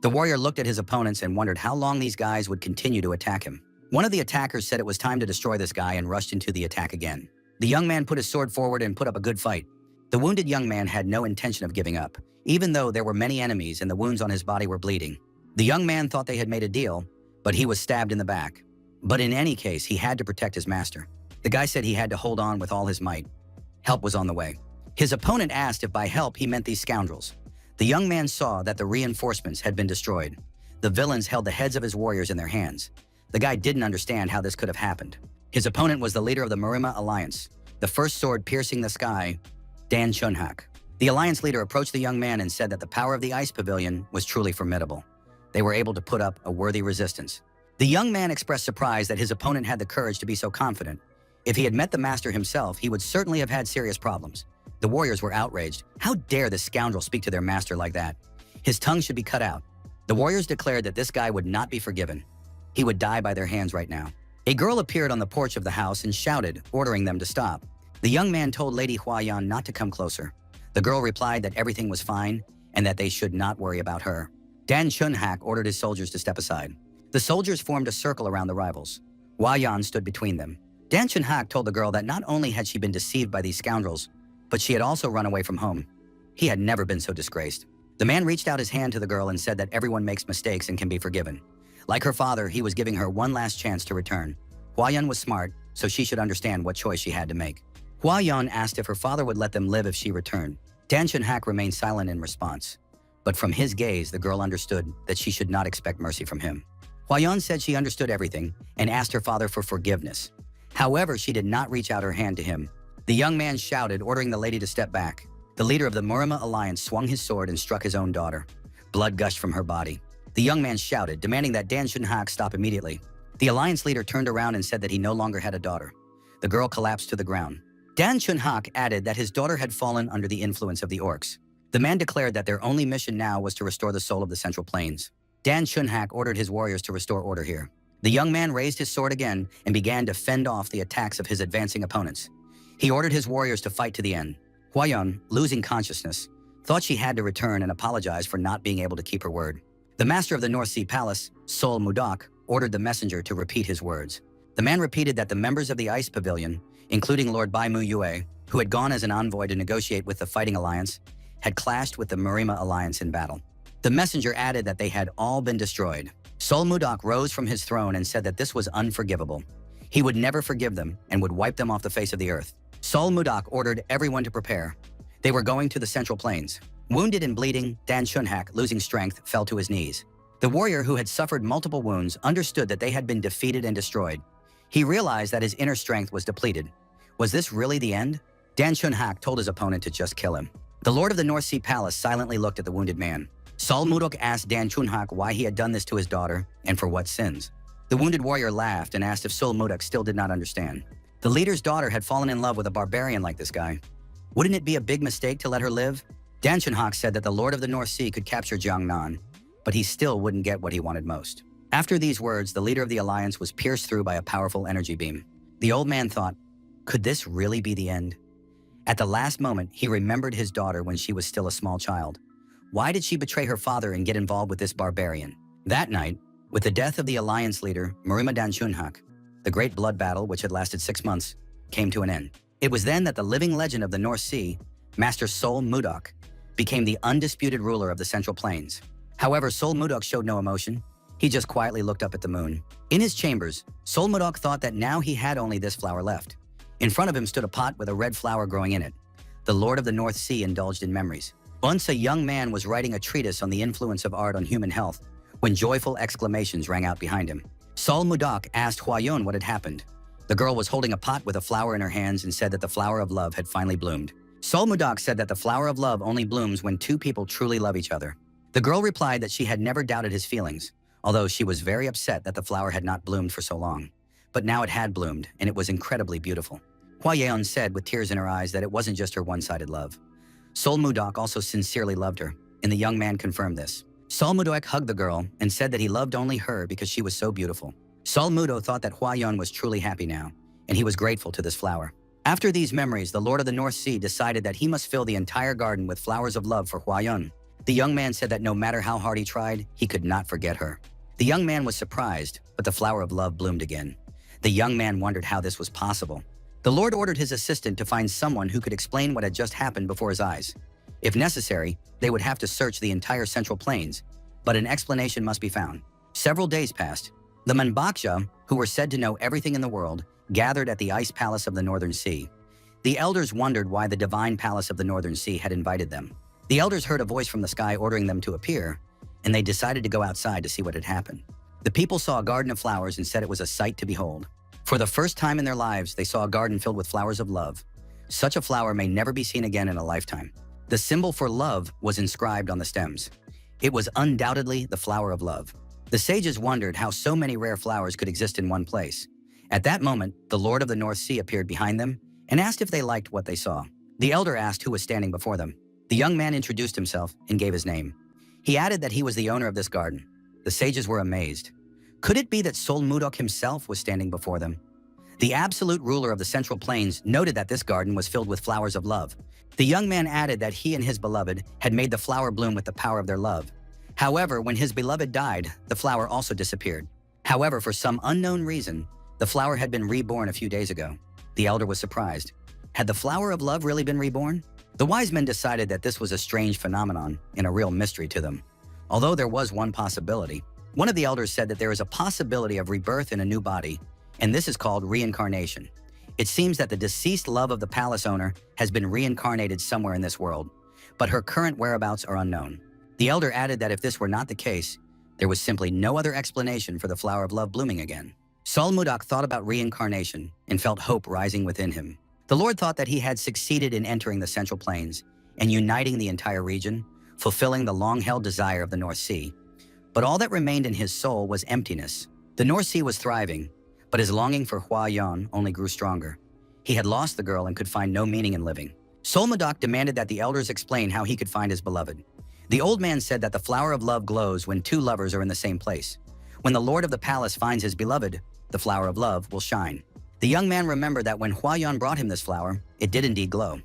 The warrior looked at his opponents and wondered how long these guys would continue to attack him. One of the attackers said it was time to destroy this guy and rushed into the attack again. The young man put his sword forward and put up a good fight. The wounded young man had no intention of giving up, even though there were many enemies and the wounds on his body were bleeding. The young man thought they had made a deal, but he was stabbed in the back. But in any case, he had to protect his master. The guy said he had to hold on with all his might. Help was on the way. His opponent asked if by help he meant these scoundrels. The young man saw that the reinforcements had been destroyed. The villains held the heads of his warriors in their hands. The guy didn't understand how this could have happened. His opponent was the leader of the Mercenary Alliance, the first sword piercing the sky, Dan Chunhak. The alliance leader approached the young man and said that the power of the ice pavilion was truly formidable. They were able to put up a worthy resistance. The young man expressed surprise that his opponent had the courage to be so confident. If he had met the master himself, he would certainly have had serious problems. The warriors were outraged. How dare this scoundrel speak to their master like that? His tongue should be cut out. The warriors declared that this guy would not be forgiven. He would die by their hands right now. A girl appeared on the porch of the house and shouted, ordering them to stop. The young man told Lady Huayan not to come closer. The girl replied that everything was fine and that they should not worry about her. Dan Chunhak ordered his soldiers to step aside. The soldiers formed a circle around the rivals. Huayan stood between them. Dan Chunhak told the girl that not only had she been deceived by these scoundrels, but she had also run away from home. He had never been so disgraced. The man reached out his hand to the girl and said that everyone makes mistakes and can be forgiven. Like her father, he was giving her one last chance to return. Huayan was smart, so she should understand what choice she had to make. Huayan asked if her father would let them live if she returned. Dan Chunhak remained silent in response. But from his gaze, the girl understood that she should not expect mercy from him. Huayan said she understood everything and asked her father for forgiveness. However, she did not reach out her hand to him. The young man shouted, ordering the lady to step back. The leader of the Mercenary Alliance swung his sword and struck his own daughter. Blood gushed from her body. The young man shouted, demanding that Dan Chunhak stop immediately. The alliance leader turned around and said that he no longer had a daughter. The girl collapsed to the ground. Dan Chunhak added that his daughter had fallen under the influence of the orcs. The man declared that their only mission now was to restore the soul of the Central Plains. Dan Chunhak ordered his warriors to restore order here. The young man raised his sword again and began to fend off the attacks of his advancing opponents. He ordered his warriors to fight to the end. Huayan, losing consciousness, thought she had to return and apologize for not being able to keep her word. The master of the North Sea Palace, Sol Mudak, ordered the messenger to repeat his words. The man repeated that the members of the Ice Pavilion, including Lord Bai Mu Yue, who had gone as an envoy to negotiate with the Fighting Alliance, had clashed with the Mercenary Alliance in battle. The messenger added that they had all been destroyed. Sol Mudak rose from his throne and said that this was unforgivable. He would never forgive them and would wipe them off the face of the earth. Sol Mudak ordered everyone to prepare. They were going to the Central Plains. Wounded and bleeding, Dan Chunhak, losing strength, fell to his knees. The warrior, who had suffered multiple wounds, understood that they had been defeated and destroyed. He realized that his inner strength was depleted. Was this really the end? Dan Chunhak told his opponent to just kill him. The Lord of the North Sea Palace silently looked at the wounded man. Sol Mudak asked Dan Chunhak why he had done this to his daughter and for what sins. The wounded warrior laughed and asked if Sol Mudak still did not understand. The leader's daughter had fallen in love with a barbarian like this guy. Wouldn't it be a big mistake to let her live? Dan Chunhak said that the Lord of the North Sea could capture Jiangnan, but he still wouldn't get what he wanted most. After these words, the leader of the alliance was pierced through by a powerful energy beam. The old man thought, could this really be the end? At the last moment, he remembered his daughter when she was still a small child. Why did she betray her father and get involved with this barbarian? That night, with the death of the alliance leader, Dan Chunhak, the great blood battle, which had lasted 6 months, came to an end. It was then that the living legend of the North Sea, Master Sol Mudak, became the undisputed ruler of the Central Plains. However, Sol Mudak showed no emotion. He just quietly looked up at the moon. In his chambers, Sol Mudak thought that now he had only this flower left. In front of him stood a pot with a red flower growing in it. The Lord of the North Sea indulged in memories. Once a young man was writing a treatise on the influence of art on human health when joyful exclamations rang out behind him. Sol Mudak asked Huayan what had happened. The girl was holding a pot with a flower in her hands and said that the flower of love had finally bloomed. Sol Mudak said that the flower of love only blooms when two people truly love each other. The girl replied that she had never doubted his feelings, although she was very upset that the flower had not bloomed for so long. But now it had bloomed, and it was incredibly beautiful. Huayan said with tears in her eyes that it wasn't just her one-sided love. Sol Mudak also sincerely loved her, and the young man confirmed this. Sol Mudak hugged the girl and said that he loved only her because she was so beautiful. Sol Mudo thought that Huayan was truly happy now, and he was grateful to this flower. After these memories, the Lord of the North Sea decided that he must fill the entire garden with flowers of love for Huayan. The young man said that no matter how hard he tried, he could not forget her. The young man was surprised, but the flower of love bloomed again. The young man wondered how this was possible. The Lord ordered his assistant to find someone who could explain what had just happened before his eyes. If necessary, they would have to search the entire Central Plains, but an explanation must be found. Several days passed. The Manbaksha, who were said to know everything in the world, gathered at the ice palace of the Northern Sea. The elders wondered why the divine palace of the Northern Sea had invited them. The elders heard a voice from the sky ordering them to appear, and they decided to go outside to see what had happened. The people saw a garden of flowers and said it was a sight to behold. For the first time in their lives, they saw a garden filled with flowers of love. Such a flower may never be seen again in a lifetime. The symbol for love was inscribed on the stems. It was undoubtedly the flower of love. The sages wondered how so many rare flowers could exist in one place. At that moment, the Lord of the North Sea appeared behind them and asked if they liked what they saw. The elder asked who was standing before them. The young man introduced himself and gave his name. He added that he was the owner of this garden. The sages were amazed. Could it be that Sol Mudok himself was standing before them? The absolute ruler of the Central Plains noted that this garden was filled with flowers of love. The young man added that he and his beloved had made the flower bloom with the power of their love. However, when his beloved died, the flower also disappeared. However, for some unknown reason, the flower had been reborn a few days ago. The elder was surprised. Had the flower of love really been reborn? The wise men decided that this was a strange phenomenon and a real mystery to them. Although there was one possibility. One of the elders said that there is a possibility of rebirth in a new body, and this is called reincarnation. It seems that the deceased love of the palace owner has been reincarnated somewhere in this world, but her current whereabouts are unknown. The elder added that if this were not the case, there was simply no other explanation for the flower of love blooming again. Sol Mudok thought about reincarnation and felt hope rising within him. The Lord thought that he had succeeded in entering the Central Plains and uniting the entire region, fulfilling the long-held desire of the North Sea. But all that remained in his soul was emptiness. The North Sea was thriving, but his longing for Hua Yan only grew stronger. He had lost the girl and could find no meaning in living. Sol Mudok demanded that the elders explain how he could find his beloved. The old man said that the flower of love glows when two lovers are in the same place. When the lord of the palace finds his beloved, the flower of love will shine. The young man remembered that when Hua Yan brought him this flower, it did indeed glow.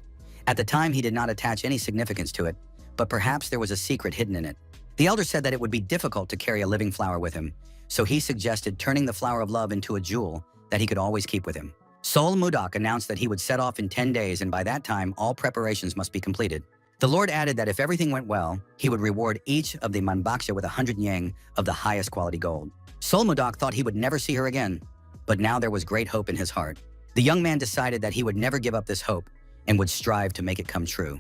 At the time, he did not attach any significance to it, but perhaps there was a secret hidden in it. The elder said that it would be difficult to carry a living flower with him, so he suggested turning the flower of love into a jewel that he could always keep with him. Sol Mudok announced that he would set off in 10 days, and by that time, all preparations must be completed. The Lord added that if everything went well, he would reward each of the Manbaksha with 100 yang of the highest quality gold. Sol Mudok thought he would never see her again, but now there was great hope in his heart. The young man decided that he would never give up this hope and would strive to make it come true.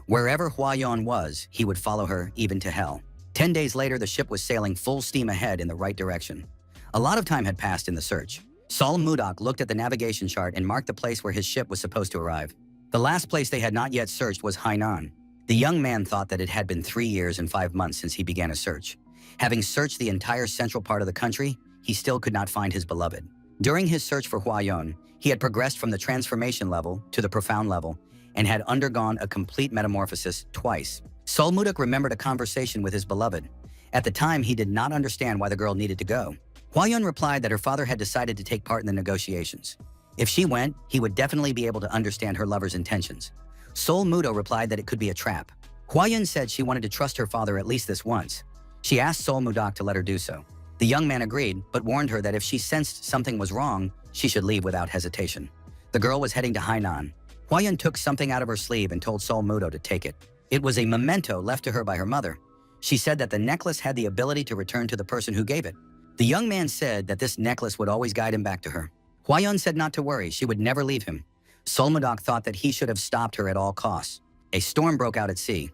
Wherever Hua Yan was, he would follow her even to hell. 10 days later, the ship was sailing full steam ahead in the right direction. A lot of time had passed in the search. Sol Mudok looked at the navigation chart and marked the place where his ship was supposed to arrive. The last place they had not yet searched was Hainan. The young man thought that it had been 3 years and 5 months since he began a search. Having searched the entire central part of the country, he still could not find his beloved. During his search for Hua Yan, he had progressed from the transformation level to the profound level and had undergone a complete metamorphosis twice. Sol Mudok remembered a conversation with his beloved. At the time, he did not understand why the girl needed to go. Hua Yan replied that her father had decided to take part in the negotiations. If she went, he would definitely be able to understand her lover's intentions. Sol Mudok replied that it could be a trap. Hua Yan said she wanted to trust her father at least this once. She asked Sol Mudok to let her do so. The young man agreed, but warned her that if she sensed something was wrong, she should leave without hesitation. The girl was heading to Hainan. Hua Yan took something out of her sleeve and told Sol Mudok to take it. It was a memento left to her by her mother. She said that the necklace had the ability to return to the person who gave it. The young man said that this necklace would always guide him back to her. Hua Yan said not to worry, she would never leave him. Sol Mudok thought that he should have stopped her at all costs. A storm broke out at sea.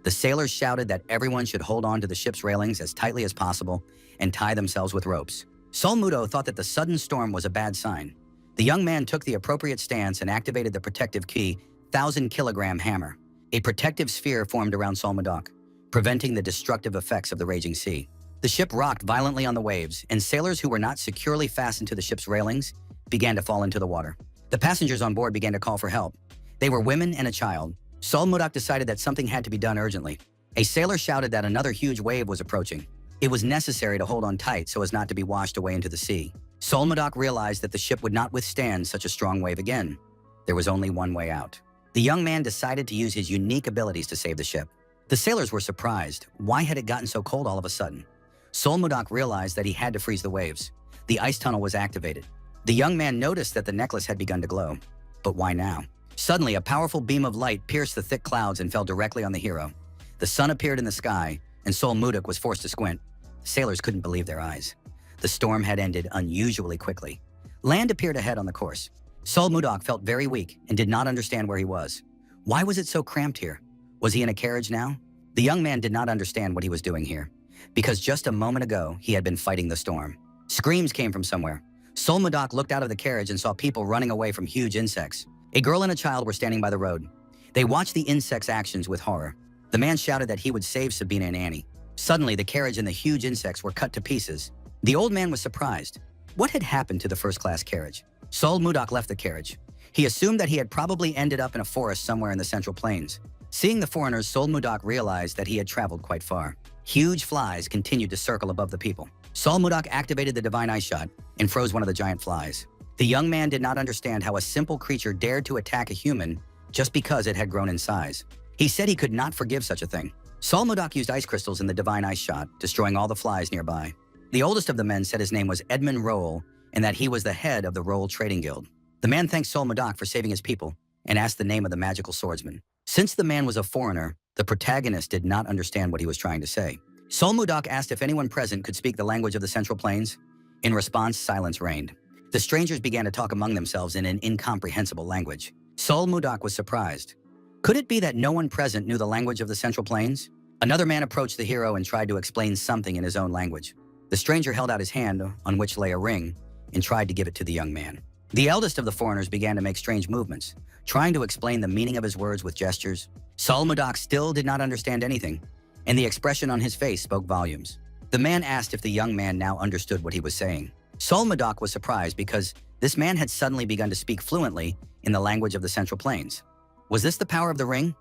The sailors shouted that everyone should hold on to the ship's railings as tightly as possible and tie themselves with ropes. Sol Mudok thought that the sudden storm was a bad sign. The young man took the appropriate stance and activated the protective key, 1,000-kilogram hammer. A protective sphere formed around Sol Mudok, preventing the destructive effects of the raging sea. The ship rocked violently on the waves, and sailors who were not securely fastened to the ship's railings began to fall into the water. The passengers on board began to call for help. They were women and a child. Sol Mudok decided that something had to be done urgently. A sailor shouted that another huge wave was approaching. It was necessary to hold on tight so as not to be washed away into the sea. Sol Mudok realized that the ship would not withstand such a strong wave again. There was only one way out. The young man decided to use his unique abilities to save the ship. The sailors were surprised. Why had it gotten so cold all of a sudden? Sol Modoc realized that he had to freeze the waves. The ice tunnel was activated. The young man noticed that the necklace had begun to glow. But why now? Suddenly, a powerful beam of light pierced the thick clouds and fell directly on the hero. The sun appeared in the sky, and Sol Modoc was forced to squint. The sailors couldn't believe their eyes. The storm had ended unusually quickly. Land appeared ahead on the course. Sol Modoc felt very weak and did not understand where he was. Why was it so cramped here? Was he in a carriage now? The young man did not understand what he was doing here, because just a moment ago, he had been fighting the storm. Screams came from somewhere. Sol Modoc looked out of the carriage and saw people running away from huge insects. A girl and a child were standing by the road. They watched the insects' actions with horror. The man shouted that he would save Sabina and Annie. Suddenly, the carriage and the huge insects were cut to pieces. The old man was surprised. What had happened to the first-class carriage? Sol Modoc left the carriage. He assumed that he had probably ended up in a forest somewhere in the Central Plains. Seeing the foreigners, Sol Modoc realized that he had traveled quite far. Huge flies continued to circle above the people. Sol Modoc activated the divine ice shot and froze one of the giant flies. The young man did not understand how a simple creature dared to attack a human just because it had grown in size. He said he could not forgive such a thing. Sol Modoc used ice crystals in the divine ice shot, destroying all the flies nearby. The oldest of the men said his name was Edmund Roll and that he was the head of the Roll Trading Guild. The man thanked Sol Modoc for saving his people and asked the name of the magical swordsman. Since the man was a foreigner, the protagonist did not understand what he was trying to say. Sol Modoc asked if anyone present could speak the language of the Central Plains. In response, silence reigned. The strangers began to talk among themselves in an incomprehensible language. Sol Modoc was surprised. Could it be that no one present knew the language of the Central Plains? Another man approached the hero and tried to explain something in his own language. The stranger held out his hand, on which lay a ring, and tried to give it to the young man. The eldest of the foreigners began to make strange movements, trying to explain the meaning of his words with gestures. Sol Modoc still did not understand anything, and the expression on his face spoke volumes. The man asked if the young man now understood what he was saying. Sol Modoc was surprised because this man had suddenly begun to speak fluently in the language of the Central Plains. Was this the power of the ring?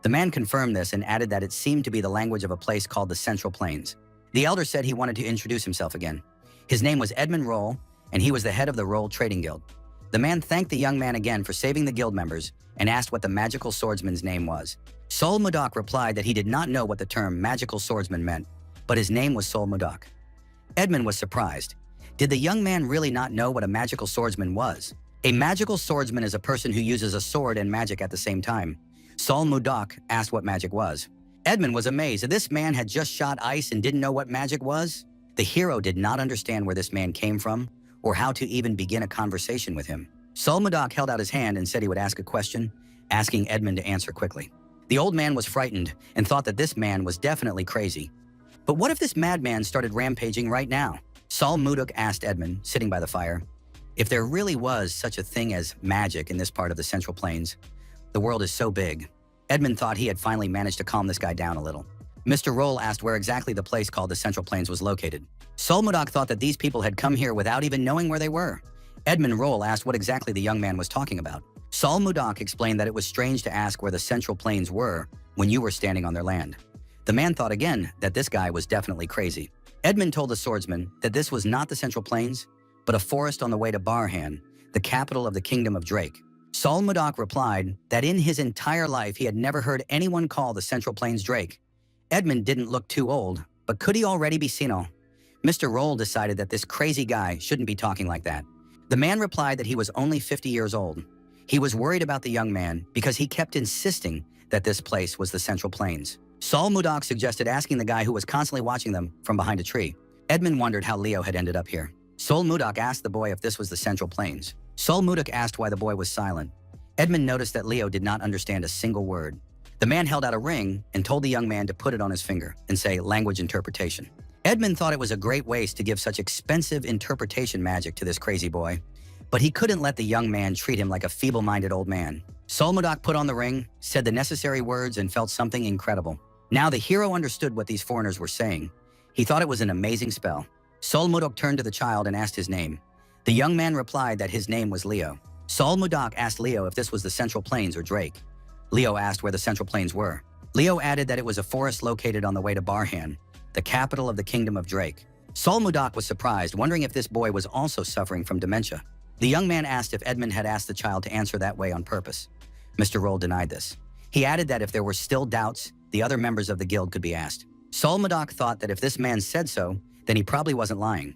The man confirmed this and added that it seemed to be the language of a place called the Central Plains. The elder said he wanted to introduce himself again. His name was Edmund Roll, and he was the head of the Roll Trading Guild. The man thanked the young man again for saving the guild members and asked what the magical swordsman's name was. Sol Modoc replied that he did not know what the term magical swordsman meant, but his name was Sol Modoc. Edmund was surprised. Did the young man really not know what a magical swordsman was? A magical swordsman is a person who uses a sword and magic at the same time. Sol Modoc asked what magic was. Edmund was amazed that this man had just shot ice and didn't know what magic was. The hero did not understand where this man came from or how to even begin a conversation with him. Sol Modoc held out his hand and said he would ask a question, asking Edmund to answer quickly. The old man was frightened and thought that this man was definitely crazy. But what if this madman started rampaging right now? Sol Modoc asked Edmund, sitting by the fire, if there really was such a thing as magic in this part of the Central Plains. The world is so big. Edmund thought he had finally managed to calm this guy down a little. Mr. Roll asked where exactly the place called the Central Plains was located. Sol Modoc thought that these people had come here without even knowing where they were. Edmund Roll asked what exactly the young man was talking about. Sol Modoc explained that it was strange to ask where the Central Plains were when you were standing on their land. The man thought again that this guy was definitely crazy. Edmund told the swordsman that this was not the Central Plains, but a forest on the way to Barhan, the capital of the Kingdom of Drake. Sol Modoc replied that in his entire life he had never heard anyone call the Central Plains Drake. Edmund didn't look too old, but could he already be senile? Mr. Roll decided that this crazy guy shouldn't be talking like that. The man replied that he was only 50 years old. He was worried about the young man because he kept insisting that this place was the Central Plains. Sol Modoc suggested asking the guy who was constantly watching them from behind a tree. Edmund wondered how Leo had ended up here. Sol Modoc asked the boy if this was the Central Plains. Sol Modoc asked why the boy was silent. Edmund noticed that Leo did not understand a single word. The man held out a ring and told the young man to put it on his finger and say language interpretation. Edmund thought it was a great waste to give such expensive interpretation magic to this crazy boy, but he couldn't let the young man treat him like a feeble-minded old man. Sol Modoc put on the ring, said the necessary words, and felt something incredible. Now the hero understood what these foreigners were saying. He thought it was an amazing spell. Sol Modoc turned to the child and asked his name. The young man replied that his name was Leo. Sol Modoc asked Leo if this was the Central Plains or Drake. Leo asked where the Central Plains were. Leo added that it was a forest located on the way to Barhan, the capital of the Kingdom of Drake. Sol Modoc was surprised, wondering if this boy was also suffering from dementia. The young man asked if Edmund had asked the child to answer that way on purpose. Mr. Roll denied this. He added that if there were still doubts, the other members of the guild could be asked. Sol Modoc thought that if this man said so, then he probably wasn't lying.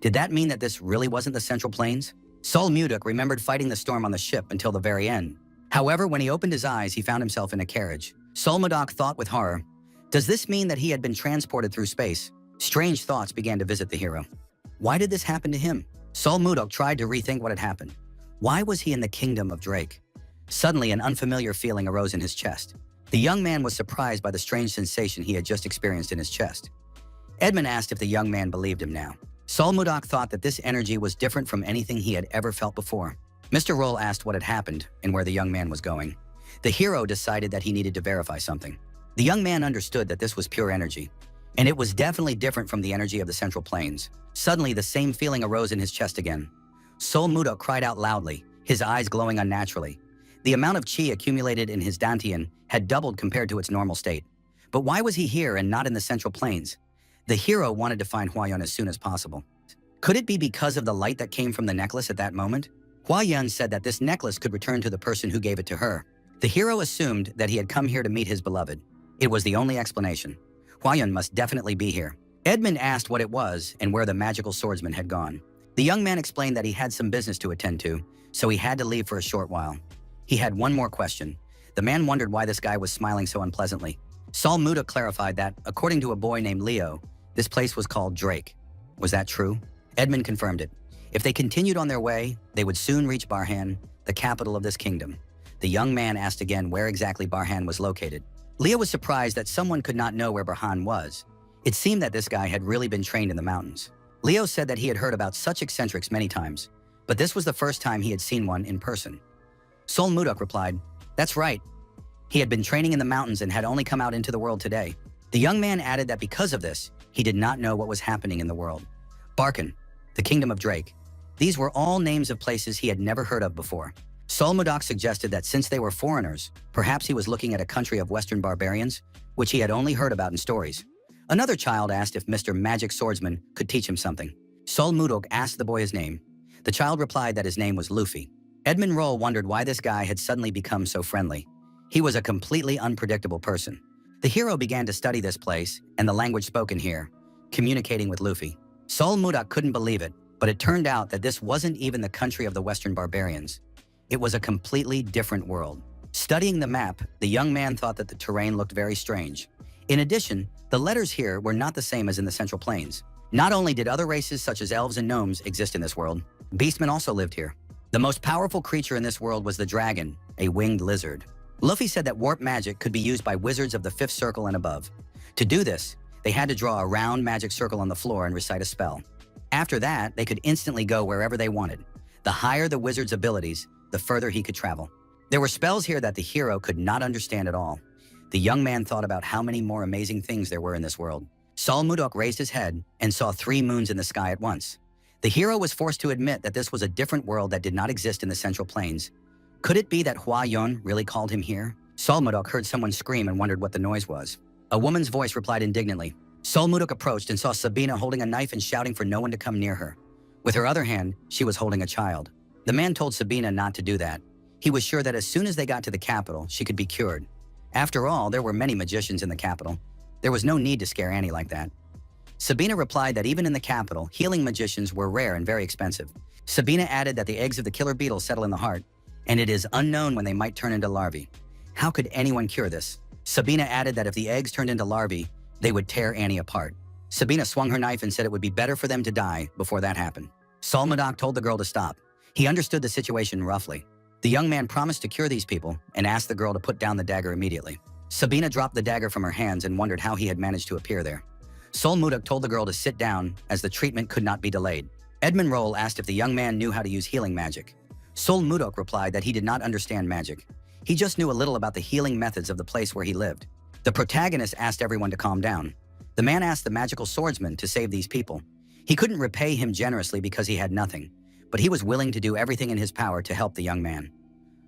Did that mean that this really wasn't the Central Plains? Sol Modoc remembered fighting the storm on the ship until the very end. However, when he opened his eyes, he found himself in a carriage. Sol Modoc thought with horror, does this mean that he had been transported through space? Strange thoughts began to visit the hero. Why did this happen to him? Sol Modoc tried to rethink what had happened. Why was he in the kingdom of Drake? Suddenly, an unfamiliar feeling arose in his chest. The young man was surprised by the strange sensation he had just experienced in his chest. Edmund asked if the young man believed him now. Sol Modoc thought that this energy was different from anything he had ever felt before. Mr. Roll asked what had happened and where the young man was going. The hero decided that he needed to verify something. The young man understood that this was pure energy, and it was definitely different from the energy of the Central Plains. Suddenly, the same feeling arose in his chest again. Sol Modoc cried out loudly, his eyes glowing unnaturally. The amount of chi accumulated in his dantian had doubled compared to its normal state. But why was he here and not in the Central Plains? The hero wanted to find Hua Yun as soon as possible. Could it be because of the light that came from the necklace at that moment? Hua Yun said that this necklace could return to the person who gave it to her. The hero assumed that he had come here to meet his beloved. It was the only explanation. Hua Yun must definitely be here. Edmund asked what it was and where the magical swordsman had gone. The young man explained that he had some business to attend to, so he had to leave for a short while. He had one more question. The man wondered why this guy was smiling so unpleasantly. Sol Modoc clarified that, according to a boy named Leo, this place was called Drake. Was that true? Edmund confirmed it. If they continued on their way, they would soon reach Barhan, the capital of this kingdom. The young man asked again where exactly Barhan was located. Leo was surprised that someone could not know where Barhan was. It seemed that this guy had really been trained in the mountains. Leo said that he had heard about such eccentrics many times, but this was the first time he had seen one in person. Sol Modoc replied, that's right. He had been training in the mountains and had only come out into the world today. The young man added that because of this, he did not know what was happening in the world. Barkan, the kingdom of Drake. These were all names of places he had never heard of before. Sol Modoc suggested that since they were foreigners, perhaps he was looking at a country of Western barbarians, which he had only heard about in stories. Another child asked if Mr. Magic Swordsman could teach him something. Sol Modoc asked the boy his name. The child replied that his name was Luffy. Edmund Roll wondered why this guy had suddenly become so friendly. He was a completely unpredictable person. The hero began to study this place and the language spoken here, communicating with Luffy. Sol Modoc couldn't believe it, but it turned out that this wasn't even the country of the Western barbarians. It was a completely different world. Studying the map, the young man thought that the terrain looked very strange. In addition, the letters here were not the same as in the Central Plains. Not only did other races such as elves and gnomes exist in this world, beastmen also lived here. The most powerful creature in this world was the dragon, a winged lizard. Luffy said that warp magic could be used by wizards of the 5th circle and above. To do this, they had to draw a round magic circle on the floor and recite a spell. After that, they could instantly go wherever they wanted. The higher the wizard's abilities, the further he could travel. There were spells here that the hero could not understand at all. The young man thought about how many more amazing things there were in this world. Sol Modoc raised his head and saw 3 moons in the sky at once. The hero was forced to admit that this was a different world that did not exist in the Central Plains. Could it be that Hua Yun really called him here? Sol Modoc heard someone scream and wondered what the noise was. A woman's voice replied indignantly. Sol Modoc approached and saw Sabina holding a knife and shouting for no one to come near her. With her other hand, she was holding a child. The man told Sabina not to do that. He was sure that as soon as they got to the capital, she could be cured. After all, there were many magicians in the capital. There was no need to scare Annie like that. Sabina replied that even in the capital, healing magicians were rare and very expensive. Sabina added that the eggs of the killer beetle settle in the heart, and it is unknown when they might turn into larvae. How could anyone cure this? Sabina added that if the eggs turned into larvae, they would tear Annie apart. Sabina swung her knife and said it would be better for them to die before that happened. Sol Modoc told the girl to stop. He understood the situation roughly. The young man promised to cure these people and asked the girl to put down the dagger immediately. Sabina dropped the dagger from her hands and wondered how he had managed to appear there. Sol Modoc told the girl to sit down as the treatment could not be delayed. Edmund Roll asked if the young man knew how to use healing magic. Sol Modoc replied that he did not understand magic. He just knew a little about the healing methods of the place where he lived. The protagonist asked everyone to calm down. The man asked the magical swordsman to save these people. He couldn't repay him generously because he had nothing, but he was willing to do everything in his power to help the young man.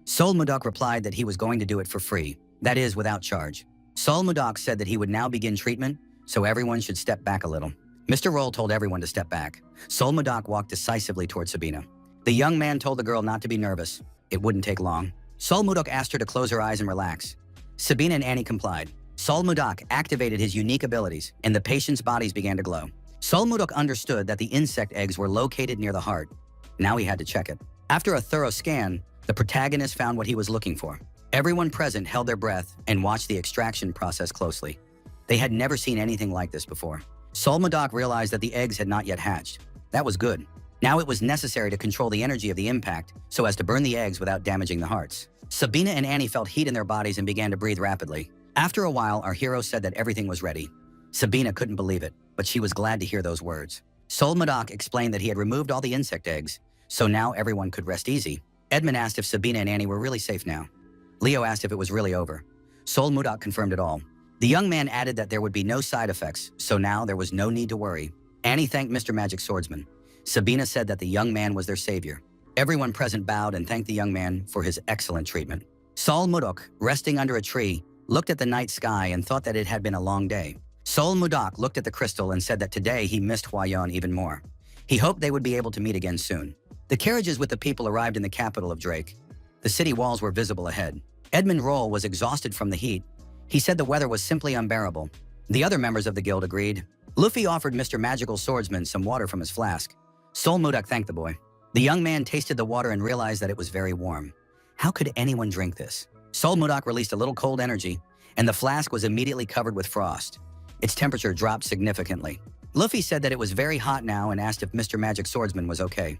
Sol Modoc replied that he was going to do it for free, that is, without charge. Sol Modoc said that he would now begin treatment, so everyone should step back a little. Mr. Roll told everyone to step back. Sol Modoc walked decisively toward Sabina. The young man told the girl not to be nervous. It wouldn't take long. Sol Modoc asked her to close her eyes and relax. Sabina and Annie complied. Solmudok activated his unique abilities, and the patient's bodies began to glow. Solmudok understood that the insect eggs were located near the heart. Now he had to check it. After a thorough scan, the protagonist found what he was looking for. Everyone present held their breath and watched the extraction process closely. They had never seen anything like this before. Solmudok realized that the eggs had not yet hatched. That was good. Now it was necessary to control the energy of the impact so as to burn the eggs without damaging the hearts. Sabina and Annie felt heat in their bodies and began to breathe rapidly. After a while, our hero said that everything was ready. Sabina couldn't believe it, but she was glad to hear those words. Solmudok explained that he had removed all the insect eggs, so now everyone could rest easy. Edmund asked if Sabina and Annie were really safe now. Leo asked if it was really over. Solmudok confirmed it all. The young man added that there would be no side effects, so now there was no need to worry. Annie thanked Mr. Magic Swordsman. Sabina said that the young man was their savior. Everyone present bowed and thanked the young man for his excellent treatment. Solmudok, resting under a tree, looked at the night sky and thought that it had been a long day. Solmudok looked at the crystal and said that today he missed Hwayeon even more. He hoped they would be able to meet again soon. The carriages with the people arrived in the capital of Drake. The city walls were visible ahead. Edmund Roll was exhausted from the heat. He said the weather was simply unbearable. The other members of the guild agreed. Luffy offered Mr. Magical Swordsman some water from his flask. Solmudok thanked the boy. The young man tasted the water and realized that it was very warm. How could anyone drink this? Solmudok released a little cold energy, and the flask was immediately covered with frost. Its temperature dropped significantly. Luffy said that it was very hot now and asked if Mr. Magic Swordsman was okay.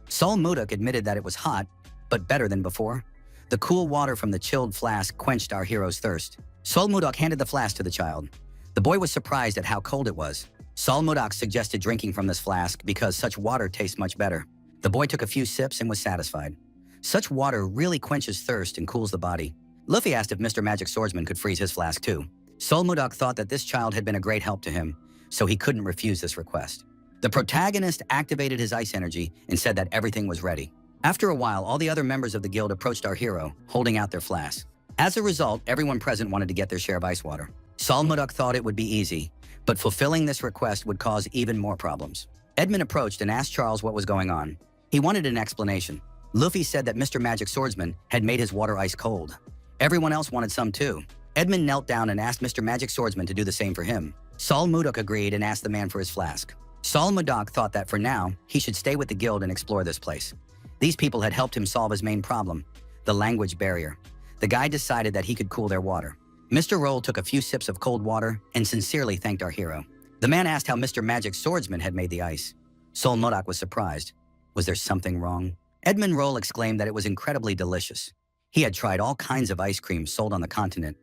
Solmudok admitted that it was hot, but better than before. The cool water from the chilled flask quenched our hero's thirst. Solmudok handed the flask to the child. The boy was surprised at how cold it was. Solmudok suggested drinking from this flask because such water tastes much better. The boy took a few sips and was satisfied. Such water really quenches thirst and cools the body. Luffy asked if Mr. Magic Swordsman could freeze his flask too. Solmudok thought that this child had been a great help to him, so he couldn't refuse this request. The protagonist activated his ice energy and said that everything was ready. After a while, all the other members of the guild approached our hero, holding out their flasks. As a result, everyone present wanted to get their share of ice water. Solmudok thought it would be easy, but fulfilling this request would cause even more problems. Edmund approached and asked Charles what was going on. He wanted an explanation. Luffy said that Mr. Magic Swordsman had made his water ice cold. Everyone else wanted some too. Edmund knelt down and asked Mr. Magic Swordsman to do the same for him. Solmudok agreed and asked the man for his flask. Solmudok thought that for now, he should stay with the guild and explore this place. These people had helped him solve his main problem, the language barrier. The guy decided that he could cool their water. Mr. Roll took a few sips of cold water and sincerely thanked our hero. The man asked how Mr. Magic Swordsman had made the ice. Solmudok was surprised. Was there something wrong? Edmund Roll exclaimed that it was incredibly delicious. He had tried all kinds of ice cream sold on the continent,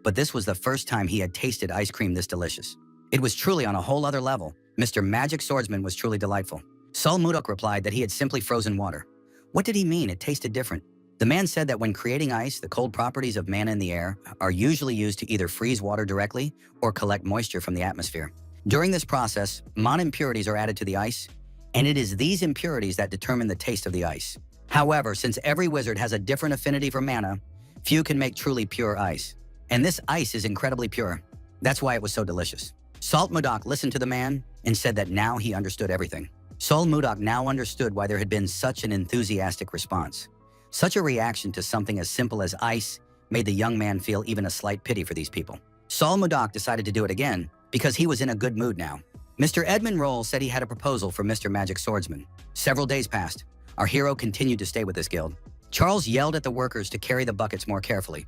but this was the first time he had tasted ice cream this delicious. It was truly on a whole other level. Mr. Magic Swordsman was truly delightful. Solmudok replied that he had simply frozen water. What did he mean it tasted different? The man said that when creating ice, the cold properties of mana in the air are usually used to either freeze water directly or collect moisture from the atmosphere. During this process, mana impurities are added to the ice, and it is these impurities that determine the taste of the ice. However, since every wizard has a different affinity for mana, few can make truly pure ice. And this ice is incredibly pure. That's why it was so delicious. Solmudok listened to the man and said that now he understood everything. Solmudok now understood why there had been such an enthusiastic response. Such a reaction to something as simple as ice made the young man feel even a slight pity for these people. Solmudok decided to do it again because he was in a good mood now. Mr. Edmund Roll said he had a proposal for Mr. Magic Swordsman. Several days passed. Our hero continued to stay with this guild. Charles yelled at the workers to carry the buckets more carefully.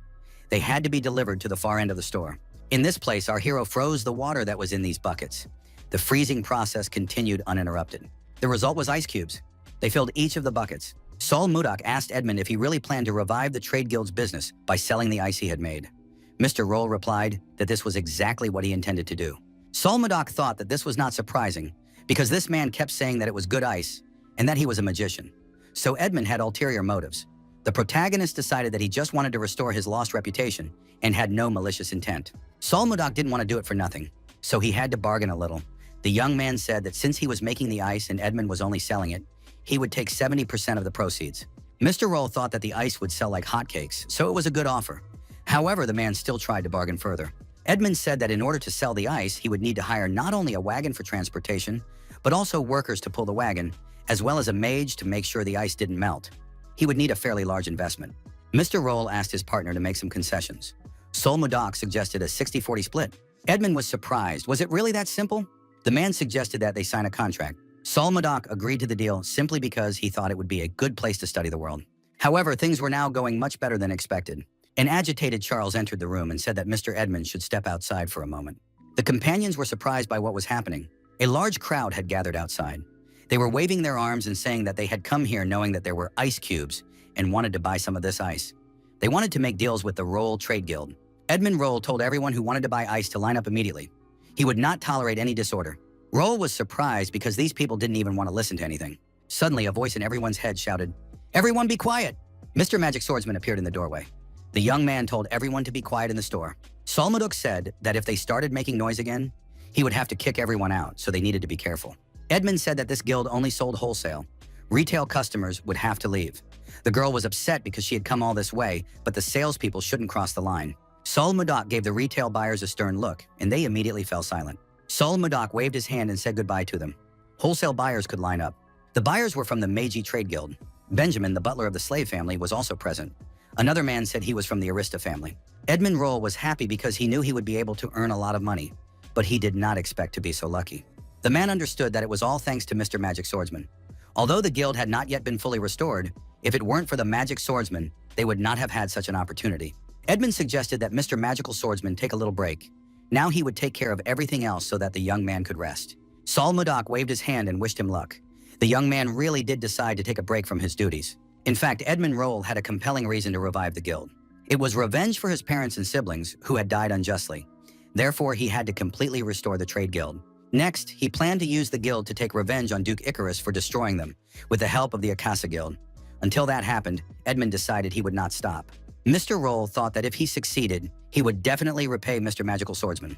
They had to be delivered to the far end of the store. In this place, our hero froze the water that was in these buckets. The freezing process continued uninterrupted. The result was ice cubes. They filled each of the buckets. Solmudok asked Edmund if he really planned to revive the trade guild's business by selling the ice he had made. Mr. Roll replied that this was exactly what he intended to do. Solmudok thought that this was not surprising because this man kept saying that it was good ice and that he was a magician. So Edmund had ulterior motives. The protagonist decided that he just wanted to restore his lost reputation and had no malicious intent. Solmudok didn't want to do it for nothing, so he had to bargain a little. The young man said that since he was making the ice and Edmund was only selling it, he would take 70% of the proceeds. Mr. Roll thought that the ice would sell like hotcakes, so it was a good offer. However, the man still tried to bargain further. Edmund said that in order to sell the ice, he would need to hire not only a wagon for transportation, but also workers to pull the wagon, as well as a mage to make sure the ice didn't melt. He would need a fairly large investment. Mr. Roll asked his partner to make some concessions. Sol Modoc suggested a 60-40 split. Edmund was surprised. Was it really that simple? The man suggested that they sign a contract. Sol Modoc agreed to the deal simply because he thought it would be a good place to study the world. However, things were now going much better than expected. An agitated Charles entered the room and said that Mr. Edmund should step outside for a moment. The companions were surprised by what was happening. A large crowd had gathered outside. They were waving their arms and saying that they had come here knowing that there were ice cubes and wanted to buy some of this ice. They wanted to make deals with the Roll Trade Guild. Edmund Roll told everyone who wanted to buy ice to line up immediately. He would not tolerate any disorder. Roll was surprised because these people didn't even want to listen to anything. Suddenly, a voice in everyone's head shouted, "Everyone be quiet!" Mr. Magic Swordsman appeared in the doorway. The young man told everyone to be quiet in the store. Sol Modoc said that if they started making noise again, he would have to kick everyone out, so they needed to be careful. Edmund said that this guild only sold wholesale. Retail customers would have to leave. The girl was upset because she had come all this way, but the salespeople shouldn't cross the line. Sol Modoc gave the retail buyers a stern look, and they immediately fell silent. Sol Modoc waved his hand and said goodbye to them. Wholesale buyers could line up. The buyers were from the Mage Trade Guild. Benjamin, the butler of the slave family, was also present. Another man said he was from the Arista family. Edmund Roll was happy because he knew he would be able to earn a lot of money, but he did not expect to be so lucky. The man understood that it was all thanks to Mr. Magic Swordsman. Although the guild had not yet been fully restored, if it weren't for the Magic Swordsman, they would not have had such an opportunity. Edmund suggested that Mr. Magical Swordsman take a little break. Now he would take care of everything else so that the young man could rest. Sol Modoc waved his hand and wished him luck. The young man really did decide to take a break from his duties. In fact, Edmund Roll had a compelling reason to revive the guild. It was revenge for his parents and siblings who had died unjustly. Therefore, he had to completely restore the trade guild. Next, he planned to use the guild to take revenge on Duke Icarus for destroying them, with the help of the Akasa Guild. Until that happened, Edmund decided he would not stop. Mr. Roll thought that if he succeeded, he would definitely repay Mr. Magical Swordsman.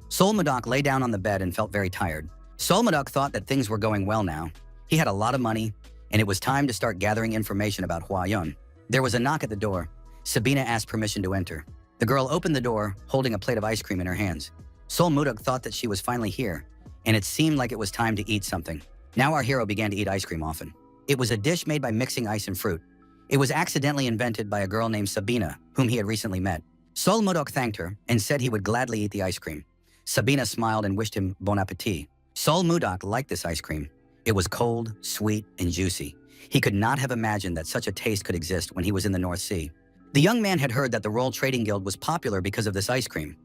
Sol Modoc lay down on the bed and felt very tired. Sol Modoc thought that things were going well now. He had a lot of money, and it was time to start gathering information about Hua Yun. There was a knock at the door. Sabina asked permission to enter. The girl opened the door, holding a plate of ice cream in her hands. Sol Modoc thought that she was finally here, and it seemed like it was time to eat something. Now our hero began to eat ice cream often. It was a dish made by mixing ice and fruit. It was accidentally invented by a girl named Sabina, whom he had recently met. Sol Modoc thanked her and said he would gladly eat the ice cream. Sabina smiled and wished him bon appetit. Sol Modoc liked this ice cream. It was cold, sweet, and juicy. He could not have imagined that such a taste could exist when he was in the North Sea. The young man had heard that the Roll Trading Guild was popular because of this ice cream.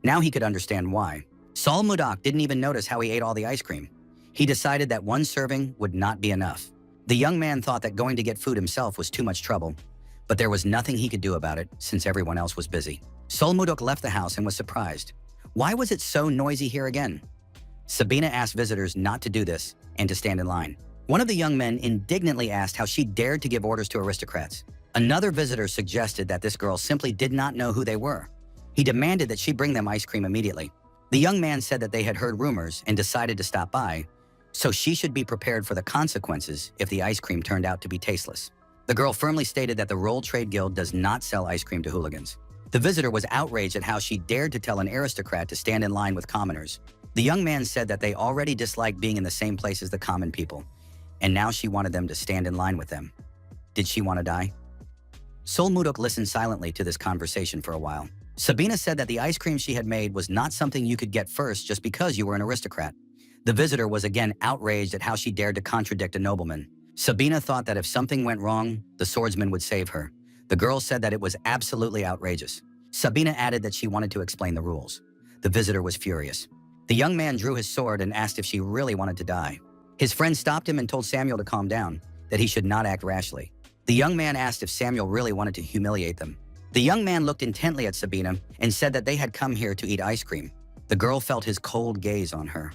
Now he could understand why. Sol Modoc didn't even notice how he ate all the ice cream. He decided that one serving would not be enough. The young man thought that going to get food himself was too much trouble, but there was nothing he could do about it since everyone else was busy. Sol Modoc left the house and was surprised. Why was it so noisy here again? Sabina asked visitors not to do this and to stand in line. One of the young men indignantly asked how she dared to give orders to aristocrats. Another visitor suggested that this girl simply did not know who they were. He demanded that she bring them ice cream immediately. The young man said that they had heard rumors and decided to stop by, so she should be prepared for the consequences if the ice cream turned out to be tasteless. The girl firmly stated that the Roll Trade Guild does not sell ice cream to hooligans. The visitor was outraged at how she dared to tell an aristocrat to stand in line with commoners. The young man said that they already disliked being in the same place as the common people, and now she wanted them to stand in line with them. Did she want to die? Sol Modoc listened silently to this conversation for a while. Sabina said that the ice cream she had made was not something you could get first just because you were an aristocrat. The visitor was again outraged at how she dared to contradict a nobleman. Sabina thought that if something went wrong, the swordsman would save her. The girl said that it was absolutely outrageous. Sabina added that she wanted to explain the rules. The visitor was furious. The young man drew his sword and asked if she really wanted to die. His friend stopped him and told Samuel to calm down, that he should not act rashly. The young man asked if Samuel really wanted to humiliate them. The young man looked intently at Sabina and said that they had come here to eat ice cream. The girl felt his cold gaze on her.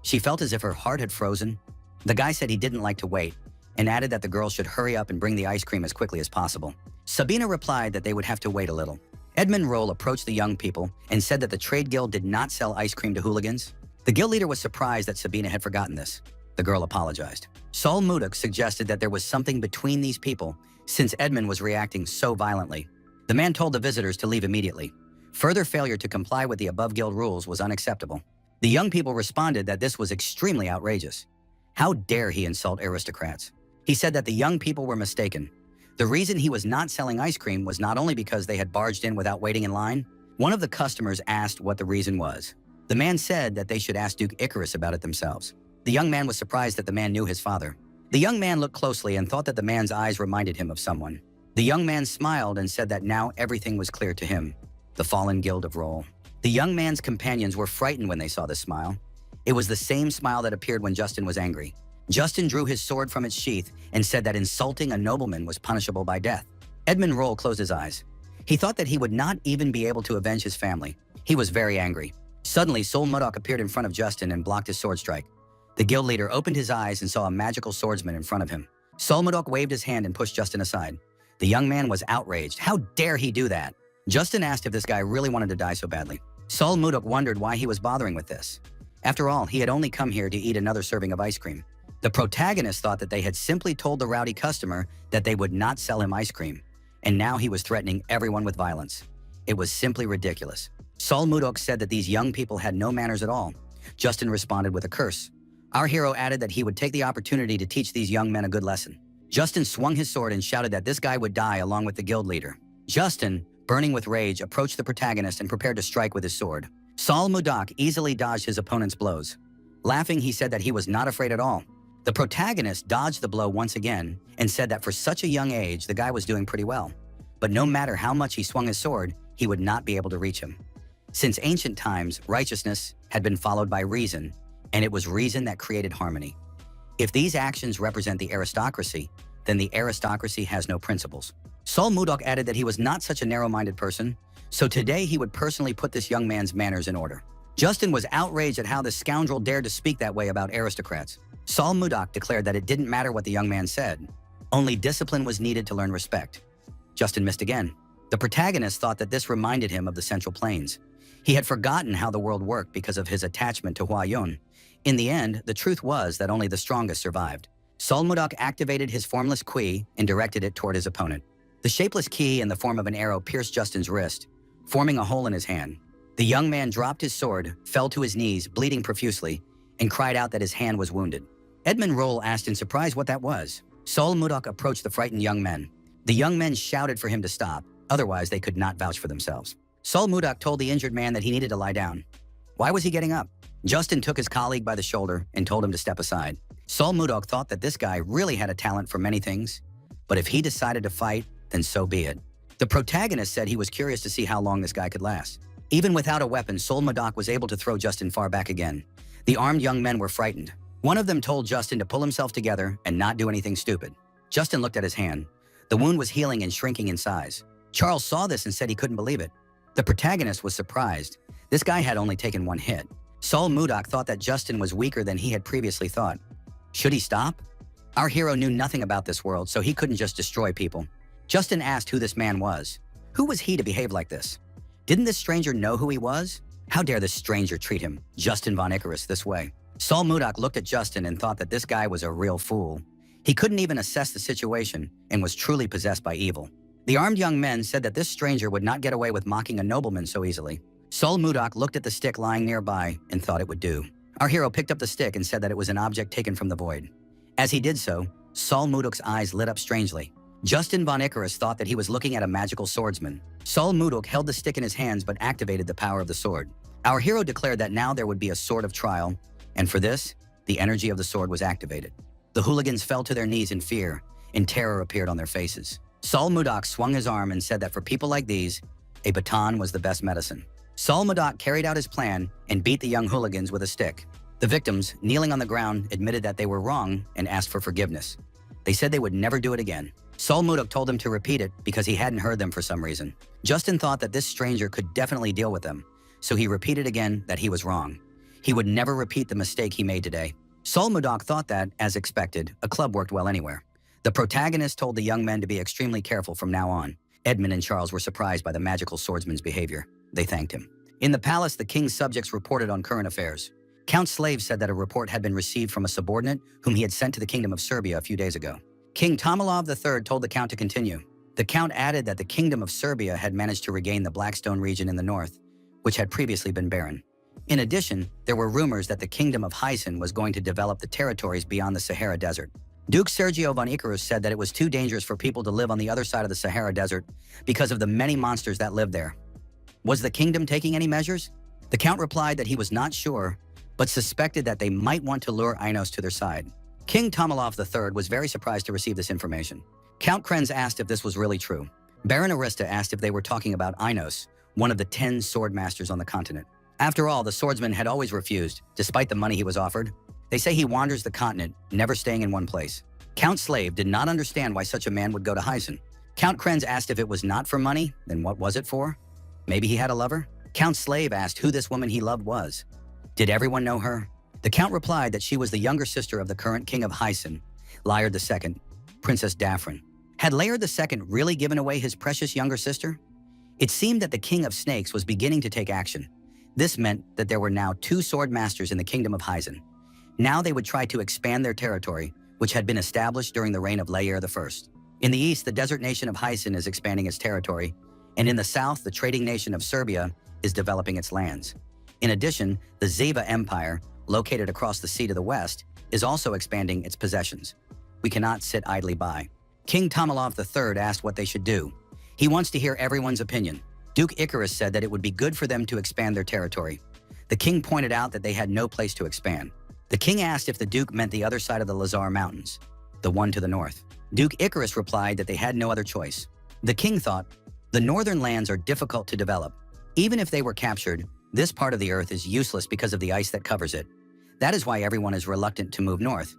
She felt as if her heart had frozen. The guy said he didn't like to wait and added that the girl should hurry up and bring the ice cream as quickly as possible. Sabina replied that they would have to wait a little. Edmund Roll approached the young people and said that the trade guild did not sell ice cream to hooligans. The guild leader was surprised that Sabina had forgotten this. The girl apologized. Sol Modoc suggested that there was something between these people since Edmund was reacting so violently. The man told the visitors to leave immediately. Further failure to comply with the above guild rules was unacceptable. The young people responded that this was extremely outrageous. How dare he insult aristocrats? He said that the young people were mistaken. The reason he was not selling ice cream was not only because they had barged in without waiting in line. One of the customers asked what the reason was. The man said that they should ask Duke Icarus about it themselves. The young man was surprised that the man knew his father. The young man looked closely and thought that the man's eyes reminded him of someone. The young man smiled and said that now everything was clear to him. The fallen guild of Roll. The young man's companions were frightened when they saw this smile. It was the same smile that appeared when Justin was angry. Justin drew his sword from its sheath and said that insulting a nobleman was punishable by death. Edmund Roll closed his eyes. He thought that he would not even be able to avenge his family. He was very angry. Suddenly, Sol Mudok appeared in front of Justin and blocked his sword strike. The guild leader opened his eyes and saw a magical swordsman in front of him. Sol Mudok waved his hand and pushed Justin aside. The young man was outraged. How dare he do that? Justin asked if this guy really wanted to die so badly. Sol Mudok wondered why he was bothering with this. After all, he had only come here to eat another serving of ice cream. The protagonist thought that they had simply told the rowdy customer that they would not sell him ice cream, and now he was threatening everyone with violence. It was simply ridiculous. Sol Mudok said that these young people had no manners at all. Justin responded with a curse. Our hero added that he would take the opportunity to teach these young men a good lesson. Justin swung his sword and shouted that this guy would die along with the guild leader. Justin, burning with rage, approached the protagonist and prepared to strike with his sword. Sol Mudok easily dodged his opponent's blows. Laughing, he said that he was not afraid at all. The protagonist dodged the blow once again and said that for such a young age, the guy was doing pretty well. But no matter how much he swung his sword, he would not be able to reach him. Since ancient times, righteousness had been followed by reason, and it was reason that created harmony. If these actions represent the aristocracy, then the aristocracy has no principles. Sol Mudok added that he was not such a narrow-minded person, so today he would personally put this young man's manners in order. Justin was outraged at how the scoundrel dared to speak that way about aristocrats. Sol Mudok declared that it didn't matter what the young man said. Only discipline was needed to learn respect. Justin missed again. The protagonist thought that this reminded him of the Central Plains. He had forgotten how the world worked because of his attachment to Hua Yun. In the end, the truth was that only the strongest survived. Sol Mudok activated his formless Qui and directed it toward his opponent. The shapeless key in the form of an arrow pierced Justin's wrist, forming a hole in his hand. The young man dropped his sword, fell to his knees, bleeding profusely, and cried out that his hand was wounded. Edmund Roll asked in surprise what that was. Sol Mudok approached the frightened young men. The young men shouted for him to stop, otherwise they could not vouch for themselves. Sol Mudok told the injured man that he needed to lie down. Why was he getting up? Justin took his colleague by the shoulder and told him to step aside. Sol Mudok thought that this guy really had a talent for many things, but if he decided to fight, then so be it. The protagonist said he was curious to see how long this guy could last. Even without a weapon, Sol Mudok was able to throw Justin far back again. The armed young men were frightened. One of them told Justin to pull himself together and not do anything stupid. Justin looked at his hand. The wound was healing and shrinking in size. Charles saw this and said he couldn't believe it. The protagonist was surprised. This guy had only taken one hit. Sol Mudok thought that Justin was weaker than he had previously thought. Should he stop? Our hero knew nothing about this world, so he couldn't just destroy people. Justin asked who this man was. Who was he to behave like this? Didn't this stranger know who he was? How dare this stranger treat him, Justin von Icarus, this way? Sol Mudok looked at Justin and thought that this guy was a real fool. He couldn't even assess the situation and was truly possessed by evil. The armed young men said that this stranger would not get away with mocking a nobleman so easily. Sol Mudok looked at the stick lying nearby and thought it would do. Our hero picked up the stick and said that it was an object taken from the void. As he did so, Sol Mudok's eyes lit up strangely. Justin von Icarus thought that he was looking at a magical swordsman. Sol Mudok held the stick in his hands but activated the power of the sword. Our hero declared that now there would be a sword of trial, and for this, the energy of the sword was activated. The hooligans fell to their knees in fear, and terror appeared on their faces. Sol Mudok swung his arm and said that for people like these, a baton was the best medicine. Sol Mudok carried out his plan and beat the young hooligans with a stick. The victims, kneeling on the ground, admitted that they were wrong and asked for forgiveness. They said they would never do it again. Sol Mudok told them to repeat it because he hadn't heard them for some reason. Justin thought that this stranger could definitely deal with them, so he repeated again that he was wrong. He would never repeat the mistake he made today. Sol Mudok thought that, as expected, a club worked well anywhere. The protagonist told the young men to be extremely careful from now on. Edmund and Charles were surprised by the magical swordsman's behavior. They thanked him. In the palace, the king's subjects reported on current affairs. Count Slave said that a report had been received from a subordinate whom he had sent to the kingdom of Serbia a few days ago. King Tomalov III told the count to continue. The count added that the kingdom of Serbia had managed to regain the Blackstone region in the north, which had previously been barren. In addition, there were rumors that the kingdom of Hyson was going to develop the territories beyond the Sahara Desert. Duke Sergio von Icarus said that it was too dangerous for people to live on the other side of the Sahara Desert because of the many monsters that lived there. Was the kingdom taking any measures? The Count replied that he was not sure, but suspected that they might want to lure Ainos to their side. King Tomalov III was very surprised to receive this information. Count Krenz asked if this was really true. Baron Arista asked if they were talking about Ainos, one of the 10 sword masters on the continent. After all, the swordsman had always refused, despite the money he was offered. They say he wanders the continent, never staying in one place. Count Slave did not understand why such a man would go to Hyson. Count Krenz asked if it was not for money, then what was it for? Maybe he had a lover? Count Slave asked who this woman he loved was. Did everyone know her? The Count replied that she was the younger sister of the current king of Hyson, Laird II, Princess Daphrin. Had Laird II really given away his precious younger sister? It seemed that the King of Snakes was beginning to take action. This meant that there were now 2 sword masters in the kingdom of Hyson. Now they would try to expand their territory, which had been established during the reign of Lair I. In the east, the desert nation of Hyson is expanding its territory, and in the south, the trading nation of Serbia is developing its lands. In addition, the Zeva Empire, located across the sea to the west, is also expanding its possessions. We cannot sit idly by. King Tomalov III asked what they should do. He wants to hear everyone's opinion. Duke Icarus said that it would be good for them to expand their territory. The king pointed out that they had no place to expand. The king asked if the Duke meant the other side of the Lazar Mountains, the one to the north. Duke Icarus replied that they had no other choice. The king thought, the northern lands are difficult to develop. Even if they were captured, this part of the earth is useless because of the ice that covers it. That is why everyone is reluctant to move north.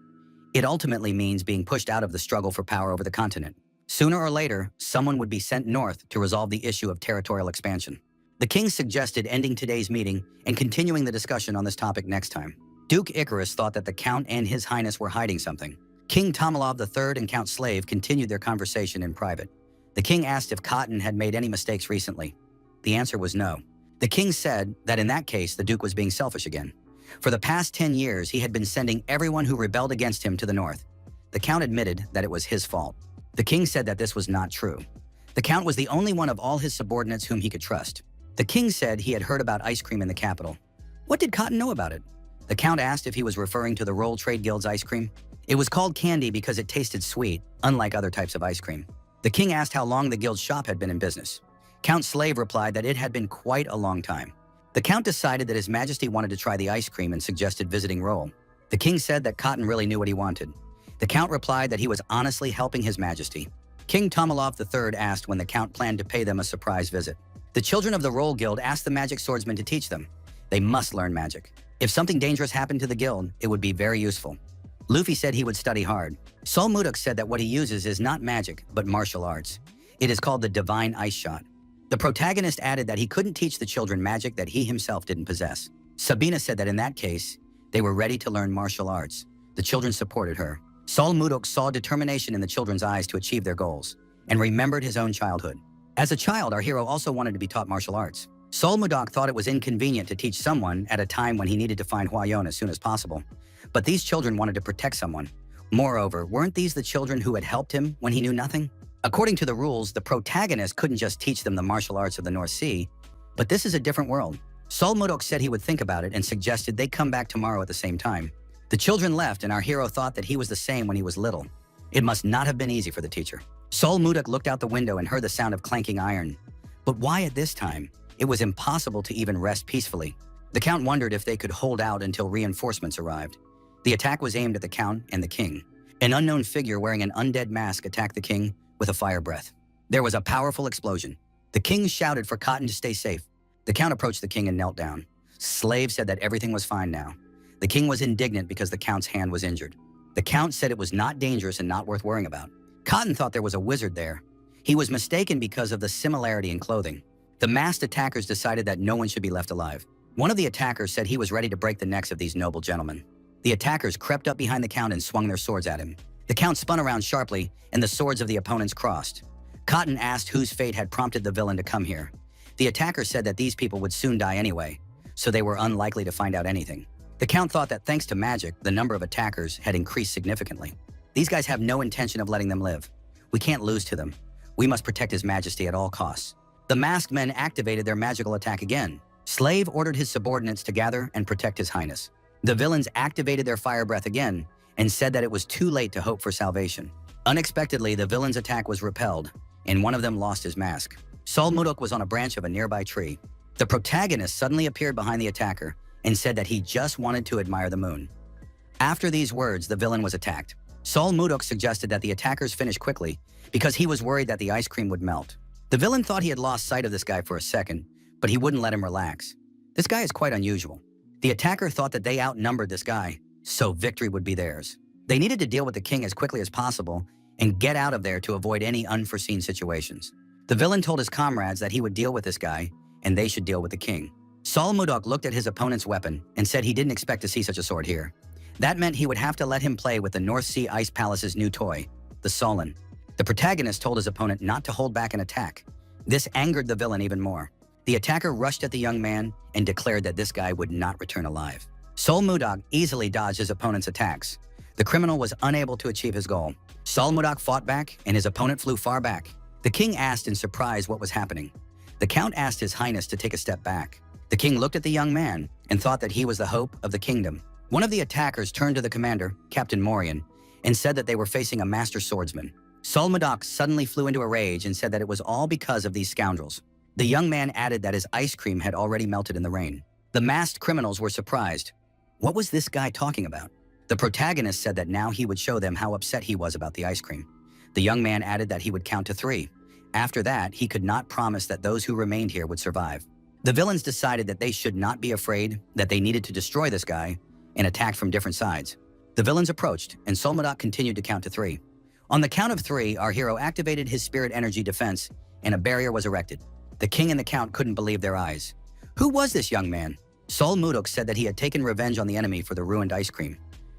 It ultimately means being pushed out of the struggle for power over the continent. Sooner or later, someone would be sent north to resolve the issue of territorial expansion. The king suggested ending today's meeting and continuing the discussion on this topic next time. Duke Icarus thought that the Count and His Highness were hiding something. King Tomalov III and Count Slave continued their conversation in private. The king asked if Cotton had made any mistakes recently. The answer was no. The king said that in that case, the Duke was being selfish again. For the past 10 years, he had been sending everyone who rebelled against him to the north. The Count admitted that it was his fault. The king said that this was not true. The Count was the only one of all his subordinates whom he could trust. The king said he had heard about ice cream in the capital. What did Cotton know about it? The Count asked if he was referring to the Roll Trade Guild's ice cream. It was called candy because it tasted sweet, unlike other types of ice cream. The king asked how long the guild's shop had been in business. Count Slave replied that it had been quite a long time. The Count decided that His Majesty wanted to try the ice cream and suggested visiting Roll. The king said that Cotton really knew what he wanted. The Count replied that he was honestly helping His Majesty. King Tomalov III asked when the Count planned to pay them a surprise visit. The children of the Roll Guild asked the magic swordsman to teach them. They must learn magic. If something dangerous happened to the guild, it would be very useful. Luffy said he would study hard. Sol Mudok said that what he uses is not magic, but martial arts. It is called the Divine Ice Shot. The protagonist added that he couldn't teach the children magic that he himself didn't possess. Sabina said that in that case, they were ready to learn martial arts. The children supported her. Sol Mudok saw determination in the children's eyes to achieve their goals, and remembered his own childhood. As a child, our hero also wanted to be taught martial arts. Sol Mudok thought it was inconvenient to teach someone at a time when he needed to find Hwayon as soon as possible. But these children wanted to protect someone. Moreover, weren't these the children who had helped him when he knew nothing? According to the rules, the protagonist couldn't just teach them the martial arts of the North Sea, but this is a different world. Sol Mudok said he would think about it and suggested they come back tomorrow at the same time. The children left, and our hero thought that he was the same when he was little. It must not have been easy for the teacher. Sol Mudok looked out the window and heard the sound of clanking iron. But why at this time? It was impossible to even rest peacefully. The Count wondered if they could hold out until reinforcements arrived. The attack was aimed at the Count and the king. An unknown figure wearing an undead mask attacked the king with a fire breath. There was a powerful explosion. The king shouted for Cotton to stay safe. The Count approached the king and knelt down. Slave said that everything was fine now. The king was indignant because the Count's hand was injured. The Count said it was not dangerous and not worth worrying about. Cotton thought there was a wizard there. He was mistaken because of the similarity in clothing. The masked attackers decided that no one should be left alive. One of the attackers said he was ready to break the necks of these noble gentlemen. The attackers crept up behind the Count and swung their swords at him. The Count spun around sharply, and the swords of the opponents crossed. Cotton asked whose fate had prompted the villain to come here. The attacker said that these people would soon die anyway, so they were unlikely to find out anything. The Count thought that thanks to magic, the number of attackers had increased significantly. These guys have no intention of letting them live. We can't lose to them. We must protect His Majesty at all costs. The masked men activated their magical attack again. Slave ordered his subordinates to gather and protect His Highness. The villains activated their fire breath again, and said that it was too late to hope for salvation. Unexpectedly, the villain's attack was repelled, and one of them lost his mask. Sol Mudok was on a branch of a nearby tree. The protagonist suddenly appeared behind the attacker and said that he just wanted to admire the moon. After these words, the villain was attacked. Sol Mudok suggested that the attackers finish quickly because he was worried that the ice cream would melt. The villain thought he had lost sight of this guy for a second, but he wouldn't let him relax. This guy is quite unusual. The attacker thought that they outnumbered this guy, so victory would be theirs. They needed to deal with the king as quickly as possible and get out of there to avoid any unforeseen situations. The villain told his comrades that he would deal with this guy and they should deal with the king. Sol Mudok looked at his opponent's weapon and said he didn't expect to see such a sword here. That meant he would have to let him play with the North Sea Ice Palace's new toy, the Solon. The protagonist told his opponent not to hold back an attack. This angered the villain even more. The attacker rushed at the young man and declared that this guy would not return alive. Sol Mudok easily dodged his opponent's attacks. The criminal was unable to achieve his goal. Sol Mudok fought back and his opponent flew far back. The king asked in surprise what was happening. The count asked his highness to take a step back. The king looked at the young man and thought that he was the hope of the kingdom. One of the attackers turned to the commander, Captain Morian, and said that they were facing a master swordsman. Sol Mudok suddenly flew into a rage and said that it was all because of these scoundrels. The young man added that his ice cream had already melted in the rain. The masked criminals were surprised. What was this guy talking about? The protagonist said that now he would show them how upset he was about the ice cream. The young man added that he would count to 3. After that, he could not promise that those who remained here would survive. The villains decided that they should not be afraid, that they needed to destroy this guy, and attack from different sides. The villains approached, and Sol Mudok continued to count to 3. On the count of 3, our hero activated his spirit energy defense, and a barrier was erected. The king and the count couldn't believe their eyes. Who was this young man? Sol Mudok said that he had taken revenge on the enemy for the ruined ice cream.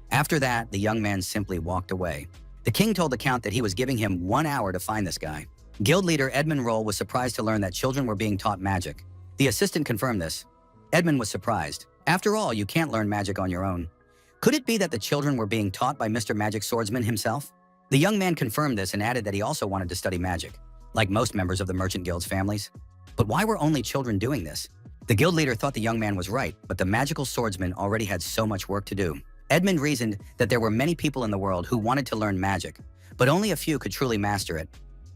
After that, the young man simply walked away. The king told the count that he was giving him 1 hour to find this guy. Guild leader Edmund Roll was surprised to learn that children were being taught magic. The assistant confirmed this. Edmund was surprised. After all, you can't learn magic on your own. Could it be that the children were being taught by Mr. Magic Swordsman himself? The young man confirmed this and added that he also wanted to study magic, like most members of the Merchant Guild's families. But why were only children doing this? The guild leader thought the young man was right, but the magical swordsman already had so much work to do. Edmund reasoned that there were many people in the world who wanted to learn magic, but only a few could truly master it.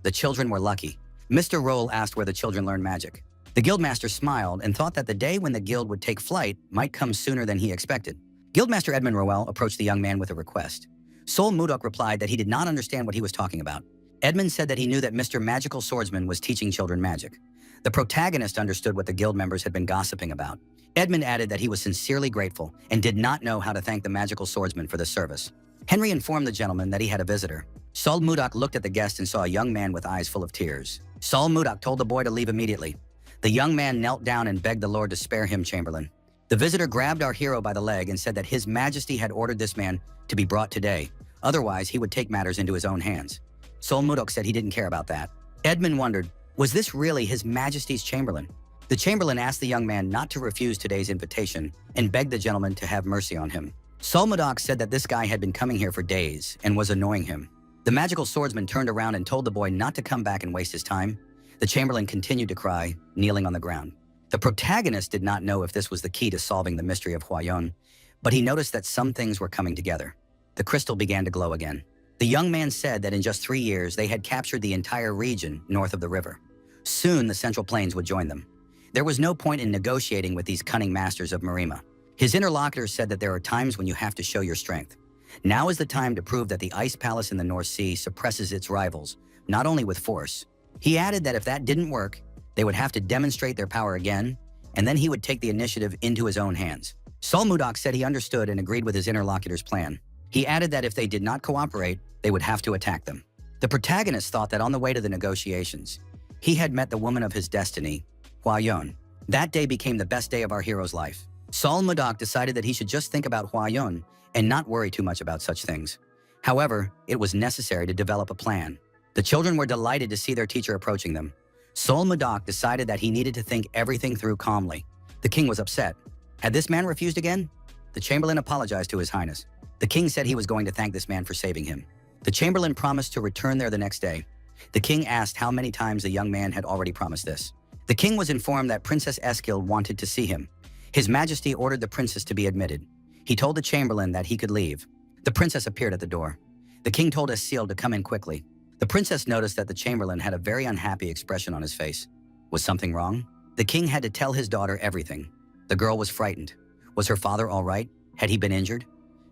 The children were lucky. Mr. Roll asked where the children learned magic. The guildmaster smiled and thought that the day when the guild would take flight might come sooner than he expected. Guildmaster Edmund Rowell approached the young man with a request. Sol Mudok replied that he did not understand what he was talking about. Edmund said that he knew that Mr. Magical Swordsman was teaching children magic. The protagonist understood what the guild members had been gossiping about. Edmund added that he was sincerely grateful and did not know how to thank the magical swordsman for the service. Henry informed the gentleman that he had a visitor. Sol Mudok looked at the guest and saw a young man with eyes full of tears. Sol Mudok told the boy to leave immediately. The young man knelt down and begged the Lord to spare him, Chamberlain. The visitor grabbed our hero by the leg and said that His Majesty had ordered this man to be brought today. Otherwise, he would take matters into his own hands. Sol Mudok said he didn't care about that. Edmund wondered, was this really His Majesty's Chamberlain? The Chamberlain asked the young man not to refuse today's invitation and begged the gentleman to have mercy on him. Sol Mudok said that this guy had been coming here for days and was annoying him. The magical swordsman turned around and told the boy not to come back and waste his time. The Chamberlain continued to cry, kneeling on the ground. The protagonist did not know if this was the key to solving the mystery of Huayon, but he noticed that some things were coming together. The crystal began to glow again. The young man said that in just 3 years, they had captured the entire region north of the river. Soon, the Central Plains would join them. There was no point in negotiating with these cunning masters of Marima. His interlocutors said that there are times when you have to show your strength. Now is the time to prove that the Ice Palace in the North Sea suppresses its rivals, not only with force. He added that if that didn't work, they would have to demonstrate their power again, and then he would take the initiative into his own hands. Sol Mudok said he understood and agreed with his interlocutor's plan. He added that if they did not cooperate, they would have to attack them. The protagonist thought that on the way to the negotiations, he had met the woman of his destiny, Huayon. That day became the best day of our hero's life. Sol Mudok decided that he should just think about Huayon and not worry too much about such things. However, it was necessary to develop a plan. The children were delighted to see their teacher approaching them. Sol Mudok decided that he needed to think everything through calmly. The king was upset. Had this man refused again? The Chamberlain apologized to His Highness. The king said he was going to thank this man for saving him. The Chamberlain promised to return there the next day. The king asked how many times the young man had already promised this. The king was informed that Princess Eskil wanted to see him. His Majesty ordered the princess to be admitted. He told the Chamberlain that he could leave. The princess appeared at the door. The king told Asile to come in quickly. The princess noticed that the chamberlain had a very unhappy expression on his face. Was something wrong? The king had to tell his daughter everything. The girl was frightened. Was her father all right? Had he been injured?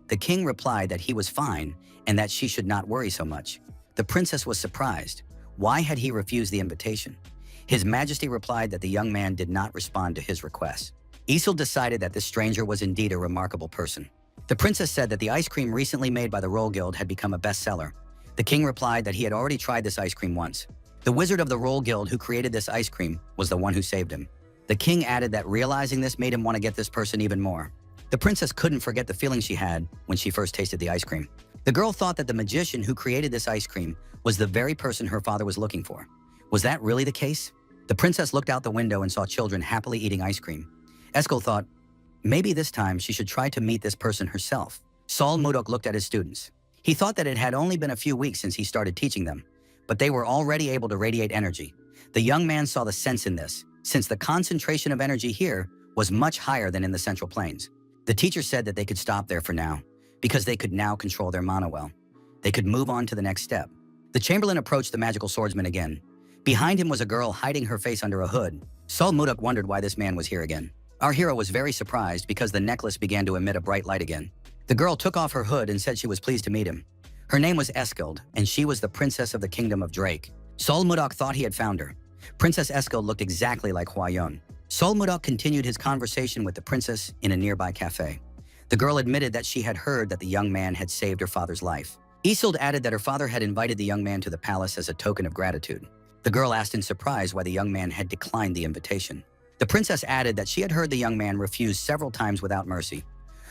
The king replied that he was fine and that she should not worry so much. The princess was surprised. Why had he refused the invitation? His Majesty replied that the young man did not respond to his request. Isil decided that this stranger was indeed a remarkable person. The princess said that the ice cream recently made by the Roll Guild had become a bestseller. The king replied that he had already tried this ice cream once. The wizard of the Roll Guild who created this ice cream was the one who saved him. The king added that realizing this made him want to get this person even more. The princess couldn't forget the feeling she had when she first tasted the ice cream. The girl thought that the magician who created this ice cream was the very person her father was looking for. Was that really the case? The princess looked out the window and saw children happily eating ice cream. Eskel thought, maybe this time she should try to meet this person herself. Sol Mudok looked at his students. He thought that it had only been a few weeks since he started teaching them, but they were already able to radiate energy. The young man saw the sense in this, since the concentration of energy here was much higher than in the Central Plains. The teacher said that they could stop there for now, because they could now control their mana well. They could move on to the next step. The chamberlain approached the magical swordsman again. Behind him was a girl hiding her face under a hood. Sol Mudok wondered why this man was here again. Our hero was very surprised because the necklace began to emit a bright light again. The girl took off her hood and said she was pleased to meet him. Her name was Eskild, and she was the princess of the kingdom of Drake. Sol Mudok thought he had found her. Princess Eskild looked exactly like Hwa-Yun. Sol Mudok continued his conversation with the princess in a nearby cafe. The girl admitted that she had heard that the young man had saved her father's life. Isilde added that her father had invited the young man to the palace as a token of gratitude. The girl asked in surprise why the young man had declined the invitation. The princess added that she had heard the young man refuse several times without mercy.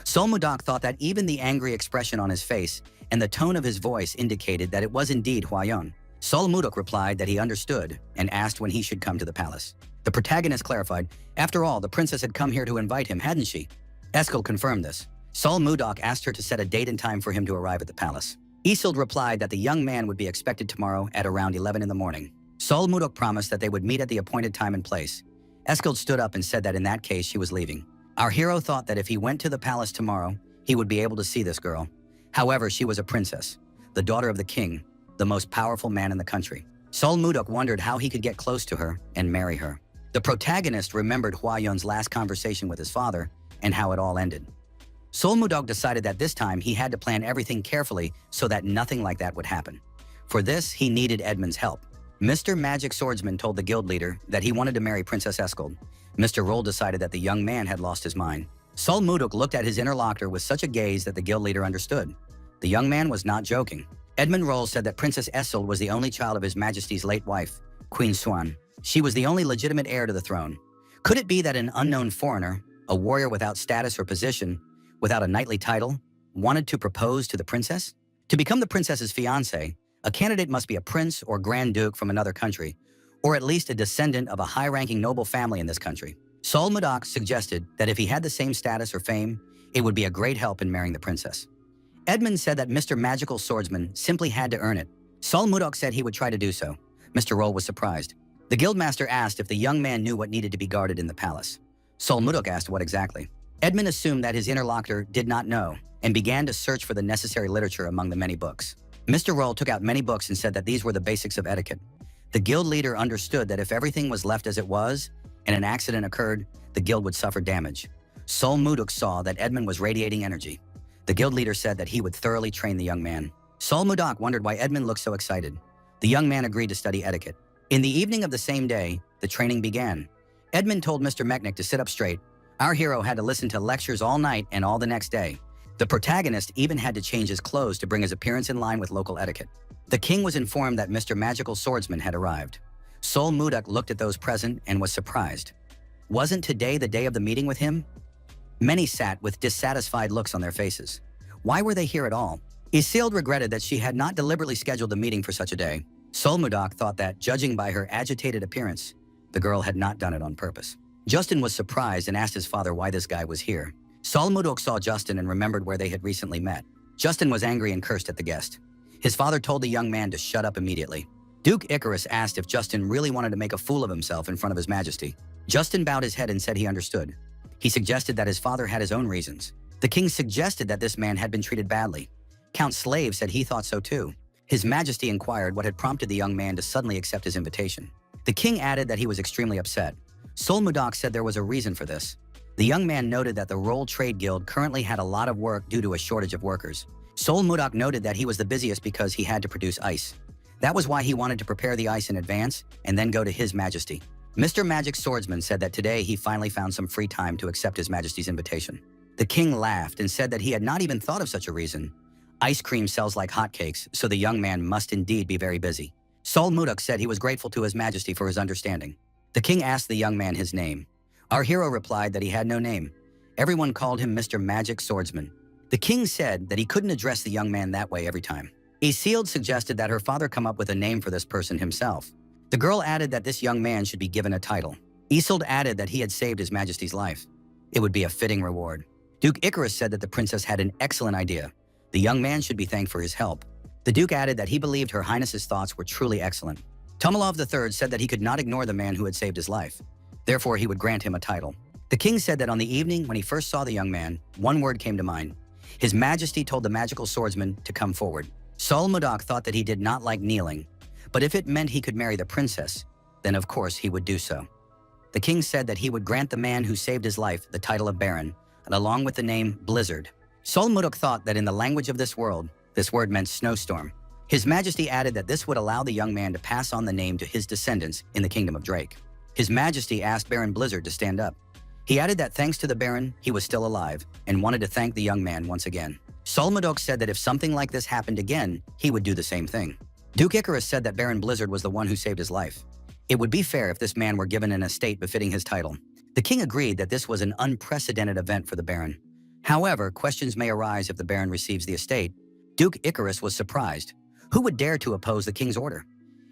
Sol Mudok thought that even the angry expression on his face and the tone of his voice indicated that it was indeed Hwa-Yun. Sol Mudok replied that he understood and asked when he should come to the palace. The protagonist clarified, after all, the princess had come here to invite him, hadn't she? Eskel confirmed this. Sol Mudok asked her to set a date and time for him to arrive at the palace. Isilde replied that the young man would be expected tomorrow at around 11 in the morning. Sol Mudok promised that they would meet at the appointed time and place. Eskild stood up and said that in that case she was leaving. Our hero thought that if he went to the palace tomorrow, he would be able to see this girl. However, she was a princess, the daughter of the king, the most powerful man in the country. Sol Mudok wondered how he could get close to her and marry her. The protagonist remembered Hwa-Yun's last conversation with his father and how it all ended. Sol Mudok decided that this time he had to plan everything carefully so that nothing like that would happen. For this, he needed Edmund's help. Mr. Magic Swordsman told the guild leader that he wanted to marry Princess Eskild. Mr. Roll decided that the young man had lost his mind. Sol Mudok looked at his interlocutor with such a gaze that the guild leader understood. The young man was not joking. Edmund Roll said that Princess Eskild was the only child of His Majesty's late wife, Queen Swan. She was the only legitimate heir to the throne. Could it be that an unknown foreigner, a warrior without status or position, without a knightly title, wanted to propose to the princess? To become the princess's fiancé, a candidate must be a prince or grand duke from another country, or at least a descendant of a high-ranking noble family in this country. Sol Mudok suggested that if he had the same status or fame, it would be a great help in marrying the princess. Edmund said that Mr. Magical Swordsman simply had to earn it. Sol Mudok said he would try to do so. Mr. Roll was surprised. The guildmaster asked if the young man knew what needed to be guarded in the palace. Sol Mudok asked what exactly. Edmund assumed that his interlocutor did not know and began to search for the necessary literature among the many books. Mr. Roll took out many books and said that these were the basics of etiquette. The guild leader understood that if everything was left as it was and an accident occurred, the guild would suffer damage. Sol Mudok saw that Edmund was radiating energy. The guild leader said that he would thoroughly train the young man. Sol Mudok wondered why Edmund looked so excited. The young man agreed to study etiquette. In the evening of the same day, the training began. Edmund told Mr. Mechnick to sit up straight. Our hero had to listen to lectures all night and all the next day. The protagonist even had to change his clothes to bring his appearance in line with local etiquette. The king was informed that Mr. Magical Swordsman had arrived. Sol Mudok looked at those present and was surprised. Wasn't today the day of the meeting with him? Many sat with dissatisfied looks on their faces. Why were they here at all? Isilde regretted that she had not deliberately scheduled the meeting for such a day. Sol Mudok thought that, judging by her agitated appearance, the girl had not done it on purpose. Justin was surprised and asked his father why this guy was here. Sol Mudok saw Justin and remembered where they had recently met. Justin was angry and cursed at the guest. His father told the young man to shut up immediately. Duke Icarus asked if Justin really wanted to make a fool of himself in front of His Majesty. Justin bowed his head and said he understood. He suggested that his father had his own reasons. The king suggested that this man had been treated badly. Count Slave said he thought so too. His Majesty inquired what had prompted the young man to suddenly accept his invitation. The king added that he was extremely upset. Sol Mudak said there was a reason for this. The young man noted that the Roll Trade Guild currently had a lot of work due to a shortage of workers. Sol Mudak noted that he was the busiest because he had to produce ice. That was why he wanted to prepare the ice in advance and then go to His Majesty. Mr. Magic Swordsman said that today he finally found some free time to accept His Majesty's invitation. The king laughed and said that he had not even thought of such a reason. Ice cream sells like hotcakes, so the young man must indeed be very busy. Sol Mudak said he was grateful to His Majesty for his understanding. The king asked the young man his name. Our hero replied that he had no name. Everyone called him Mr. Magic Swordsman. The king said that he couldn't address the young man that way every time. Isilde suggested that her father come up with a name for this person himself. The girl added that this young man should be given a title. Isilde added that he had saved His Majesty's life. It would be a fitting reward. Duke Icarus said that the princess had an excellent idea. The young man should be thanked for his help. The Duke added that he believed Her Highness's thoughts were truly excellent. Tomalov III said that he could not ignore the man who had saved his life. Therefore, he would grant him a title. The king said that on the evening when he first saw the young man, one word came to mind. His Majesty told the magical swordsman to come forward. Sol Mudak thought that he did not like kneeling, but if it meant he could marry the princess, then of course he would do so. The king said that he would grant the man who saved his life the title of Baron, and along with the name Blizzard. Sol Mudak thought that in the language of this world, this word meant snowstorm. His Majesty added that this would allow the young man to pass on the name to his descendants in the Kingdom of Drake. His Majesty asked Baron Blizzard to stand up. He added that thanks to the Baron, he was still alive, and wanted to thank the young man once again. Sol Mudak said that if something like this happened again, he would do the same thing. Duke Icarus said that Baron Blizzard was the one who saved his life. It would be fair if this man were given an estate befitting his title. The king agreed that this was an unprecedented event for the Baron. However, questions may arise if the Baron receives the estate. Duke Icarus was surprised. Who would dare to oppose the king's order?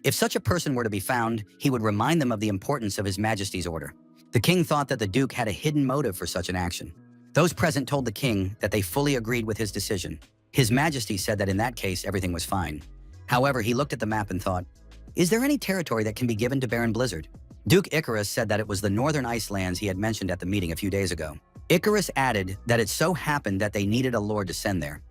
If such a person were to be found, he would remind them of the importance of His Majesty's order. The king thought that the Duke had a hidden motive for such an action. Those present told the king that they fully agreed with his decision. His Majesty said that in that case, everything was fine. However, he looked at the map and thought, is there any territory that can be given to Baron Blizzard? Duke Icarus said that it was the northern ice lands he had mentioned at the meeting a few days ago. Icarus added that it so happened that they needed a lord to send there.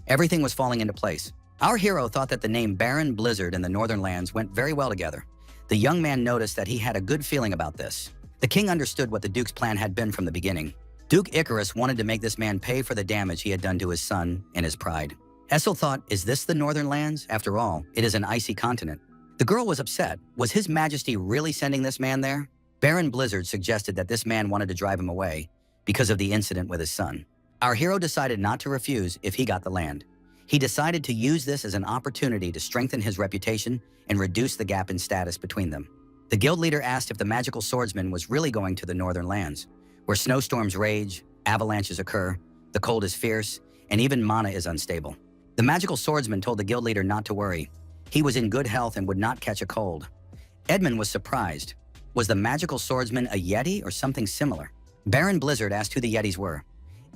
Everything was falling into place. Our hero thought that the name Baron Blizzard and the northern lands went very well together. The young man noticed that he had a good feeling about this. The king understood what the Duke's plan had been from the beginning. Duke Icarus wanted to make this man pay for the damage he had done to his son and his pride. Essel thought, is this the northern lands? After all, it is an icy continent. The girl was upset. Was His Majesty really sending this man there? Baron Blizzard suggested that this man wanted to drive him away because of the incident with his son. Our hero decided not to refuse if he got the land. He decided to use this as an opportunity to strengthen his reputation and reduce the gap in status between them. The guild leader asked if the magical swordsman was really going to the northern lands, where snowstorms rage, avalanches occur, the cold is fierce, and even mana is unstable. The magical swordsman told the guild leader not to worry. He was in good health and would not catch a cold. Edmund was surprised. Was the magical swordsman a Yeti or something similar? Baron Blizzard asked who the Yetis were.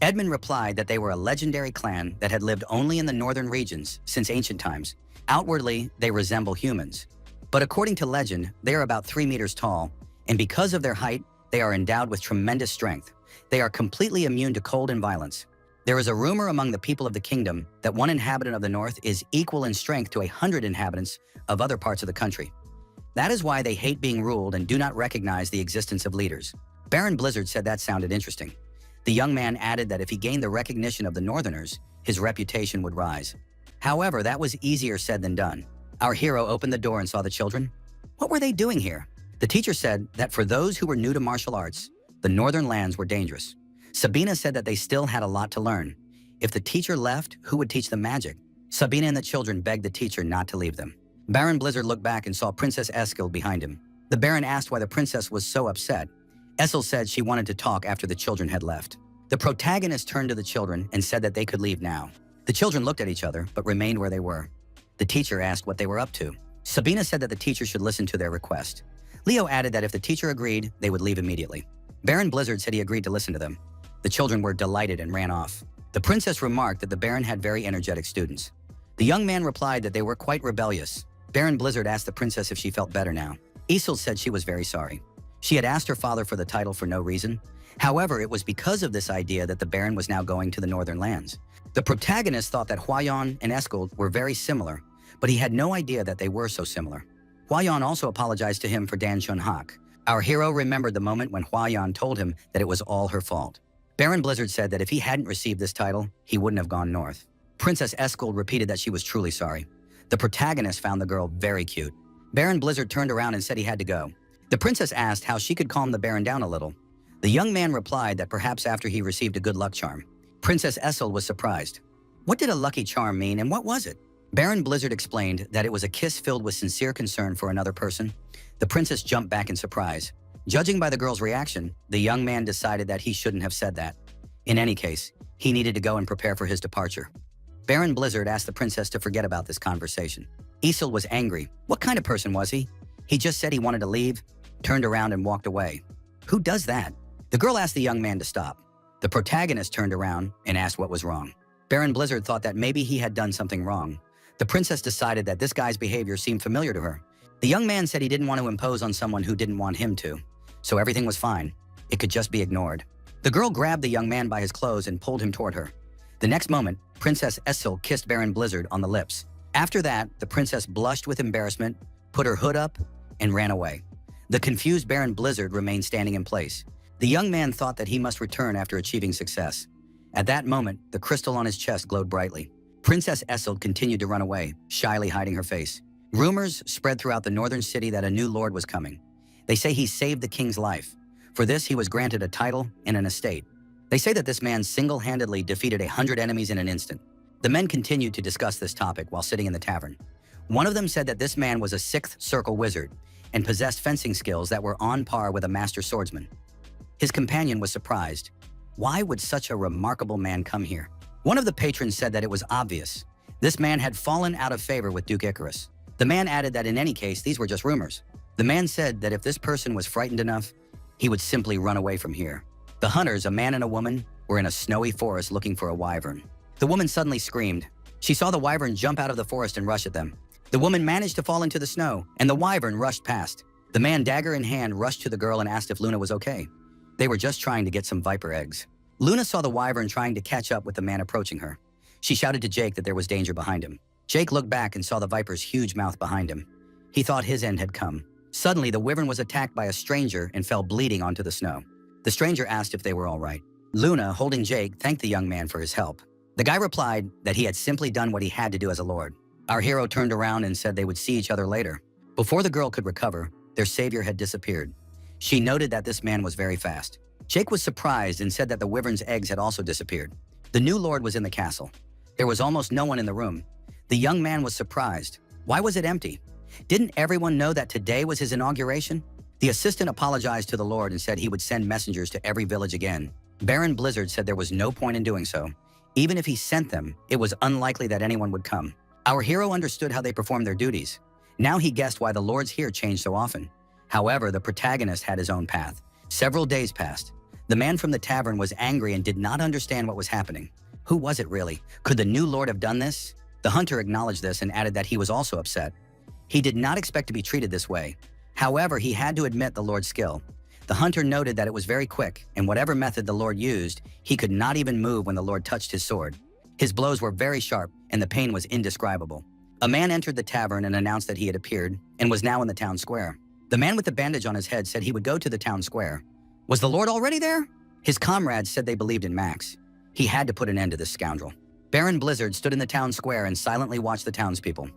Edmund replied that they were a legendary clan that had lived only in the northern regions since ancient times. Outwardly, they resemble humans. But according to legend, they are about 3 meters tall, and because of their height, they are endowed with tremendous strength. They are completely immune to cold and violence. There is a rumor among the people of the kingdom that one inhabitant of the north is equal in strength to 100 inhabitants of other parts of the country. That is why they hate being ruled and do not recognize the existence of leaders. Baron Blizzard said that sounded interesting. The young man added that if he gained the recognition of the northerners, his reputation would rise. However, that was easier said than done. Our hero opened the door and saw the children. What were they doing here? The teacher said that for those who were new to martial arts, the northern lands were dangerous. Sabina said that they still had a lot to learn. If the teacher left, who would teach them magic? Sabina and the children begged the teacher not to leave them. Baron Blizzard looked back and saw Princess Eskil behind him. The Baron asked why the princess was so upset. Essel said she wanted to talk after the children had left. The protagonist turned to the children and said that they could leave now. The children looked at each other, but remained where they were. The teacher asked what they were up to. Sabina said that the teacher should listen to their request. Leo added that if the teacher agreed, they would leave immediately. Baron Blizzard said he agreed to listen to them. The children were delighted and ran off. The princess remarked that the Baron had very energetic students. The young man replied that they were quite rebellious. Baron Blizzard asked the princess if she felt better now. Isilde said she was very sorry. She had asked her father for the title for no reason. However, it was because of this idea that the Baron was now going to the northern lands. The protagonist thought that Hwayeon and Escald were very similar, but he had no idea that they were so similar. Hwayeon also apologized to him for Dan Chun-hak. Our hero remembered the moment when Hwayeon told him that it was all her fault. Baron Blizzard said that if he hadn't received this title, he wouldn't have gone north. Princess Escald repeated that she was truly sorry. The protagonist found the girl very cute. Baron Blizzard turned around and said he had to go. The princess asked how she could calm the Baron down a little. The young man replied that perhaps after he received a good luck charm. Princess Escald was surprised. What did a lucky charm mean and what was it? Baron Blizzard explained that it was a kiss filled with sincere concern for another person. The princess jumped back in surprise. Judging by the girl's reaction, the young man decided that he shouldn't have said that. In any case, he needed to go and prepare for his departure. Baron Blizzard asked the princess to forget about this conversation. Isolde was angry. What kind of person was he? He just said he wanted to leave, turned around and walked away. Who does that? The girl asked the young man to stop. The protagonist turned around and asked what was wrong. Baron Blizzard thought that maybe he had done something wrong. The princess decided that this guy's behavior seemed familiar to her. The young man said he didn't want to impose on someone who didn't want him to, so everything was fine. It could just be ignored. The girl grabbed the young man by his clothes and pulled him toward her. The next moment, Princess Isolde kissed Baron Blizzard on the lips. After that, the princess blushed with embarrassment, put her hood up, and ran away. The confused Baron Blizzard remained standing in place. The young man thought that he must return after achieving success. At that moment, the crystal on his chest glowed brightly. Princess Isolde continued to run away, shyly hiding her face. Rumors spread throughout the northern city that a new lord was coming. They say he saved the king's life. For this, he was granted a title and an estate. They say that this man single-handedly defeated 100 enemies in an instant. The men continued to discuss this topic while sitting in the tavern. One of them said that this man was a sixth circle wizard and possessed fencing skills that were on par with a master swordsman. His companion was surprised. Why would such a remarkable man come here? One of the patrons said that it was obvious. This man had fallen out of favor with Duke Icarus. The man added that in any case, these were just rumors. The man said that if this person was frightened enough, he would simply run away from here. The hunters, a man and a woman, were in a snowy forest looking for a wyvern. The woman suddenly screamed. She saw the wyvern jump out of the forest and rush at them. The woman managed to fall into the snow, and the wyvern rushed past. The man, dagger in hand, rushed to the girl and asked if Luna was okay. They were just trying to get some viper eggs. Luna saw the wyvern trying to catch up with the man approaching her. She shouted to Jake that there was danger behind him. Jake looked back and saw the viper's huge mouth behind him. He thought his end had come. Suddenly, the wyvern was attacked by a stranger and fell bleeding onto the snow. The stranger asked if they were all right. Luna, holding Jake, thanked the young man for his help. The guy replied that he had simply done what he had to do as a lord. Our hero turned around and said they would see each other later. Before the girl could recover, their savior had disappeared. She noted that this man was very fast. Jake was surprised and said that the wyvern's eggs had also disappeared. The new lord was in the castle. There was almost no one in the room. The young man was surprised. Why was it empty? Didn't everyone know that today was his inauguration? The assistant apologized to the lord and said he would send messengers to every village again. Baron Blizzard said there was no point in doing so. Even if he sent them, it was unlikely that anyone would come. Our hero understood how they performed their duties. Now he guessed why the lords here changed so often. However, the protagonist had his own path. Several days passed. The man from the tavern was angry and did not understand what was happening. Who was it really? Could the new lord have done this? The hunter acknowledged this and added that he was also upset. He did not expect to be treated this way. However, he had to admit the lord's skill. The hunter noted that it was very quick, and whatever method the lord used, he could not even move when the lord touched his sword. His blows were very sharp, and the pain was indescribable. A man entered the tavern and announced that he had appeared and was now in the town square. The man with the bandage on his head said he would go to the town square. Was the lord already there? His comrades said they believed in Max. He had to put an end to this scoundrel. Baron Blizzard stood in the town square and silently watched the townspeople.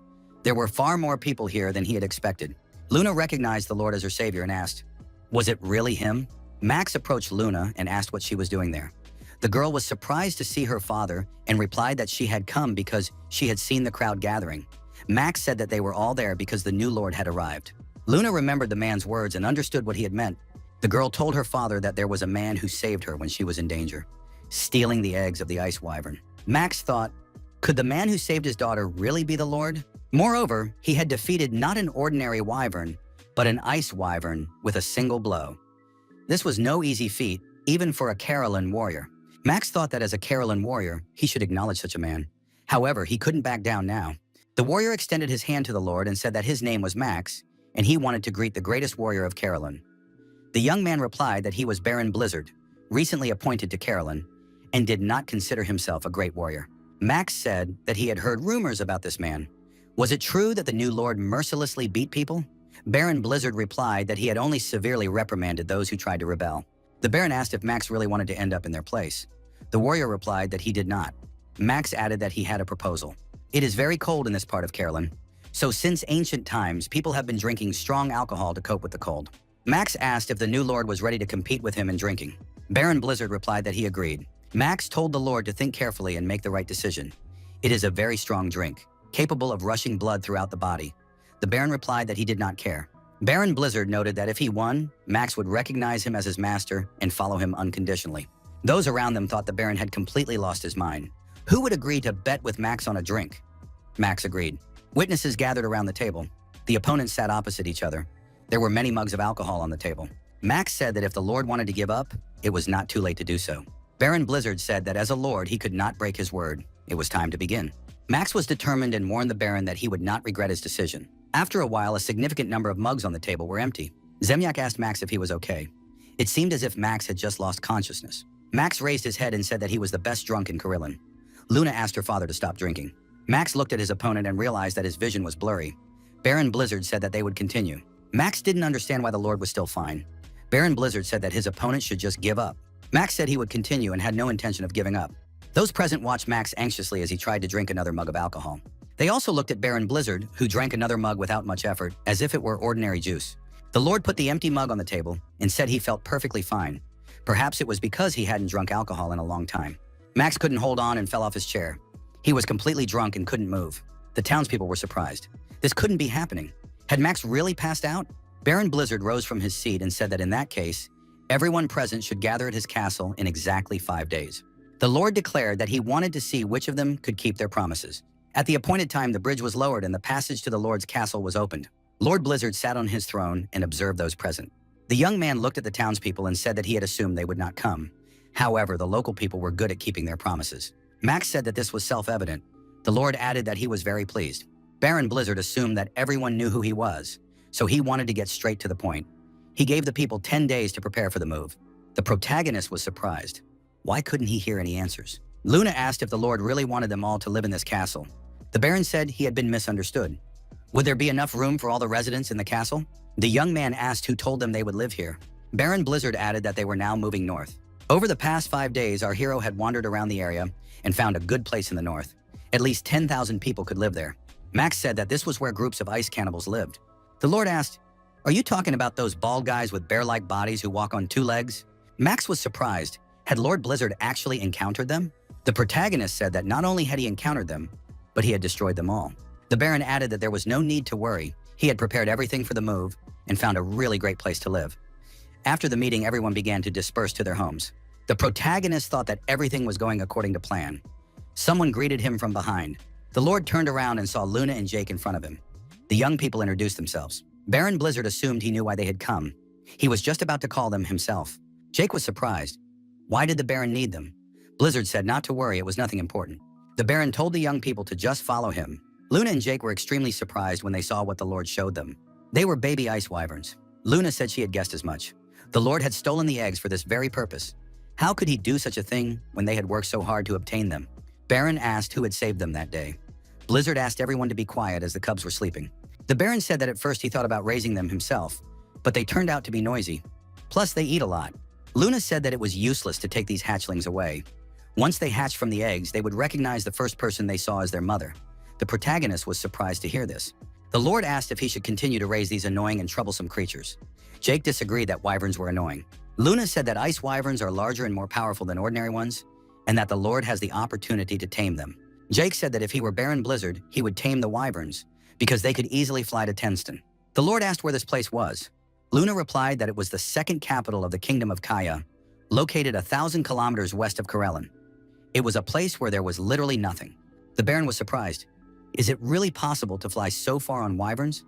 There were far more people here than he had expected. Luna recognized the lord as her savior and asked, was it really him? Max approached Luna and asked what she was doing there. The girl was surprised to see her father and replied that she had come because she had seen the crowd gathering. Max said that they were all there because the new lord had arrived. Luna remembered the man's words and understood what he had meant. The girl told her father that there was a man who saved her when she was in danger, stealing the eggs of the ice wyvern. Max thought, could the man who saved his daughter really be the lord? Moreover, he had defeated not an ordinary wyvern, but an ice wyvern with a single blow. This was no easy feat, even for a Caroline warrior. Max thought that as a Caroline warrior, he should acknowledge such a man. However, he couldn't back down now. The warrior extended his hand to the lord and said that his name was Max, and he wanted to greet the greatest warrior of Caroline. The young man replied that he was Baron Blizzard, recently appointed to Caroline, and did not consider himself a great warrior. Max said that he had heard rumors about this man. Was it true that the new lord mercilessly beat people? Baron Blizzard replied that he had only severely reprimanded those who tried to rebel. The Baron asked if Max really wanted to end up in their place. The warrior replied that he did not. Max added that he had a proposal. It is very cold in this part of Caroline, so since ancient times, people have been drinking strong alcohol to cope with the cold. Max asked if the new lord was ready to compete with him in drinking. Baron Blizzard replied that he agreed. Max told the lord to think carefully and make the right decision. It is a very strong drink, capable of rushing blood throughout the body. The Baron replied that he did not care. Baron Blizzard noted that if he won, Max would recognize him as his master and follow him unconditionally. Those around them thought the Baron had completely lost his mind. Who would agree to bet with Max on a drink? Max agreed. Witnesses gathered around the table. The opponents sat opposite each other. There were many mugs of alcohol on the table. Max said that if the Lord wanted to give up, it was not too late to do so. Baron Blizzard said that as a Lord, he could not break his word. It was time to begin. Max was determined and warned the Baron that he would not regret his decision. After a while, a significant number of mugs on the table were empty. Zemyak asked Max if he was okay. It seemed as if Max had just lost consciousness. Max raised his head and said that he was the best drunk in Caroline. Luna asked her father to stop drinking. Max looked at his opponent and realized that his vision was blurry. Baron Blizzard said that they would continue. Max didn't understand why the Lord was still fine. Baron Blizzard said that his opponent should just give up. Max said he would continue and had no intention of giving up. Those present watched Max anxiously as he tried to drink another mug of alcohol. They also looked at Baron Blizzard, who drank another mug without much effort, as if it were ordinary juice. The Lord put the empty mug on the table and said he felt perfectly fine. Perhaps it was because he hadn't drunk alcohol in a long time. Max couldn't hold on and fell off his chair. He was completely drunk and couldn't move. The townspeople were surprised. This couldn't be happening. Had Max really passed out? Baron Blizzard rose from his seat and said that in that case, everyone present should gather at his castle in exactly 5 days. The Lord declared that he wanted to see which of them could keep their promises. At the appointed time, the bridge was lowered and the passage to the Lord's castle was opened. Lord Blizzard sat on his throne and observed those present. The young man looked at the townspeople and said that he had assumed they would not come. However, the local people were good at keeping their promises. Max said that this was self-evident. The Lord added that he was very pleased. Baron Blizzard assumed that everyone knew who he was, so he wanted to get straight to the point. He gave the people 10 days to prepare for the move. The protagonist was surprised. Why couldn't he hear any answers? Luna asked if the Lord really wanted them all to live in this castle. The Baron said he had been misunderstood. Would there be enough room for all the residents in the castle? The young man asked who told them they would live here. Baron Blizzard added that they were now moving north. Over the past 5 days, our hero had wandered around the area and found a good place in the north. At least 10,000 people could live there. Max said that this was where groups of ice cannibals lived. The Lord asked, "Are you talking about those bald guys with bear-like bodies who walk on 2 legs?" Max was surprised. Had Lord Blizzard actually encountered them? The protagonist said that not only had he encountered them, but he had destroyed them all. The Baron added that there was no need to worry. He had prepared everything for the move and found a really great place to live. After the meeting, everyone began to disperse to their homes. The protagonist thought that everything was going according to plan. Someone greeted him from behind. The Lord turned around and saw Luna and Jake in front of him. The young people introduced themselves. Baron Blizzard assumed he knew why they had come. He was just about to call them himself. Jake was surprised. Why did the Baron need them? Blizzard said not to worry, it was nothing important. The Baron told the young people to just follow him. Luna and Jake were extremely surprised when they saw what the Lord showed them. They were baby ice wyverns. Luna said she had guessed as much. The Lord had stolen the eggs for this very purpose. How could he do such a thing when they had worked so hard to obtain them? Baron asked who had saved them that day. Blizzard asked everyone to be quiet as the cubs were sleeping. The Baron said that at first he thought about raising them himself, but they turned out to be noisy. Plus, they eat a lot. Luna said that it was useless to take these hatchlings away. Once they hatched from the eggs, they would recognize the first person they saw as their mother. The protagonist was surprised to hear this. The Lord asked if he should continue to raise these annoying and troublesome creatures. Jake disagreed that wyverns were annoying. Luna said that ice wyverns are larger and more powerful than ordinary ones, and that the Lord has the opportunity to tame them. Jake said that if he were Baron Blizzard, he would tame the wyverns, because they could easily fly to Tenston. The Lord asked where this place was. Luna replied that it was the second capital of the Kingdom of Kaya, located 1,000 kilometers west of Caroline. It was a place where there was literally nothing. The Baron was surprised. Is it really possible to fly so far on wyverns?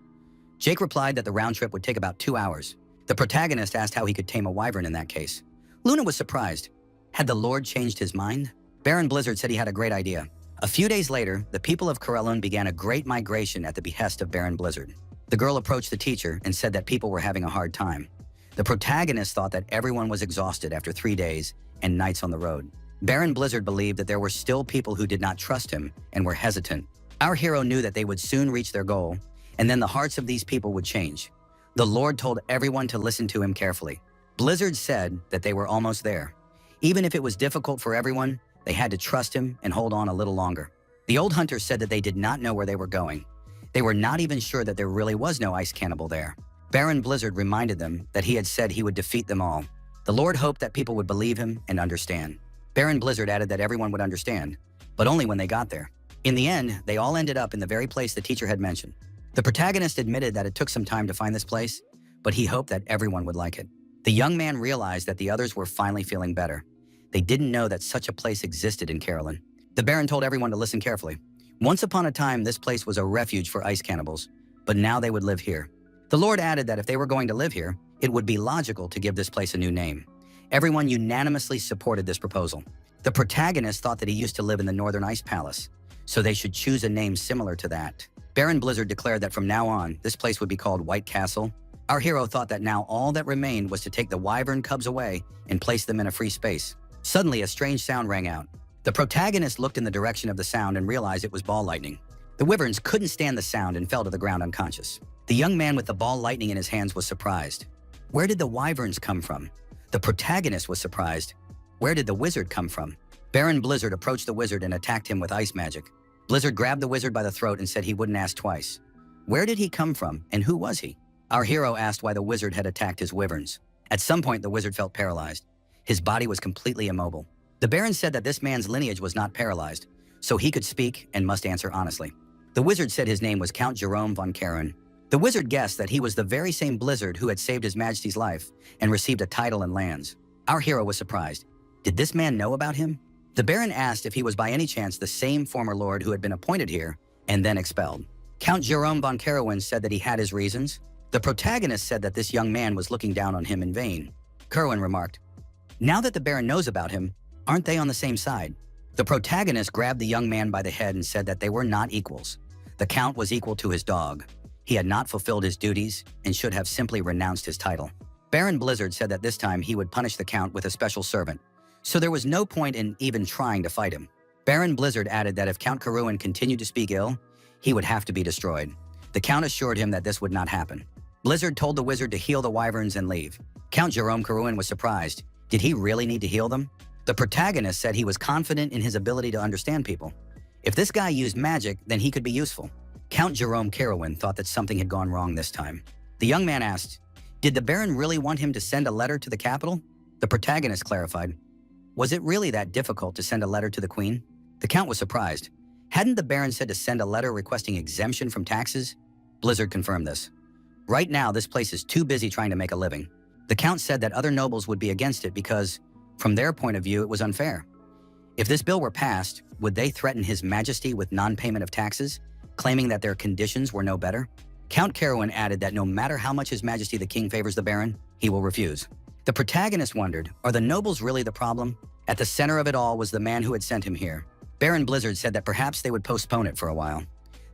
Jake replied that the round trip would take about 2 hours. The protagonist asked how he could tame a wyvern in that case. Luna was surprised. Had the Lord changed his mind? Baron Blizzard said he had a great idea. A few days later, the people of Caroline began a great migration at the behest of Baron Blizzard. The girl approached the teacher and said that people were having a hard time. The protagonist thought that everyone was exhausted after 3 days and nights on the road. Baron Blizzard believed that there were still people who did not trust him and were hesitant. Our hero knew that they would soon reach their goal, and then the hearts of these people would change. The Lord told everyone to listen to him carefully. Blizzard said that they were almost there. Even if it was difficult for everyone, they had to trust him and hold on a little longer. The old hunters said that they did not know where they were going. They were not even sure that there really was no ice cannibal there. Baron Blizzard reminded them that he had said he would defeat them all. The Lord hoped that people would believe him and understand. Baron Blizzard added that everyone would understand, but only when they got there. In the end, they all ended up in the very place the teacher had mentioned. The protagonist admitted that it took some time to find this place, but he hoped that everyone would like it. The young man realized that the others were finally feeling better. They didn't know that such a place existed in Carolyn. The Baron told everyone to listen carefully. Once upon a time, this place was a refuge for ice cannibals, but now they would live here. The Lord added that if they were going to live here, it would be logical to give this place a new name. Everyone unanimously supported this proposal. The protagonist thought that he used to live in the Northern Ice Palace, so they should choose a name similar to that. Baron Blizzard declared that from now on, this place would be called White Castle. Our hero thought that now all that remained was to take the wyvern cubs away and place them in a free space. Suddenly, a strange sound rang out. The protagonist looked in the direction of the sound and realized it was ball lightning. The wyverns couldn't stand the sound and fell to the ground unconscious. The young man with the ball lightning in his hands was surprised. Where did the wyverns come from? The protagonist was surprised. Where did the wizard come from? Baron Blizzard approached the wizard and attacked him with ice magic. Blizzard grabbed the wizard by the throat and said he wouldn't ask twice. Where did he come from, and who was he? Our hero asked why the wizard had attacked his wyverns. At some point, the wizard felt paralyzed. His body was completely immobile. The Baron said that this man's lineage was not paralyzed, so he could speak and must answer honestly. The wizard said his name was Count Jerome von Karen. The wizard guessed that he was the very same Blizzard who had saved His Majesty's life and received a title and lands. Our hero was surprised. Did this man know about him? The Baron asked if he was by any chance the same former lord who had been appointed here and then expelled. Count Jerome von Karen said that he had his reasons. The protagonist said that this young man was looking down on him in vain. Kerwin remarked, "Now that the Baron knows about him, aren't they on the same side?" The protagonist grabbed the young man by the head and said that they were not equals. The Count was equal to his dog. He had not fulfilled his duties and should have simply renounced his title. Baron Blizzard said that this time he would punish the Count with a special servant, so there was no point in even trying to fight him. Baron Blizzard added that if Count Kerwin continued to speak ill, he would have to be destroyed. The Count assured him that this would not happen. Blizzard told the wizard to heal the wyverns and leave. Count Jerome Kerwin was surprised. Did he really need to heal them? The protagonist said he was confident in his ability to understand people. If this guy used magic, then he could be useful. Count Jerome Kerwin thought that something had gone wrong this time. The young man asked, did the Baron really want him to send a letter to the capital? The protagonist clarified, was it really that difficult to send a letter to the Queen? The Count was surprised. Hadn't the Baron said to send a letter requesting exemption from taxes? Blizzard confirmed this. Right now, this place is too busy trying to make a living. The Count said that other nobles would be against it because, from their point of view, it was unfair. If this bill were passed, would they threaten His Majesty with non-payment of taxes, claiming that their conditions were no better? Count Kerwin added that no matter how much His Majesty the King favors the Baron, he will refuse. The protagonist wondered, are the nobles really the problem? At the center of it all was the man who had sent him here. Baron Blizzard said that perhaps they would postpone it for a while.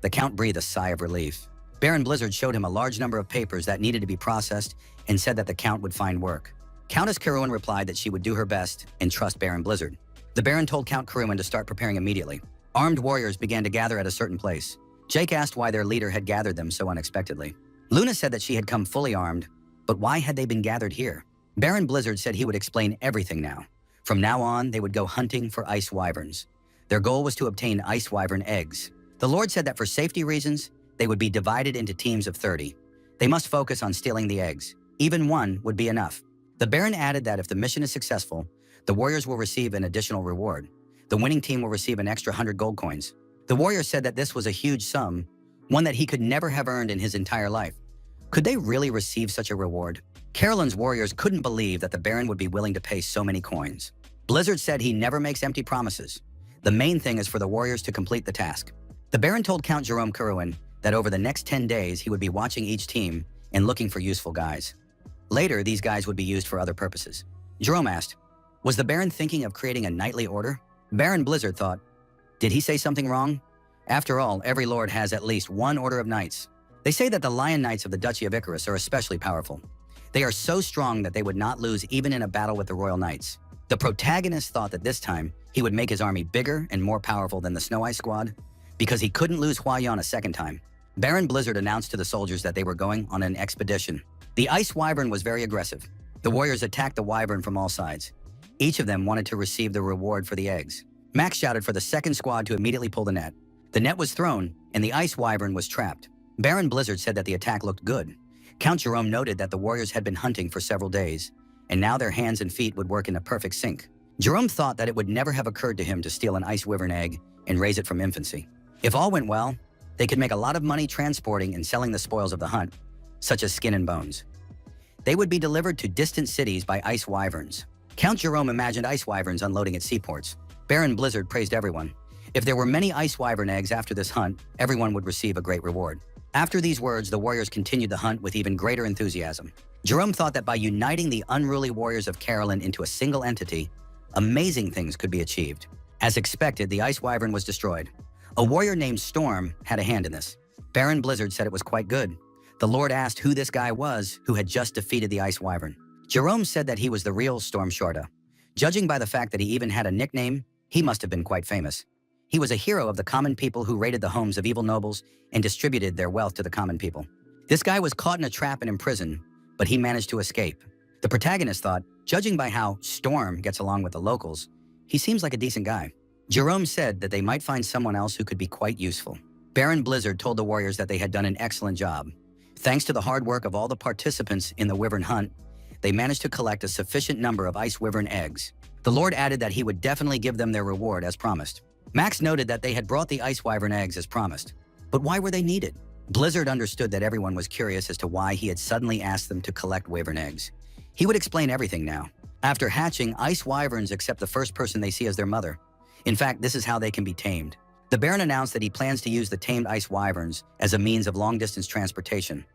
The Count breathed a sigh of relief. Baron Blizzard showed him a large number of papers that needed to be processed and said that the Count would find work. Countess Kerwin replied that she would do her best and trust Baron Blizzard. The Baron told Count Kerwin to start preparing immediately. Armed warriors began to gather at a certain place. Jake asked why their leader had gathered them so unexpectedly. Luna said that she had come fully armed, but why had they been gathered here? Baron Blizzard said he would explain everything now. From now on, they would go hunting for ice wyverns. Their goal was to obtain ice wyvern eggs. The Lord said that for safety reasons, they would be divided into teams of 30. They must focus on stealing the eggs. Even one would be enough. The Baron added that if the mission is successful, the warriors will receive an additional reward. The winning team will receive an extra 100 gold coins. The warrior said that this was a huge sum, one that he could never have earned in his entire life. Could they really receive such a reward? Carolyn's warriors couldn't believe that the Baron would be willing to pay so many coins. Blizzard said he never makes empty promises. The main thing is for the warriors to complete the task. The Baron told Count Jerome Kerwin that over the next 10 days he would be watching each team and looking for useful guys. Later, these guys would be used for other purposes. Jerome asked, was the Baron thinking of creating a knightly order? Baron Blizzard thought, did he say something wrong? After all, every lord has at least one order of knights. They say that the Lion Knights of the Duchy of Icarus are especially powerful. They are so strong that they would not lose even in a battle with the Royal Knights. The protagonist thought that this time he would make his army bigger and more powerful than the Snow Ice Squad because he couldn't lose Hua-Yan a second time. Baron Blizzard announced to the soldiers that they were going on an expedition. The Ice Wyvern was very aggressive. The warriors attacked the Wyvern from all sides. Each of them wanted to receive the reward for the eggs. Max shouted for the second squad to immediately pull the net. The net was thrown, and the Ice Wyvern was trapped. Baron Blizzard said that the attack looked good. Count Jerome noted that the warriors had been hunting for several days, and now their hands and feet would work in a perfect sync. Jerome thought that it would never have occurred to him to steal an Ice Wyvern egg and raise it from infancy. If all went well, they could make a lot of money transporting and selling the spoils of the hunt, such as skin and bones. They would be delivered to distant cities by Ice Wyverns. Count Jerome imagined Ice Wyverns unloading at seaports. Baron Blizzard praised everyone. If there were many Ice Wyvern eggs after this hunt, everyone would receive a great reward. After these words, the warriors continued the hunt with even greater enthusiasm. Jerome thought that by uniting the unruly warriors of Carolyn into a single entity, amazing things could be achieved. As expected, the Ice Wyvern was destroyed. A warrior named Storm had a hand in this. Baron Blizzard said it was quite good. The Lord asked who this guy was who had just defeated the Ice Wyvern. Jerome said that he was the real Storm Shorta. Judging by the fact that he even had a nickname, he must have been quite famous. He was a hero of the common people who raided the homes of evil nobles and distributed their wealth to the common people. This guy was caught in a trap and imprisoned, but he managed to escape. The protagonist thought, judging by how Storm gets along with the locals, he seems like a decent guy. Jerome said that they might find someone else who could be quite useful. Baron Blizzard told the warriors that they had done an excellent job. Thanks to the hard work of all the participants in the Wyvern hunt, they managed to collect a sufficient number of Ice Wyvern eggs. The Lord added that he would definitely give them their reward as promised. Max noted that they had brought the Ice Wyvern eggs as promised. But why were they needed? Blizzard understood that everyone was curious as to why he had suddenly asked them to collect Wyvern eggs. He would explain everything now. After hatching, Ice Wyverns accept the first person they see as their mother. In fact, this is how they can be tamed. The Baron announced that he plans to use the tamed Ice Wyverns as a means of long-distance transportation.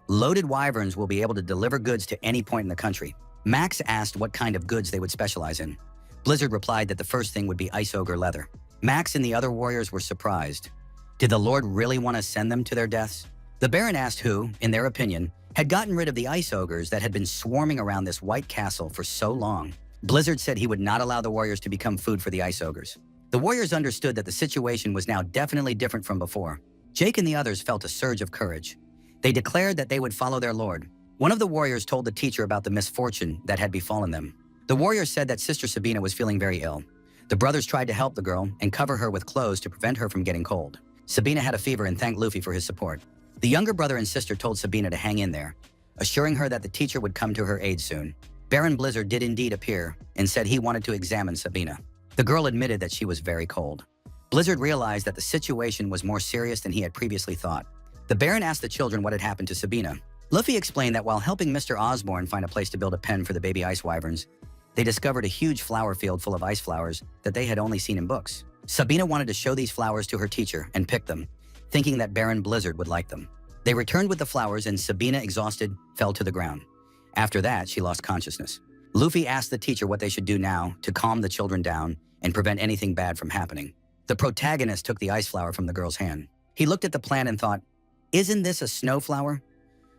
Loaded Wyverns will be able to deliver goods to any point in the country. Max asked what kind of goods they would specialize in. Blizzard replied that the first thing would be Ice Ogre leather. Max and the other warriors were surprised. Did the Lord really want to send them to their deaths? The Baron asked who, in their opinion, had gotten rid of the Ice Ogres that had been swarming around this white castle for so long. Blizzard said he would not allow the warriors to become food for the Ice Ogres. The warriors understood that the situation was now definitely different from before. Jake and the others felt a surge of courage. They declared that they would follow their Lord. One of the warriors told the teacher about the misfortune that had befallen them. The warrior said that Sister Sabina was feeling very ill. The brothers tried to help the girl and cover her with clothes to prevent her from getting cold. Sabina had a fever and thanked Luffy for his support. The younger brother and sister told Sabina to hang in there, assuring her that the teacher would come to her aid soon. Baron Blizzard did indeed appear and said he wanted to examine Sabina. The girl admitted that she was very cold. Blizzard realized that the situation was more serious than he had previously thought. The Baron asked the children what had happened to Sabina. Luffy explained that while helping Mr. Osborne find a place to build a pen for the baby Ice Wyverns, they discovered a huge flower field full of ice flowers that they had only seen in books. Sabina wanted to show these flowers to her teacher and picked them, thinking that Baron Blizzard would like them. They returned with the flowers and Sabina, exhausted, fell to the ground. After that, she lost consciousness. Luffy asked the teacher what they should do now to calm the children down and prevent anything bad from happening. The protagonist took the ice flower from the girl's hand. He looked at the plant and thought, "Isn't this a snow flower?"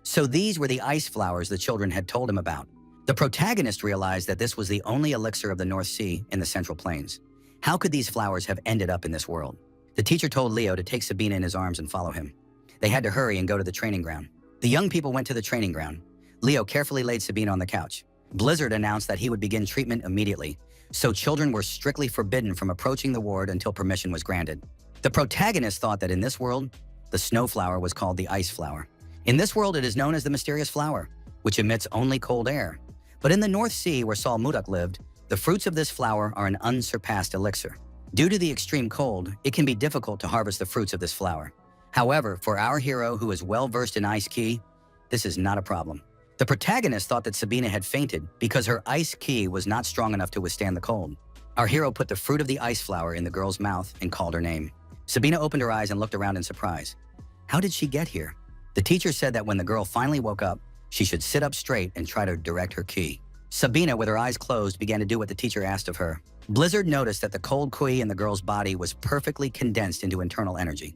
So these were the ice flowers the children had told him about. The protagonist realized that this was the only elixir of the North Sea in the Central Plains. How could these flowers have ended up in this world? The teacher told Leo to take Sabina in his arms and follow him. They had to hurry and go to the training ground. The young people went to the training ground. Leo carefully laid Sabina on the couch. Blizzard announced that he would begin treatment immediately, so children were strictly forbidden from approaching the ward until permission was granted. The protagonist thought that in this world, the snow flower was called the ice flower. In this world, it is known as the mysterious flower, which emits only cold air. But in the North Sea, where Saul Mudok lived, the fruits of this flower are an unsurpassed elixir. Due to the extreme cold, it can be difficult to harvest the fruits of this flower. However, for our hero who is well-versed in ice ki, this is not a problem. The protagonist thought that Sabina had fainted because her ice ki was not strong enough to withstand the cold. Our hero put the fruit of the ice flower in the girl's mouth and called her name. Sabina opened her eyes and looked around in surprise. How did she get here? The teacher said that when the girl finally woke up, she should sit up straight and try to direct her ki. Sabina, with her eyes closed, began to do what the teacher asked of her. Blizzard noticed that the cold ki in the girl's body was perfectly condensed into internal energy.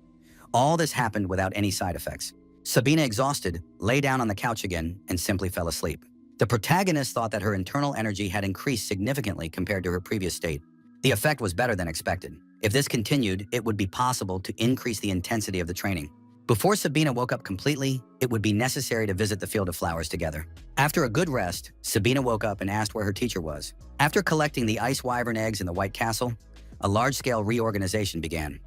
All this happened without any side effects. Sabina, exhausted, lay down on the couch again and simply fell asleep. The The protagonist thought that her internal energy had increased significantly compared to her previous state. The effect was better than expected. If this continued, it would be possible to increase the intensity of the training. Before Sabina woke up completely, it would be necessary to visit the Field of Flowers together. After a good rest, Sabina woke up and asked where her teacher was. After collecting the ice wyvern eggs in the White Castle, a large-scale reorganization began.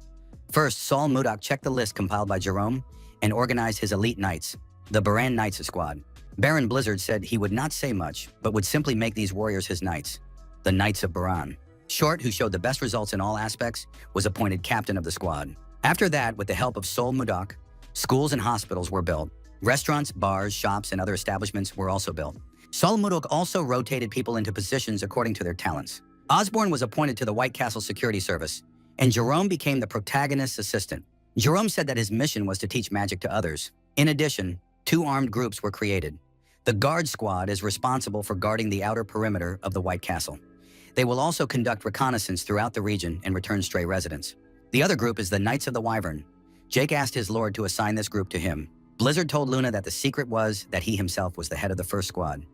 First, Saul Mudok checked the list compiled by Jerome and organized his elite knights, the Baran Knights squad. Baron Blizzard said he would not say much, but would simply make these warriors his knights, the Knights of Baran. Short, who showed the best results in all aspects, was appointed captain of the squad. After that, with the help of Sol Mudok, schools and hospitals were built. Restaurants, bars, shops, and other establishments were also built. Sol Mudok also rotated people into positions according to their talents. Osborne was appointed to the White Castle Security Service, and Jerome became the protagonist's assistant. Jerome said that his mission was to teach magic to others. In addition, 2 armed groups were created. The Guard Squad is responsible for guarding the outer perimeter of the White Castle. They will also conduct reconnaissance throughout the region and return stray residents. The other group is the Knights of the Wyvern. Jake asked his lord to assign this group to him. Blizzard told Luna that the secret was that he himself was the head of the first squad.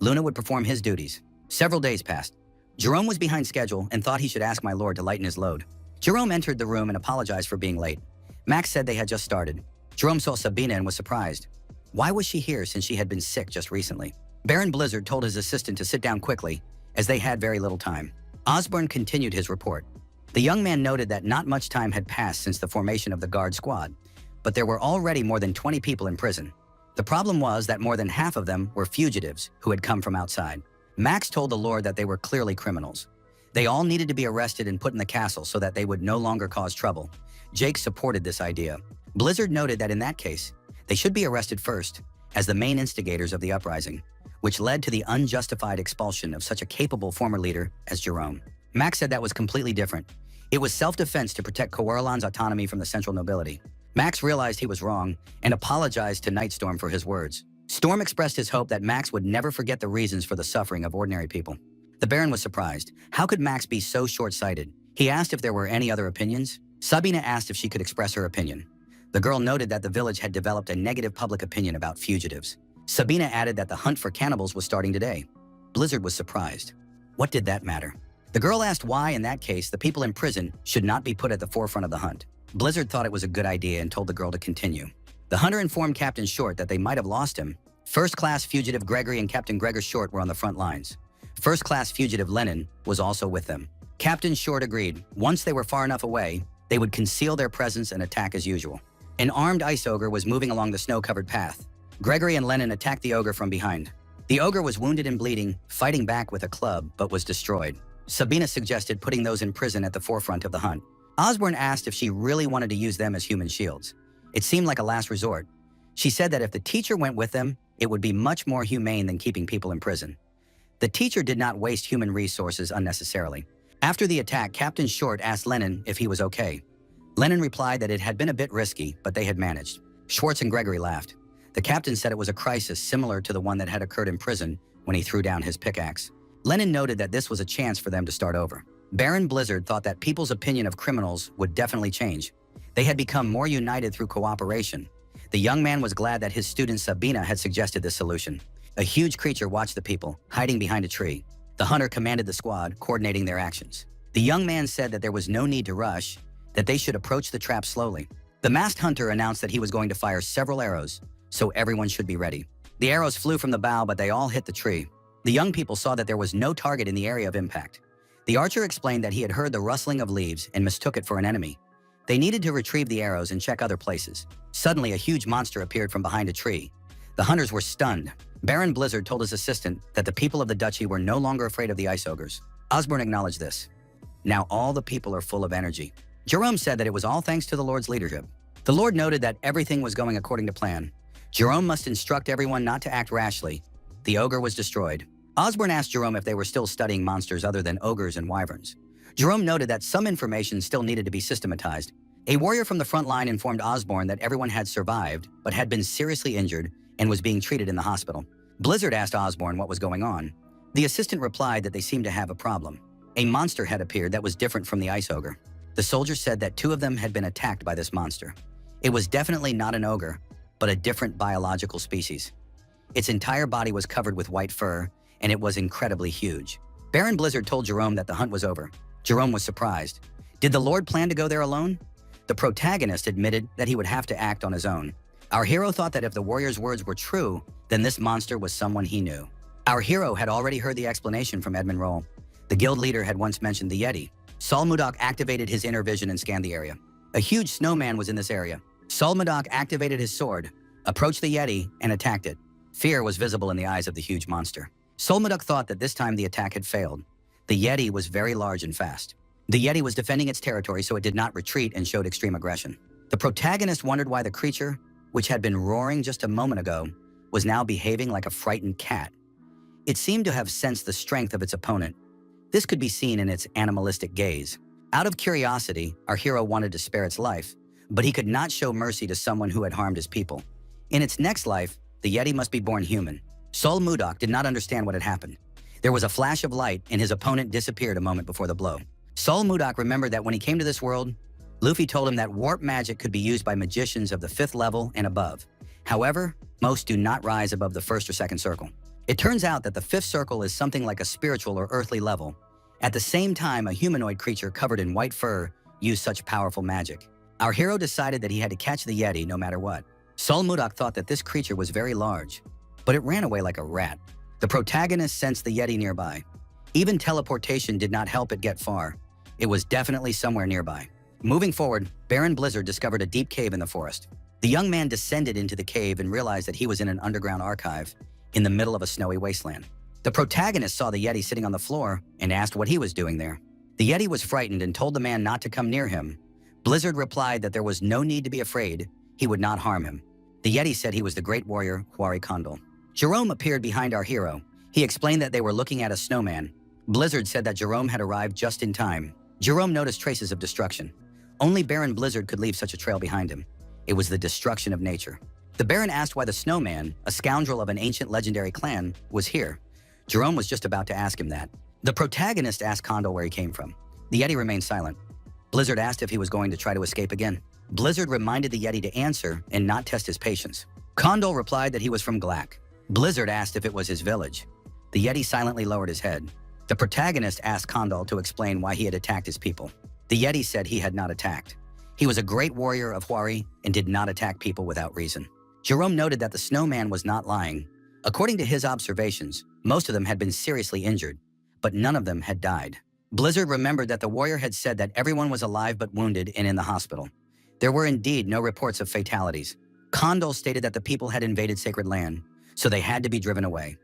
Luna would perform his duties. Several days passed. Jerome was behind schedule and thought he should ask my lord to lighten his load. Jerome entered the room and apologized for being late. Max said they had just started. Jerome saw Sabina and was surprised. Why was she here since she had been sick just recently? Baron Blizzard told his assistant to sit down quickly, as they had very little time. Osborne continued his report. The young man noted that not much time had passed since the formation of the Guard Squad, but there were already more than 20 people in prison. The problem was that more than half of them were fugitives who had come from outside. Max told the Lord that they were clearly criminals. They all needed to be arrested and put in the castle so that they would no longer cause trouble. Jake supported this idea. Blizzard noted that in that case, they should be arrested first, as the main instigators of the uprising, which led to the unjustified expulsion of such a capable former leader as Jerome. Max said that was completely different. It was self-defense to protect Coeurlan's autonomy from the central nobility. Max realized he was wrong and apologized to Nightstorm for his words. Storm expressed his hope that Max would never forget the reasons for the suffering of ordinary people. The Baron was surprised. How could Max be so short-sighted? He asked if there were any other opinions. Sabina asked if she could express her opinion. The girl noted that the village had developed a negative public opinion about fugitives. Sabina added that the hunt for cannibals was starting today. Blizzard was surprised. What did that matter? The girl asked why, in that case, the people in prison should not be put at the forefront of the hunt. Blizzard thought it was a good idea and told the girl to continue. The hunter informed Captain Short that they might have lost him. First-class fugitive Gregory and Captain Gregor Short were on the front lines. First-class fugitive Lennon was also with them. Captain Short agreed. Once they were far enough away, they would conceal their presence and attack as usual. An armed ice ogre was moving along the snow-covered path. Gregory and Lennon attacked the ogre from behind. The ogre was wounded and bleeding, fighting back with a club, but was destroyed. Sabina suggested putting those in prison at the forefront of the hunt. Osborne asked if she really wanted to use them as human shields. It seemed like a last resort. She said that if the teacher went with them, it would be much more humane than keeping people in prison. The teacher did not waste human resources unnecessarily. After the attack, Captain Short asked Lennon if he was okay. Lennon replied that it had been a bit risky, but they had managed. Schwartz and Gregory laughed. The captain said it was a crisis similar to the one that had occurred in prison when he threw down his pickaxe. Lennon noted that this was a chance for them to start over. Baron Blizzard thought that people's opinion of criminals would definitely change. They had become more united through cooperation. The young man was glad that his student Sabina had suggested this solution. A huge creature watched the people, hiding behind a tree. The hunter commanded the squad, coordinating their actions. The young man said that there was no need to rush, that they should approach the trap slowly. The masked hunter announced that he was going to fire several arrows, so everyone should be ready. The arrows flew from the bow, but they all hit the tree. The young people saw that there was no target in the area of impact. The archer explained that he had heard the rustling of leaves and mistook it for an enemy. They needed to retrieve the arrows and check other places. Suddenly, a huge monster appeared from behind a tree. The hunters were stunned. Baron Blizzard told his assistant that the people of the duchy were no longer afraid of the ice ogres. Osborne acknowledged this. Now all the people are full of energy. Jerome said that it was all thanks to the Lord's leadership. The Lord noted that everything was going according to plan. Jerome must instruct everyone not to act rashly. The ogre was destroyed. Osborne asked Jerome if they were still studying monsters other than ogres and wyverns. Jerome noted that some information still needed to be systematized. A warrior from the front line informed Osborne that everyone had survived, but had been seriously injured and was being treated in the hospital. Blizzard asked Osborne what was going on. The assistant replied that they seemed to have a problem. A monster had appeared that was different from the ice ogre. The soldier said that 2 of them had been attacked by this monster. It was definitely not an ogre, but a different biological species. Its entire body was covered with white fur, and it was incredibly huge. Baron Blizzard told Jerome that the hunt was over. Jerome was surprised. Did the Lord plan to go there alone? The protagonist admitted that he would have to act on his own. Our hero thought that if the warrior's words were true, then this monster was someone he knew. Our hero had already heard the explanation from Edmund Roll. The guild leader had once mentioned the Yeti. Sol Mudok activated his inner vision and scanned the area. A huge snowman was in this area. Sol Mudok activated his sword, approached the Yeti, and attacked it. Fear was visible in the eyes of the huge monster. Sol Mudok thought that this time the attack had failed. The Yeti was very large and fast. The Yeti was defending its territory, so it did not retreat and showed extreme aggression. The protagonist wondered why the creature, which had been roaring just a moment ago, was now behaving like a frightened cat. It seemed to have sensed the strength of its opponent. This could be seen in its animalistic gaze. Out of curiosity, our hero wanted to spare its life, but he could not show mercy to someone who had harmed his people. In its next life, the Yeti must be born human. Sol Mudok did not understand what had happened. There was a flash of light, and his opponent disappeared a moment before the blow. Sol Mudok remembered that when he came to this world, Luffy told him that warp magic could be used by magicians of the 5th level and above. However, most do not rise above the 1st or 2nd circle. It turns out that the 5th circle is something like a spiritual or earthly level. At the same time, a humanoid creature covered in white fur used such powerful magic. Our hero decided that he had to catch the Yeti no matter what. Sol Mudok thought that this creature was very large, but it ran away like a rat. The protagonist sensed the Yeti nearby. Even teleportation did not help it get far. It was definitely somewhere nearby. Moving forward, Baron Blizzard discovered a deep cave in the forest. The young man descended into the cave and realized that he was in an underground archive in the middle of a snowy wasteland. The protagonist saw the Yeti sitting on the floor and asked what he was doing there. The Yeti was frightened and told the man not to come near him. Blizzard replied that there was no need to be afraid. He would not harm him. The Yeti said he was the great warrior Huari Condal. Jerome appeared behind our hero. He explained that they were looking at a snowman. Blizzard said that Jerome had arrived just in time. Jerome noticed traces of destruction. Only Baron Blizzard could leave such a trail behind him. It was the destruction of nature. The Baron asked why the snowman, a scoundrel of an ancient legendary clan, was here. Jerome was just about to ask him that. The protagonist asked Condal where he came from. The Yeti remained silent. Blizzard asked if he was going to try to escape again. Blizzard reminded the Yeti to answer and not test his patience. Condal replied that he was from Glack. Blizzard asked if it was his village. The Yeti silently lowered his head. The protagonist asked Condal to explain why he had attacked his people. The Yeti said he had not attacked. He was a great warrior of Huari and did not attack people without reason. Jerome noted that the snowman was not lying. According to his observations, most of them had been seriously injured, but none of them had died. Blizzard remembered that the warrior had said that everyone was alive but wounded and in the hospital. There were indeed no reports of fatalities. Condal stated that the people had invaded sacred land, so they had to be driven away.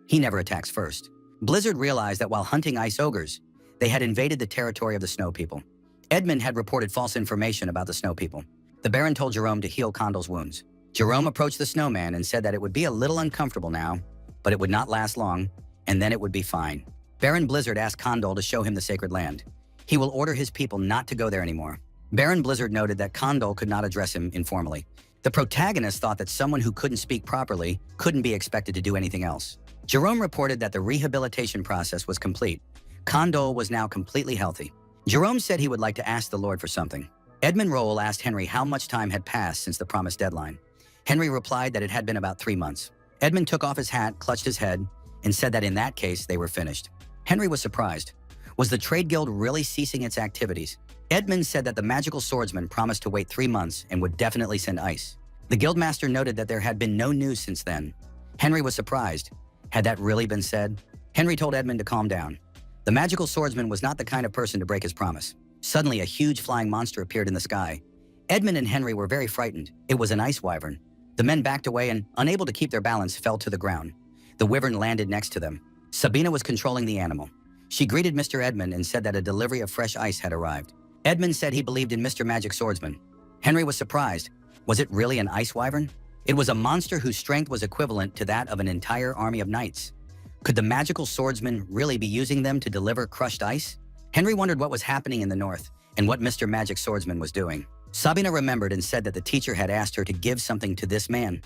He never attacks first. Blizzard realized that while hunting ice ogres, they had invaded the territory of the snow people. Edmund had reported false information about the snow people. The Baron told Jerome to heal Condal's wounds. Jerome approached the snowman and said that it would be a little uncomfortable now, but it would not last long, and then it would be fine. Baron Blizzard asked Condal to show him the sacred land. He will order his people not to go there anymore. Baron Blizzard noted that Condal could not address him informally. The protagonist thought that someone who couldn't speak properly couldn't be expected to do anything else. Jerome reported that the rehabilitation process was complete. Condal was now completely healthy. Jerome said he would like to ask the Lord for something. Edmund Roll asked Henry how much time had passed since the promised deadline. Henry replied that it had been about 3 months. Edmund took off his hat, clutched his head, and said that in that case, they were finished. Henry was surprised. Was the trade guild really ceasing its activities? Edmund said that the magical swordsman promised to wait 3 months and would definitely send ice. The guildmaster noted that there had been no news since then. Henry was surprised. Had that really been said? Henry told Edmund to calm down. The magical swordsman was not the kind of person to break his promise. Suddenly, a huge flying monster appeared in the sky. Edmund and Henry were very frightened. It was an ice wyvern. The men backed away and, unable to keep their balance, fell to the ground. The wyvern landed next to them. Sabina was controlling the animal. She greeted Mr. Edmund and said that a delivery of fresh ice had arrived. Edmund said he believed in Mr. Magic Swordsman. Henry was surprised. Was it really an ice wyvern? It was a monster whose strength was equivalent to that of an entire army of knights. Could the magical swordsman really be using them to deliver crushed ice? Henry wondered what was happening in the north and what Mr. Magic Swordsman was doing. Sabina remembered and said that the teacher had asked her to give something to this man.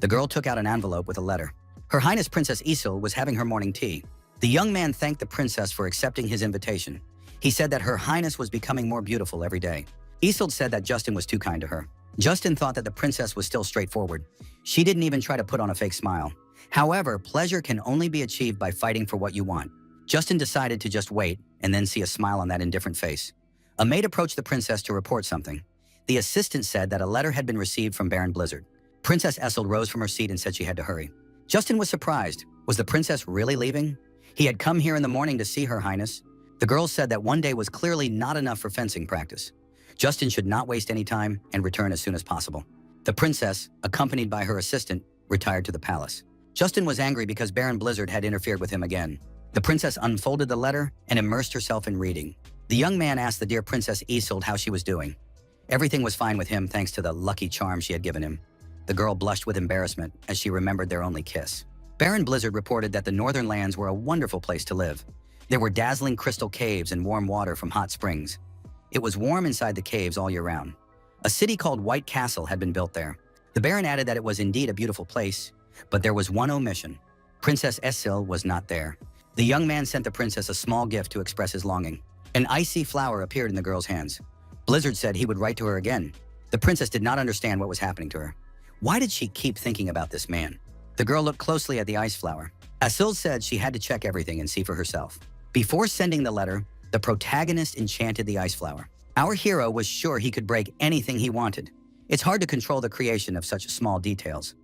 The girl took out an envelope with a letter. Her Highness Princess Isil was having her morning tea. The young man thanked the princess for accepting his invitation. He said that Her Highness was becoming more beautiful every day. Isolde said that Justin was too kind to her. Justin thought that the princess was still straightforward. She didn't even try to put on a fake smile. However, pleasure can only be achieved by fighting for what you want. Justin decided to just wait and then see a smile on that indifferent face. A maid approached the princess to report something. The assistant said that a letter had been received from Baron Blizzard. Princess Esseld rose from her seat and said she had to hurry. Justin was surprised. Was the princess really leaving? He had come here in the morning to see Her Highness. The girl said that one day was clearly not enough for fencing practice. Justin should not waste any time and return as soon as possible. The princess, accompanied by her assistant, retired to the palace. Justin was angry because Baron Blizzard had interfered with him again. The princess unfolded the letter and immersed herself in reading. The young man asked the dear Princess Isolde how she was doing. Everything was fine with him thanks to the lucky charm she had given him. The girl blushed with embarrassment as she remembered their only kiss. Baron Blizzard reported that the northern lands were a wonderful place to live. There were dazzling crystal caves and warm water from hot springs. It was warm inside the caves all year round. A city called White Castle had been built there. The Baron added that it was indeed a beautiful place, but there was one omission. Princess Esseld was not there. The young man sent the princess a small gift to express his longing. An icy flower appeared in the girl's hands. Blizzard said he would write to her again. The princess did not understand what was happening to her. Why did she keep thinking about this man? The girl looked closely at the ice flower. Esseld said she had to check everything and see for herself. Before sending the letter, the protagonist enchanted the ice flower. Our hero was sure he could break anything he wanted. It's hard to control the creation of such small details.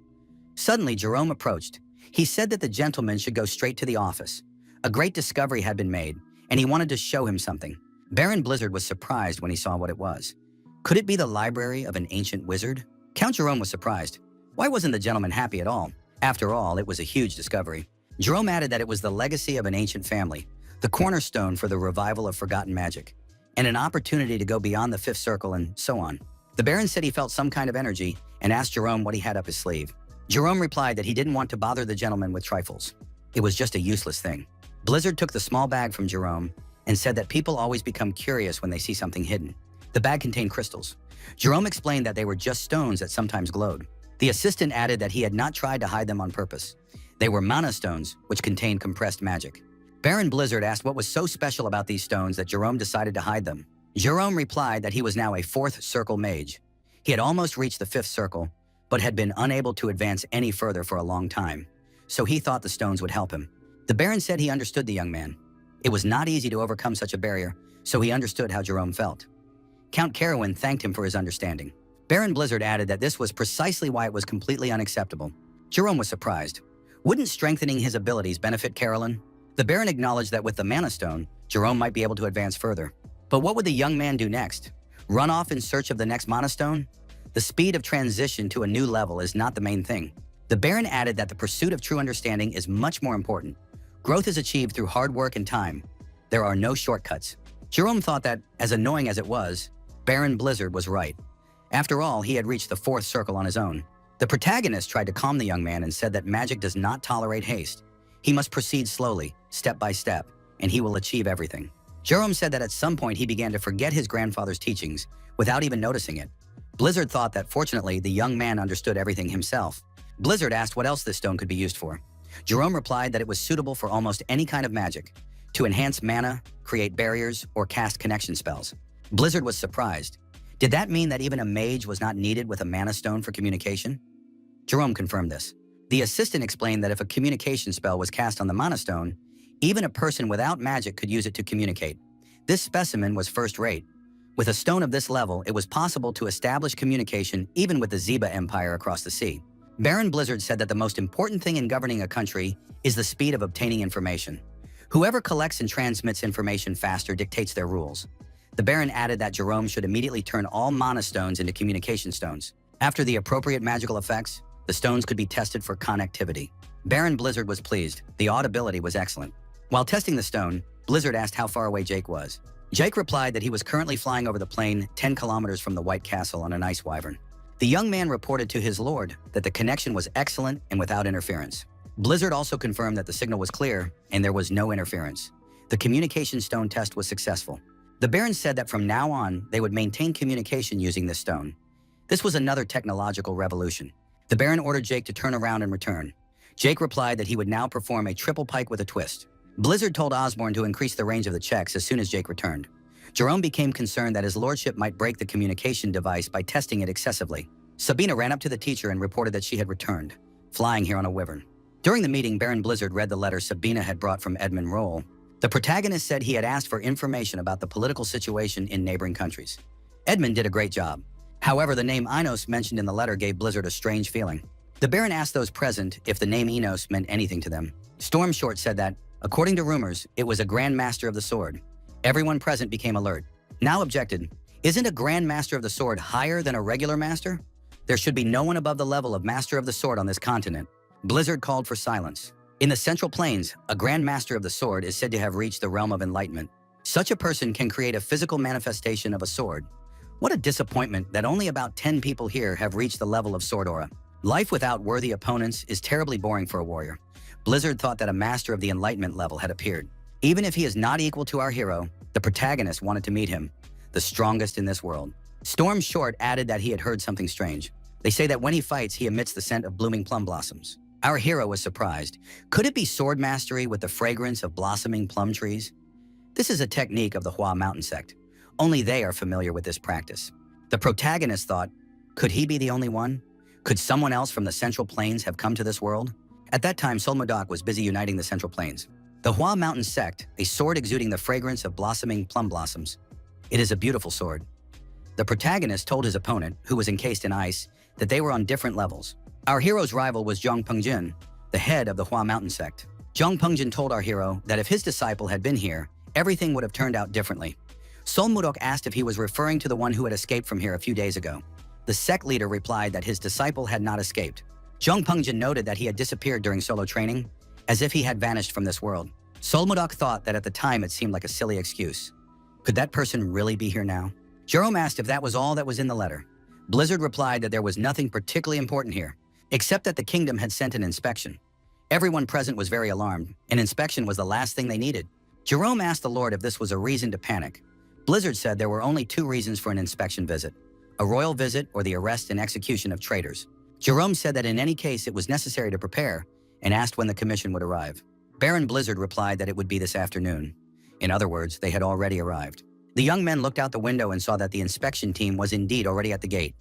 Suddenly, Jerome approached. He said that the gentleman should go straight to the office. A great discovery had been made, and he wanted to show him something. Baron Blizzard was surprised when he saw what it was. Could it be the library of an ancient wizard? Count Jerome was surprised. Why wasn't the gentleman happy at all? After all, it was a huge discovery. Jerome added that it was the legacy of an ancient family, the cornerstone for the revival of forgotten magic, and an opportunity to go beyond the fifth circle and so on. The Baron said he felt some kind of energy and asked Jerome what he had up his sleeve. Jerome replied that he didn't want to bother the gentleman with trifles. It was just a useless thing. Blizzard took the small bag from Jerome and said that people always become curious when they see something hidden. The bag contained crystals. Jerome explained that they were just stones that sometimes glowed. The assistant added that he had not tried to hide them on purpose. They were mana stones, which contained compressed magic. Baron Blizzard asked what was so special about these stones that Jerome decided to hide them. Jerome replied that he was now a fourth circle mage. He had almost reached the fifth circle, but had been unable to advance any further for a long time. So he thought the stones would help him. The Baron said he understood the young man. It was not easy to overcome such a barrier, so he understood how Jerome felt. Count Carowin thanked him for his understanding. Baron Blizzard added that this was precisely why it was completely unacceptable. Jerome was surprised. Wouldn't strengthening his abilities benefit Carolyn? The Baron acknowledged that with the Mana Stone, Jerome might be able to advance further. But what would the young man do next? Run off in search of the next Mana Stone? The speed of transition to a new level is not the main thing. The Baron added that the pursuit of true understanding is much more important. Growth is achieved through hard work and time. There are no shortcuts. Jerome thought that, as annoying as it was, Baron Blizzard was right. After all, he had reached the fourth circle on his own. The protagonist tried to calm the young man and said that magic does not tolerate haste. He must proceed slowly, step by step, and he will achieve everything. Jerome said that at some point he began to forget his grandfather's teachings without even noticing it. Blizzard thought that fortunately the young man understood everything himself. Blizzard asked what else this stone could be used for. Jerome replied that it was suitable for almost any kind of magic, to enhance mana, create barriers, or cast connection spells. Blizzard was surprised. Did that mean that even a mage was not needed with a mana stone for communication? Jerome confirmed this. The assistant explained that if a communication spell was cast on the mana stone, even a person without magic could use it to communicate. This specimen was first-rate. With a stone of this level, it was possible to establish communication even with the Zeba Empire across the sea. Baron Blizzard said that the most important thing in governing a country is the speed of obtaining information. Whoever collects and transmits information faster dictates their rules. The Baron added that Jerome should immediately turn all mana stones into communication stones. After the appropriate magical effects, the stones could be tested for connectivity. Baron Blizzard was pleased. The audibility was excellent. While testing the stone, Blizzard asked how far away Jake was. Jake replied that he was currently flying over the plain 10 kilometers from the White Castle on an ice wyvern. The young man reported to his lord that the connection was excellent and without interference. Blizzard also confirmed that the signal was clear and there was no interference. The communication stone test was successful. The Baron said that from now on, they would maintain communication using this stone. This was another technological revolution. The Baron ordered Jake to turn around and return. Jake replied that he would now perform a triple pike with a twist. Blizzard told Osborne to increase the range of the checks as soon as Jake returned. Jerome became concerned that his lordship might break the communication device by testing it excessively. Sabina ran up to the teacher and reported that she had returned, flying here on a wyvern. During the meeting, Baron Blizzard read the letter Sabina had brought from Edmund Roll. The protagonist said he had asked for information about the political situation in neighboring countries. Edmund did a great job. However, the name Enos mentioned in the letter gave Blizzard a strange feeling. The Baron asked those present if the name Enos meant anything to them. Storm Short said that, according to rumors, it was a Grand Master of the Sword. Everyone present became alert. Now objected, isn't a Grand Master of the Sword higher than a regular Master? There should be no one above the level of Master of the Sword on this continent. Blizzard called for silence. In the Central Plains, a Grand Master of the Sword is said to have reached the realm of enlightenment. Such a person can create a physical manifestation of a sword. What a disappointment that only about 10 people here have reached the level of sword aura. Life without worthy opponents is terribly boring for a warrior. Blizzard thought that a master of the enlightenment level had appeared. Even if he is not equal to our hero, the protagonist wanted to meet him, the strongest in this world. Storm Short added that he had heard something strange. They say that when he fights, he emits the scent of blooming plum blossoms. Our hero was surprised. Could it be sword mastery with the fragrance of blossoming plum trees? This is a technique of the Hua Mountain sect. Only they are familiar with this practice. The protagonist thought, could he be the only one? Could someone else from the Central Plains have come to this world? At that time, Solmodoc was busy uniting the Central Plains. The Hua Mountain sect, a sword exuding the fragrance of blossoming plum blossoms. It is a beautiful sword. The protagonist told his opponent, who was encased in ice, that they were on different levels. Our hero's rival was Zhang Pengjin, the head of the Hua Mountain sect. Zhang Pengjin told our hero that if his disciple had been here, everything would have turned out differently. Solmudok asked if he was referring to the one who had escaped from here a few days ago. The sect leader replied that his disciple had not escaped. Zhang Pengjin noted that he had disappeared during solo training, as if he had vanished from this world. Solmudok thought that at the time it seemed like a silly excuse. Could that person really be here now? Jerome asked if that was all that was in the letter. Blizzard replied that there was nothing particularly important here, except that the kingdom had sent an inspection. Everyone present was very alarmed. An inspection was the last thing they needed. Jerome asked the Lord if this was a reason to panic. Blizzard said there were only two reasons for an inspection visit: a royal visit or the arrest and execution of traitors. Jerome said that in any case it was necessary to prepare and asked when the commission would arrive. Baron Blizzard replied that it would be this afternoon. In other words, they had already arrived. The young men looked out the window and saw that the inspection team was indeed already at the gate.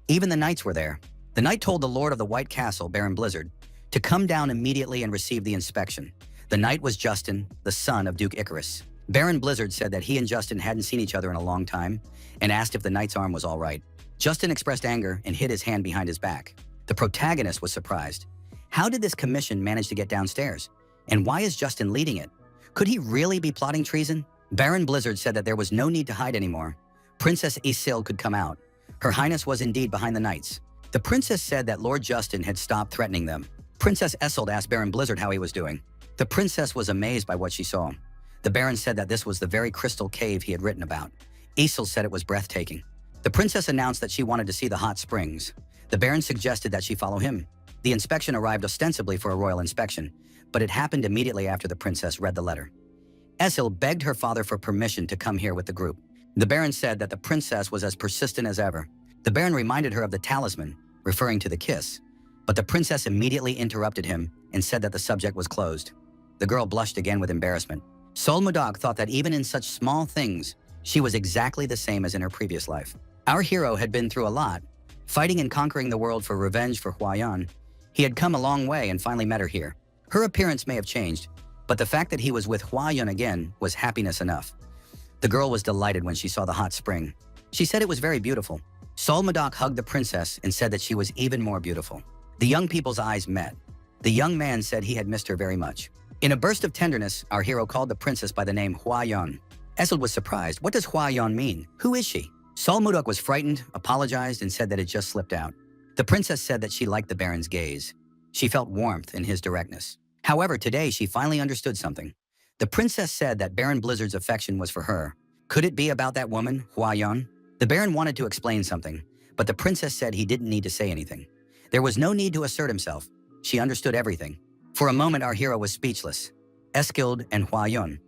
Even the knights were there. The knight told the Lord of the White Castle, Baron Blizzard, to come down immediately and receive the inspection. The knight was Justin, the son of Duke Icarus. Baron Blizzard said that he and Justin hadn't seen each other in a long time and asked if the knight's arm was all right. Justin expressed anger and hid his hand behind his back. The protagonist was surprised. How did this commission manage to get downstairs? And why is Justin leading it? Could he really be plotting treason? Baron Blizzard said that there was no need to hide anymore. Princess Isil could come out. Her Highness was indeed behind the knights. The princess said that Lord Justin had stopped threatening them. Princess Isolde asked Baron Blizzard how he was doing. The princess was amazed by what she saw. The Baron said that this was the very crystal cave he had written about. Isil said it was breathtaking. The princess announced that she wanted to see the hot springs. The Baron suggested that she follow him. The inspection arrived ostensibly for a royal inspection, but it happened immediately after the princess read the letter. Esil begged her father for permission to come here with the group. The Baron said that the princess was as persistent as ever. The Baron reminded her of the talisman, referring to the kiss, but the princess immediately interrupted him and said that the subject was closed. The girl blushed again with embarrassment. Solmudok thought that even in such small things, she was exactly the same as in her previous life. Our hero had been through a lot, fighting and conquering the world for revenge for Huayan. He had come a long way and finally met her here. Her appearance may have changed, but the fact that he was with Huayan again was happiness enough. The girl was delighted when she saw the hot spring. She said it was very beautiful. Solmudok hugged the princess and said that she was even more beautiful. The young people's eyes met. The young man said he had missed her very much. In a burst of tenderness, our hero called the princess by the name Huayan. Eseld was surprised. What does Huayan mean? Who is she? Solmudok was frightened, apologized, and said that it just slipped out. The princess said that she liked the Baron's gaze. She felt warmth in his directness. However, today she finally understood something. The princess said that Baron Blizzard's affection was for her. Could it be about that woman, Huayan? The Baron wanted to explain something, but the princess said he didn't need to say anything. There was no need to assert himself. She understood everything. For a moment, our hero was speechless. Eskild and Huayan.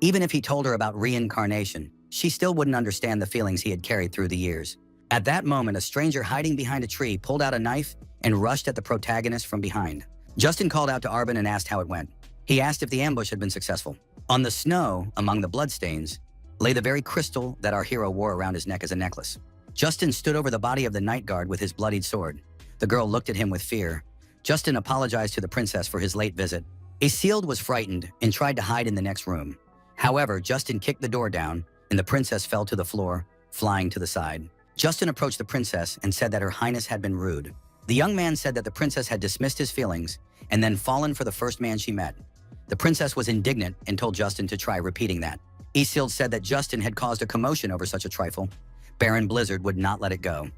Even if he told her about reincarnation, she still wouldn't understand the feelings he had carried through the years. At that moment, a stranger hiding behind a tree pulled out a knife and rushed at the protagonist from behind. Justin called out to Arbin and asked how it went. He asked if the ambush had been successful. On the snow, among the bloodstains, lay the very crystal that our hero wore around his neck as a necklace. Justin stood over the body of the night guard with his bloodied sword. The girl looked at him with fear. Justin apologized to the princess for his late visit. Isilde was frightened and tried to hide in the next room. However, Justin kicked the door down, and the princess fell to the floor, flying to the side. Justin approached the princess and said that her highness had been rude. The young man said that the princess had dismissed his feelings and then fallen for the first man she met. The princess was indignant and told Justin to try repeating that. Isilde said that Justin had caused a commotion over such a trifle. Baron Blizzard would not let it go.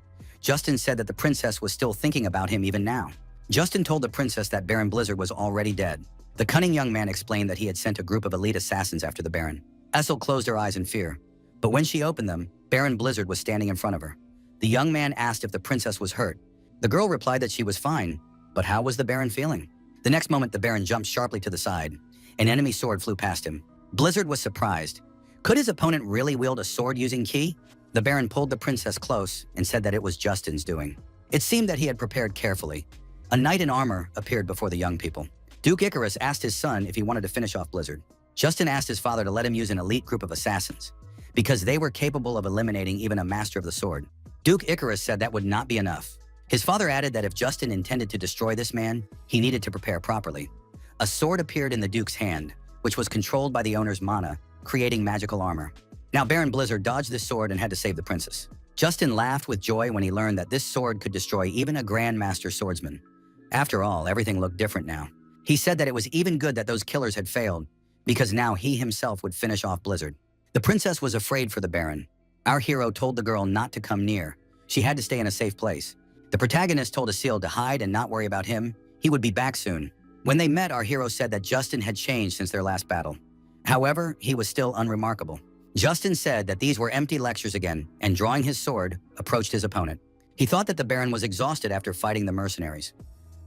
Justin said that the princess was still thinking about him even now. Justin told the princess that Baron Blizzard was already dead. The cunning young man explained that he had sent a group of elite assassins after the Baron. Isilde closed her eyes in fear, but when she opened them, Baron Blizzard was standing in front of her. The young man asked if the princess was hurt. The girl replied that she was fine, but how was the Baron feeling? The next moment, the Baron jumped sharply to the side. An enemy sword flew past him. Blizzard was surprised. Could his opponent really wield a sword using ki? The Baron pulled the princess close and said that it was Justin's doing. It seemed that he had prepared carefully. A knight in armor appeared before the young people. Duke Icarus asked his son if he wanted to finish off Blizzard. Justin asked his father to let him use an elite group of assassins, because they were capable of eliminating even a master of the sword. Duke Icarus said that would not be enough. His father added that if Justin intended to destroy this man, he needed to prepare properly. A sword appeared in the Duke's hand, which was controlled by the owner's mana, creating magical armor. Now Baron Blizzard dodged this sword and had to save the princess. Justin laughed with joy when he learned that this sword could destroy even a grandmaster swordsman. After all, everything looked different now. He said that it was even good that those killers had failed, because now he himself would finish off Blizzard. The princess was afraid for the Baron. Our hero told the girl not to come near. She had to stay in a safe place. The protagonist told Isilde to hide and not worry about him. He would be back soon. When they met, our hero said that Justin had changed since their last battle. However, he was still unremarkable. Justin said that these were empty lectures again, and drawing his sword, approached his opponent. He thought that the Baron was exhausted after fighting the mercenaries.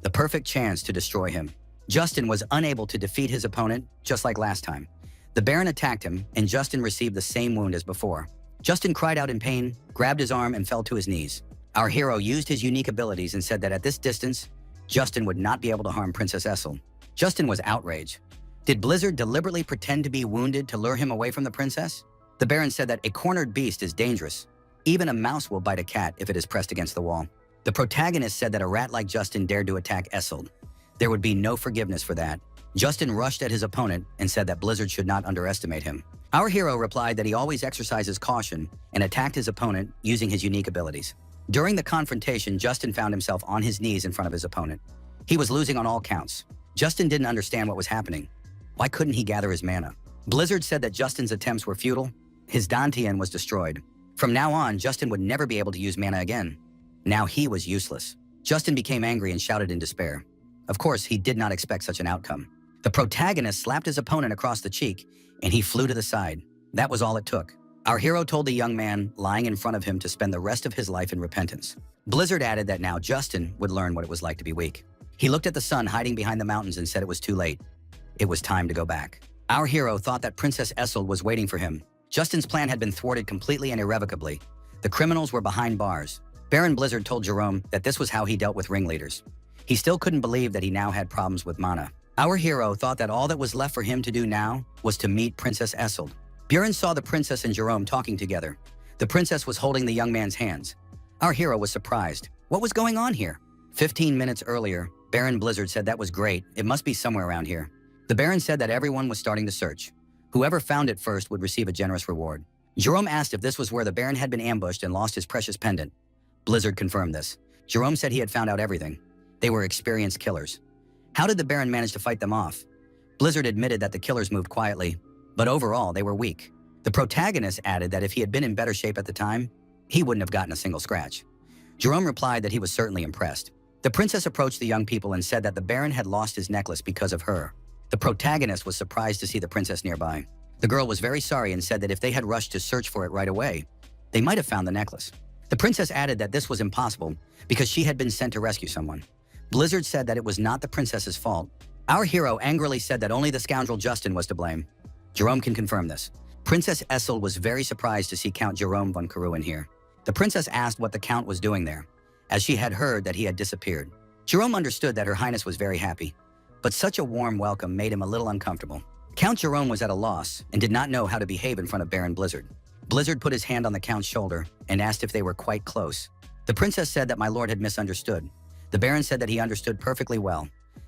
The perfect chance to destroy him. Justin was unable to defeat his opponent, just like last time. The Baron attacked him, and Justin received the same wound as before. Justin cried out in pain, grabbed his arm, and fell to his knees. Our hero used his unique abilities and said that at this distance, Justin would not be able to harm Princess Isilde. Justin was outraged. Did Blizzard deliberately pretend to be wounded to lure him away from the princess? The Baron said that a cornered beast is dangerous. Even a mouse will bite a cat if it is pressed against the wall. The protagonist said that a rat like Justin dared to attack Isilde. There would be no forgiveness for that. Justin rushed at his opponent and said that Blizzard should not underestimate him. Our hero replied that he always exercises caution and attacked his opponent using his unique abilities. During the confrontation, Justin found himself on his knees in front of his opponent. He was losing on all counts. Justin didn't understand what was happening. Why couldn't he gather his mana? Blizzard said that Justin's attempts were futile. His Dantian was destroyed. From now on, Justin would never be able to use mana again. Now he was useless. Justin became angry and shouted in despair. Of course, he did not expect such an outcome. The protagonist slapped his opponent across the cheek, and he flew to the side. That was all it took. Our hero told the young man lying in front of him to spend the rest of his life in repentance. Blizzard added that now Justin would learn what it was like to be weak. He looked at the sun hiding behind the mountains and said it was too late. It was time to go back. Our hero thought that Princess Isilde was waiting for him. Justin's plan had been thwarted completely and irrevocably. The criminals were behind bars. Baron Blizzard told Jerome that this was how he dealt with ringleaders. He still couldn't believe that he now had problems with mana. Our hero thought that all that was left for him to do now was to meet Princess Isilde. Buren saw the princess and Jerome talking together. The princess was holding the young man's hands. Our hero was surprised. What was going on here? 15 minutes earlier, Baron Blizzard said that was great. It must be somewhere around here. The Baron said that everyone was starting to search. Whoever found it first would receive a generous reward. Jerome asked if this was where the Baron had been ambushed and lost his precious pendant. Blizzard confirmed this. Jerome said he had found out everything. They were experienced killers. How did the Baron manage to fight them off? Blizzard admitted that the killers moved quietly, but overall they were weak. The protagonist added that if he had been in better shape at the time, he wouldn't have gotten a single scratch. Jerome replied that he was certainly impressed. The princess approached the young people and said that the Baron had lost his necklace because of her. The protagonist was surprised to see the princess nearby. The girl was very sorry and said that if they had rushed to search for it right away, they might have found the necklace. The princess added that this was impossible because she had been sent to rescue someone. Blizzard said that it was not the princess's fault. Our hero angrily said that only the scoundrel Justin was to blame. Jerome can confirm this. Princess Isilde was very surprised to see Count Jerome von Karuen here. The princess asked what the Count was doing there, as she had heard that he had disappeared. Jerome understood that Her Highness was very happy, but such a warm welcome made him a little uncomfortable. Count Jerome was at a loss and did not know how to behave in front of Baron Blizzard. Blizzard put his hand on the Count's shoulder and asked if they were quite close. The princess said that my lord had misunderstood. The Baron said that he understood perfectly well.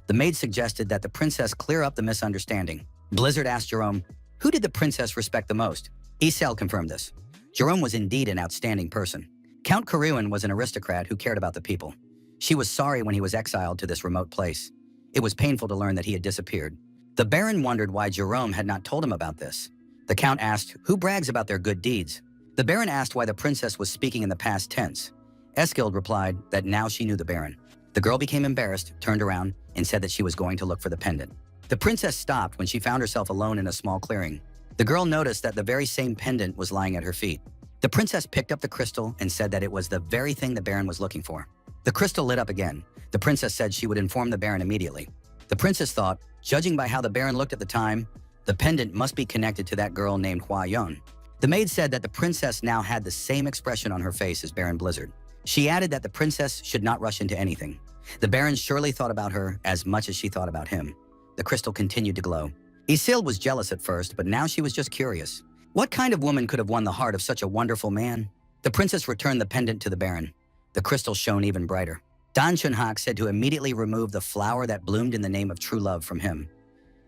The maid suggested that the princess clear up the misunderstanding. Blizzard asked Jerome, who did the princess respect the most? Isel confirmed this. Jerome was indeed an outstanding person. Count Karuan was an aristocrat who cared about the people. She was sorry when he was exiled to this remote place. It was painful to learn that he had disappeared. The Baron wondered why Jerome had not told him about this. The Count asked, who brags about their good deeds? The Baron asked why the princess was speaking in the past tense. Eskild replied that now she knew the Baron. The girl became embarrassed, turned around, and said that she was going to look for the pendant. The princess stopped when she found herself alone in a small clearing. The girl noticed that the very same pendant was lying at her feet. The princess picked up the crystal and said that it was the very thing the Baron was looking for. The crystal lit up again. The princess said she would inform the Baron immediately. The princess thought, judging by how the Baron looked at the time, the pendant must be connected to that girl named Hua Yun. The maid said that the princess now had the same expression on her face as Baron Blizzard. She added that the princess should not rush into anything. The Baron surely thought about her as much as she thought about him. The crystal continued to glow. Isilde was jealous at first, but now she was just curious. What kind of woman could have won the heart of such a wonderful man? The princess returned the pendant to the Baron. The crystal shone even brighter. Dan Chunhak said to immediately remove the flower that bloomed in the name of true love from him.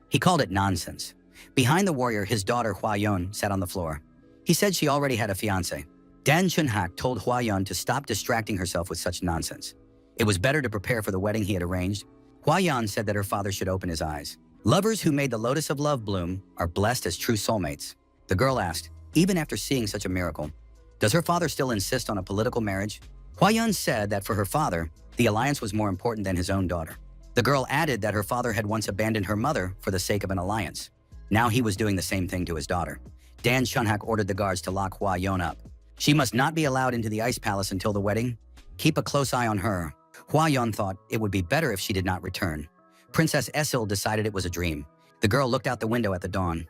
He called it nonsense. Behind the warrior, his daughter Hua Yun sat on the floor. He said she already had a fiancé. Dan Chunhak told Hua Yun to stop distracting herself with such nonsense. It was better to prepare for the wedding he had arranged. Hua Yun said that her father should open his eyes. Lovers who made the lotus of love bloom are blessed as true soulmates. The girl asked, even after seeing such a miracle, does her father still insist on a political marriage? Hua Yun said that for her father, the alliance was more important than his own daughter. The girl added that her father had once abandoned her mother for the sake of an alliance. Now he was doing the same thing to his daughter. Dan Chunhak ordered the guards to lock Hua Yun up. She must not be allowed into the ice palace until the wedding. Keep a close eye on her. Hua Yun thought it would be better if she did not return. Princess Esil decided it was a dream. The girl looked out the window at the dawn.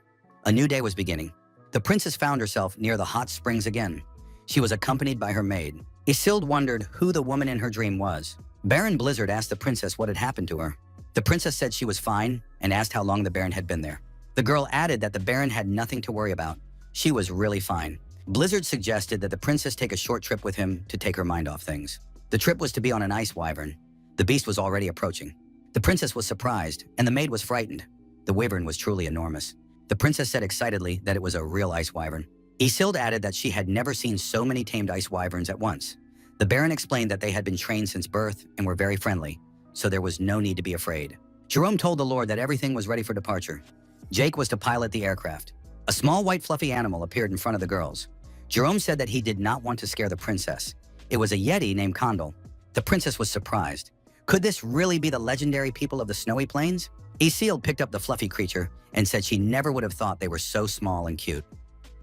A new day was beginning. The princess found herself near the hot springs again. She was accompanied by her maid. Isilde wondered who the woman in her dream was. Baron Blizzard asked the princess what had happened to her. The princess said she was fine and asked how long the Baron had been there. The girl added that the Baron had nothing to worry about. She was really fine. Blizzard suggested that the princess take a short trip with him to take her mind off things. The trip was to be on an ice wyvern. The beast was already approaching. The princess was surprised, and the maid was frightened. The wyvern was truly enormous. The princess said excitedly that it was a real ice wyvern. Isilde added that she had never seen so many tamed ice wyverns at once. The Baron explained that they had been trained since birth and were very friendly, so there was no need to be afraid. Jerome told the Lord that everything was ready for departure. Jake was to pilot the aircraft. A small white fluffy animal appeared in front of the girls. Jerome said that he did not want to scare the princess. It was a yeti named Condal. The princess was surprised. Could this really be the legendary people of the snowy plains? Isilde picked up the fluffy creature and said she never would have thought they were so small and cute.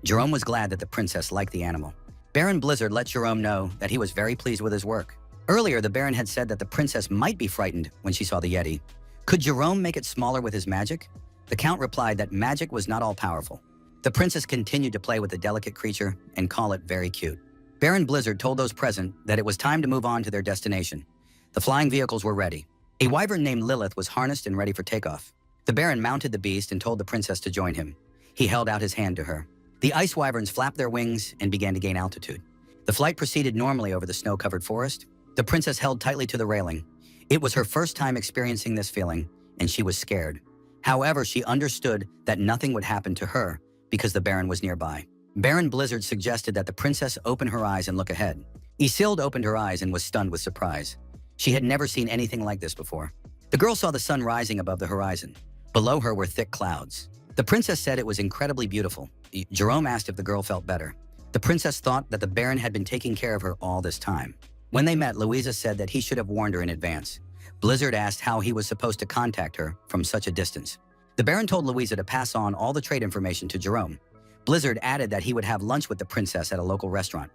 Jerome was glad that the princess liked the animal. Baron Blizzard let Jerome know that he was very pleased with his work. Earlier, the Baron had said that the princess might be frightened when she saw the yeti. Could Jerome make it smaller with his magic? The Count replied that magic was not all-powerful. The princess continued to play with the delicate creature and call it very cute. Baron Blizzard told those present that it was time to move on to their destination. The flying vehicles were ready. A wyvern named Lilith was harnessed and ready for takeoff. The Baron mounted the beast and told the princess to join him. He held out his hand to her. The ice wyverns flapped their wings and began to gain altitude. The flight proceeded normally over the snow-covered forest. The princess held tightly to the railing. It was her first time experiencing this feeling, and she was scared. However, she understood that nothing would happen to her because the Baron was nearby. Baron Blizzard suggested that the princess open her eyes and look ahead. Isilde opened her eyes and was stunned with surprise. She had never seen anything like this before. The girl saw the sun rising above the horizon. Below her were thick clouds. The princess said it was incredibly beautiful. Jerome asked if the girl felt better. The princess thought that the Baron had been taking care of her all this time. When they met, Louisa said that he should have warned her in advance. Blizzard asked how he was supposed to contact her from such a distance. The Baron told Louisa to pass on all the trade information to Jerome. Blizzard added that he would have lunch with the princess at a local restaurant.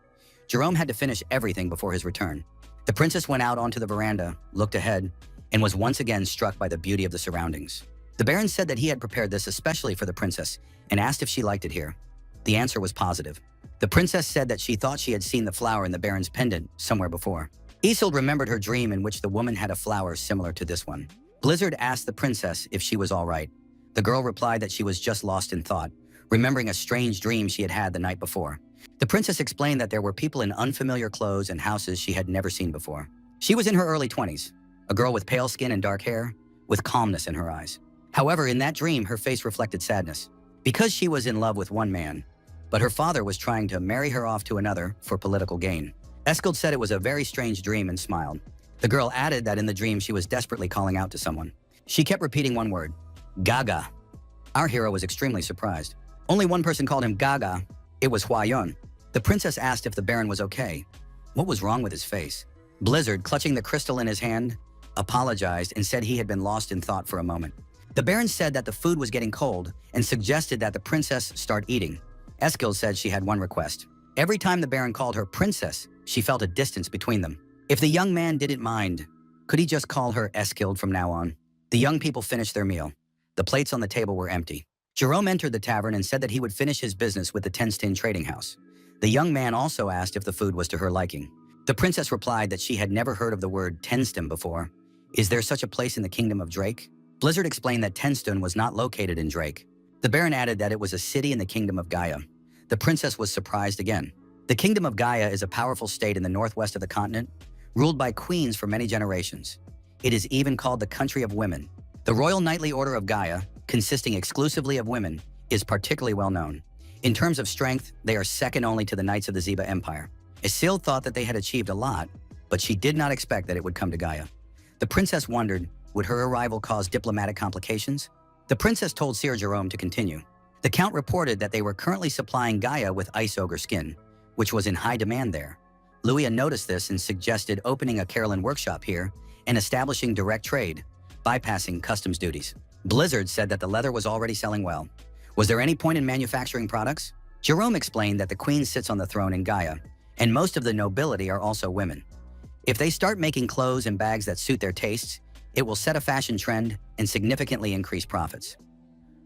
Jerome had to finish everything before his return. The princess went out onto the veranda, looked ahead, and was once again struck by the beauty of the surroundings. The Baron said that he had prepared this especially for the princess and asked if she liked it here. The answer was positive. The princess said that she thought she had seen the flower in the Baron's pendant somewhere before. Isilde remembered her dream in which the woman had a flower similar to this one. Blizzard asked the princess if she was all right. The girl replied that she was just lost in thought, remembering a strange dream she had had the night before. The princess explained that there were people in unfamiliar clothes and houses she had never seen before. She was in her early 20s. a girl with pale skin and dark hair, with calmness in her eyes. However, in that dream, her face reflected sadness. Because she was in love with one man, but her father was trying to marry her off to another for political gain. Eskild said it was a very strange dream and smiled. The girl added that in the dream she was desperately calling out to someone. She kept repeating one word, Gaga. Our hero was extremely surprised. Only one person called him Gaga. It was Hwa-yeon. The princess asked if the Baron was okay. What was wrong with his face? Blizzard, clutching the crystal in his hand, apologized and said he had been lost in thought for a moment. The Baron said that the food was getting cold and suggested that the princess start eating. Eskild said she had one request. Every time the Baron called her princess, she felt a distance between them. If the young man didn't mind, could he just call her Eskild from now on? The young people finished their meal. The plates on the table were empty. Jerome entered the tavern and said that he would finish his business with the Tenstin trading house. The young man also asked if the food was to her liking. The princess replied that she had never heard of the word Tenstin before. Is there such a place in the kingdom of Drake? Blizzard explained that Tenstin was not located in Drake. The Baron added that it was a city in the kingdom of Gaia. The princess was surprised again. The kingdom of Gaia is a powerful state in the northwest of the continent, ruled by queens for many generations. It is even called the country of women. The Royal Knightly Order of Gaia, consisting exclusively of women, is particularly well known. In terms of strength, they are second only to the Knights of the Zeba Empire. Isil thought that they had achieved a lot, but she did not expect that it would come to Gaia. The princess wondered, would her arrival cause diplomatic complications? The princess told Sir Jerome to continue. The count reported that they were currently supplying Gaia with ice ogre skin, which was in high demand there. Louia noticed this and suggested opening a Carolyn workshop here and establishing direct trade, bypassing customs duties. Blizzard said that the leather was already selling well. Was there any point in manufacturing products? Jerome explained that the queen sits on the throne in Gaia, and most of the nobility are also women. If they start making clothes and bags that suit their tastes, it will set a fashion trend and significantly increase profits.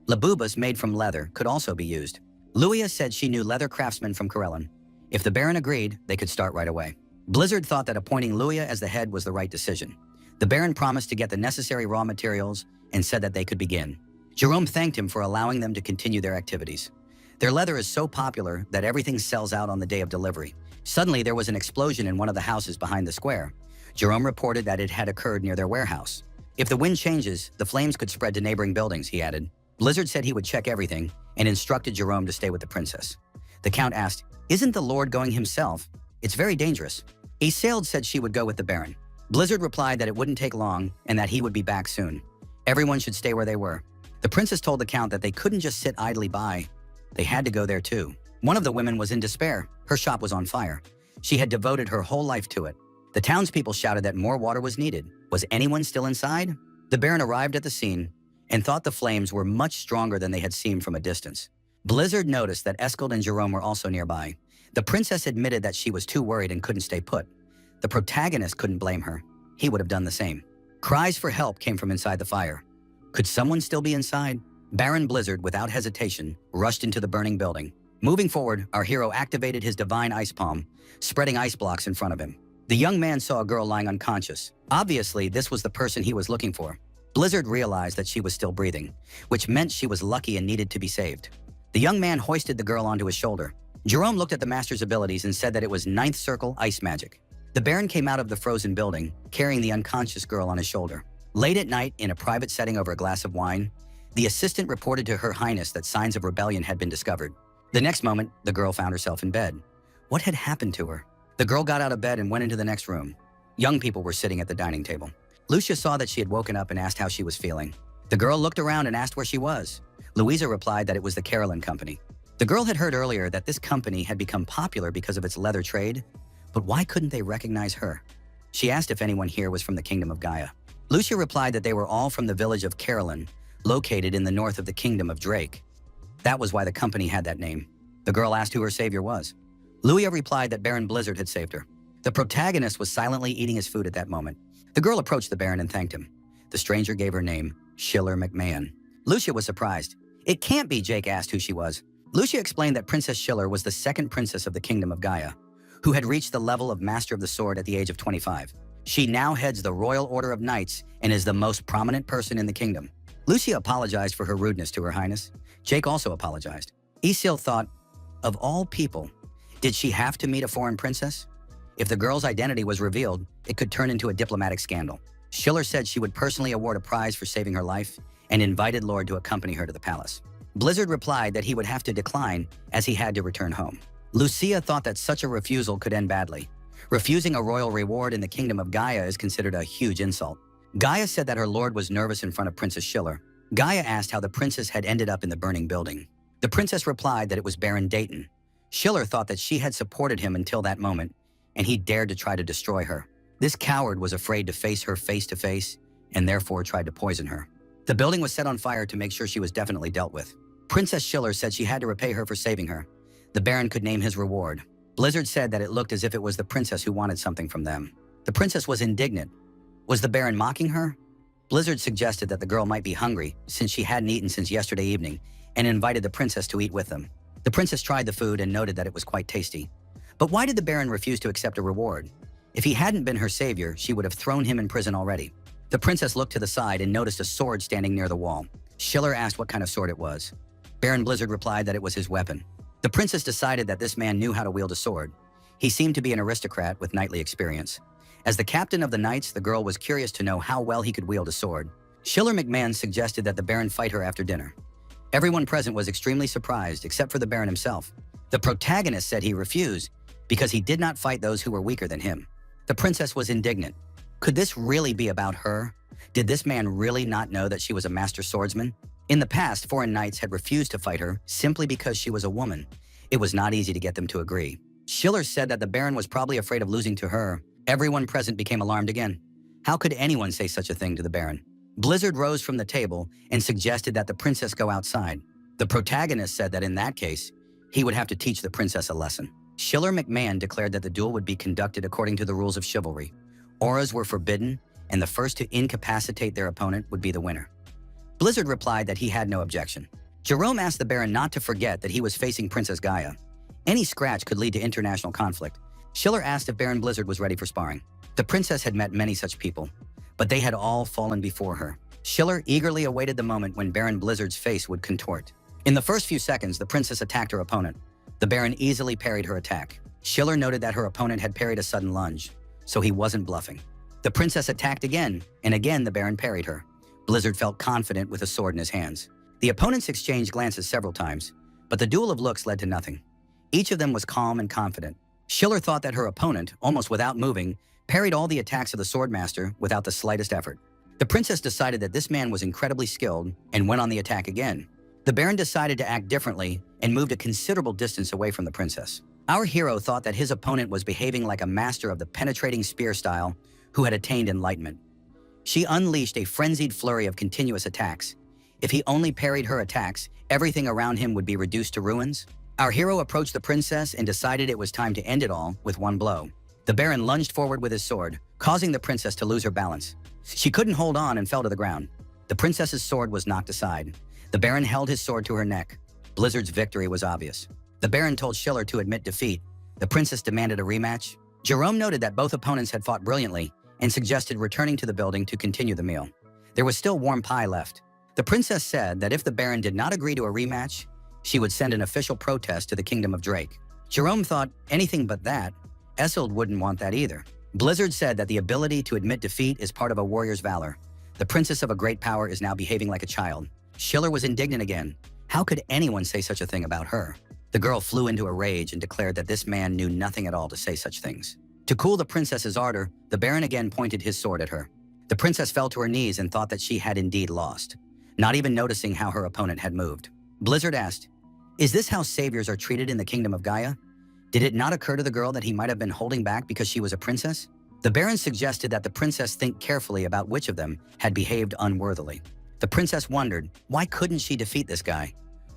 Labubas made from leather could also be used. Louia said she knew leather craftsmen from Carolyn. If the Baron agreed, they could start right away. Blizzard thought that appointing Louia as the head was the right decision. The Baron promised to get the necessary raw materials and said that they could begin. Jerome thanked him for allowing them to continue their activities. Their leather is so popular that everything sells out on the day of delivery. Suddenly, there was an explosion in one of the houses behind the square. Jerome reported that it had occurred near their warehouse. If the wind changes, the flames could spread to neighboring buildings, he added. Blizzard said he would check everything and instructed Jerome to stay with the princess. The count asked, "Isn't the Lord going himself? It's very dangerous." Iseult said she would go with the Baron. Blizzard replied that it wouldn't take long and that he would be back soon. Everyone should stay where they were. The princess told the count that they couldn't just sit idly by. They had to go there too. One of the women was in despair. Her shop was on fire. She had devoted her whole life to it. The townspeople shouted that more water was needed. Was anyone still inside? The Baron arrived at the scene and thought the flames were much stronger than they had seemed from a distance. Blizzard noticed that Eskild and Jerome were also nearby. The princess admitted that she was too worried and couldn't stay put. The protagonist couldn't blame her. He would have done the same. Cries for help came from inside the fire. Could someone still be inside? Baron Blizzard, without hesitation, rushed into the burning building. Moving forward, our hero activated his divine ice palm, spreading ice blocks in front of him. The young man saw a girl lying unconscious. Obviously, this was the person he was looking for. Blizzard realized that she was still breathing, which meant she was lucky and needed to be saved. The young man hoisted the girl onto his shoulder. Jerome looked at the master's abilities and said that it was ninth circle ice magic. The Baron came out of the frozen building, carrying the unconscious girl on his shoulder. Late at night, in a private setting over a glass of wine, the assistant reported to Her Highness that signs of rebellion had been discovered. The next moment, the girl found herself in bed. What had happened to her? The girl got out of bed and went into the next room. Young people were sitting at the dining table. Lucia saw that she had woken up and asked how she was feeling. The girl looked around and asked where she was. Louisa replied that it was the Carolyn Company. The girl had heard earlier that this company had become popular because of its leather trade, but why couldn't they recognize her? She asked if anyone here was from the kingdom of Gaia. Lucia replied that they were all from the village of Carolyn, located in the north of the kingdom of Drake. That was why the company had that name. The girl asked who her savior was. Louia replied that Baron Blizzard had saved her. The protagonist was silently eating his food at that moment. The girl approached the Baron and thanked him. The stranger gave her name, Schiller McMahon. Lucia was surprised. It can't be, Jake asked who she was. Lucia explained that Princess Schiller was the second princess of the kingdom of Gaia, who had reached the level of Master of the Sword at the age of 25. She now heads the Royal Order of Knights and is the most prominent person in the kingdom. Lucia apologized for her rudeness to Her Highness. Jake also apologized. Isil thought, of all people, did she have to meet a foreign princess? If the girl's identity was revealed, it could turn into a diplomatic scandal. Schiller said she would personally award a prize for saving her life and invited Lord to accompany her to the palace. Blizzard replied that he would have to decline as he had to return home. Lucia thought that such a refusal could end badly. Refusing a royal reward in the kingdom of Gaia is considered a huge insult. Gaia said that her lord was nervous in front of Princess Schiller. Gaia asked how the princess had ended up in the burning building. The princess replied that it was Baron Dayton. Schiller thought that she had supported him until that moment, and he dared to try to destroy her. This coward was afraid to face her face to face, and therefore tried to poison her. The building was set on fire to make sure she was definitely dealt with. Princess Schiller said she had to repay her for saving her. The Baron could name his reward. Blizzard said that it looked as if it was the princess who wanted something from them. The princess was indignant. Was the Baron mocking her? Blizzard suggested that the girl might be hungry since she hadn't eaten since yesterday evening and invited the princess to eat with them. The princess tried the food and noted that it was quite tasty. But why did the Baron refuse to accept a reward? If he hadn't been her savior, she would have thrown him in prison already. The princess looked to the side and noticed a sword standing near the wall. Schiller asked what kind of sword it was. Baron Blizzard replied that it was his weapon. The princess decided that this man knew how to wield a sword. He seemed to be an aristocrat with knightly experience. As the captain of the knights, the girl was curious to know how well he could wield a sword. Schiller McMahon suggested that the Baron fight her after dinner. Everyone present was extremely surprised, except for the Baron himself. The protagonist said he refused because he did not fight those who were weaker than him. The princess was indignant. Could this really be about her? Did this man really not know that she was a master swordsman? In the past, foreign knights had refused to fight her simply because she was a woman. It was not easy to get them to agree. Schiller said that the Baron was probably afraid of losing to her. Everyone present became alarmed again. How could anyone say such a thing to the Baron? Blizzard rose from the table and suggested that the princess go outside. The protagonist said that in that case, he would have to teach the princess a lesson. Schiller McMahon declared that the duel would be conducted according to the rules of chivalry. Auras were forbidden, and the first to incapacitate their opponent would be the winner. Blizzard replied that he had no objection. Jerome asked the Baron not to forget that he was facing Princess Gaia. Any scratch could lead to international conflict. Schiller asked if Baron Blizzard was ready for sparring. The princess had met many such people, but they had all fallen before her. Schiller eagerly awaited the moment when Baron Blizzard's face would contort. In the first few seconds, the princess attacked her opponent. The Baron easily parried her attack. Schiller noted that her opponent had parried a sudden lunge, so he wasn't bluffing. The princess attacked again, and again the Baron parried her. Blizzard felt confident with a sword in his hands. The opponents exchanged glances several times, but the duel of looks led to nothing. Each of them was calm and confident. Schiller thought that her opponent, almost without moving, parried all the attacks of the swordmaster without the slightest effort. The princess decided that this man was incredibly skilled and went on the attack again. The Baron decided to act differently and moved a considerable distance away from the princess. Our hero thought that his opponent was behaving like a master of the penetrating spear style who had attained enlightenment. She unleashed a frenzied flurry of continuous attacks. If he only parried her attacks, everything around him would be reduced to ruins. Our hero approached the princess and decided it was time to end it all with one blow. The Baron lunged forward with his sword, causing the princess to lose her balance. She couldn't hold on and fell to the ground. The princess's sword was knocked aside. The Baron held his sword to her neck. Blizzard's victory was obvious. The Baron told Schiller to admit defeat. The princess demanded a rematch. Jerome noted that both opponents had fought brilliantly and suggested returning to the building to continue the meal. There was still warm pie left. The princess said that if the Baron did not agree to a rematch, she would send an official protest to the kingdom of Drake. Jerome thought anything but that. Esild wouldn't want that either. Blizzard said that the ability to admit defeat is part of a warrior's valor. The princess of a great power is now behaving like a child. Schiller was indignant again. How could anyone say such a thing about her? The girl flew into a rage and declared that this man knew nothing at all to say such things. To cool the princess's ardor, the Baron again pointed his sword at her. The princess fell to her knees and thought that she had indeed lost, not even noticing how her opponent had moved. Blizzard asked, "Is this how saviors are treated in the kingdom of Gaia? Did it not occur to the girl that he might have been holding back because she was a princess?" The Baron suggested that the princess think carefully about which of them had behaved unworthily. The princess wondered, why couldn't she defeat this guy?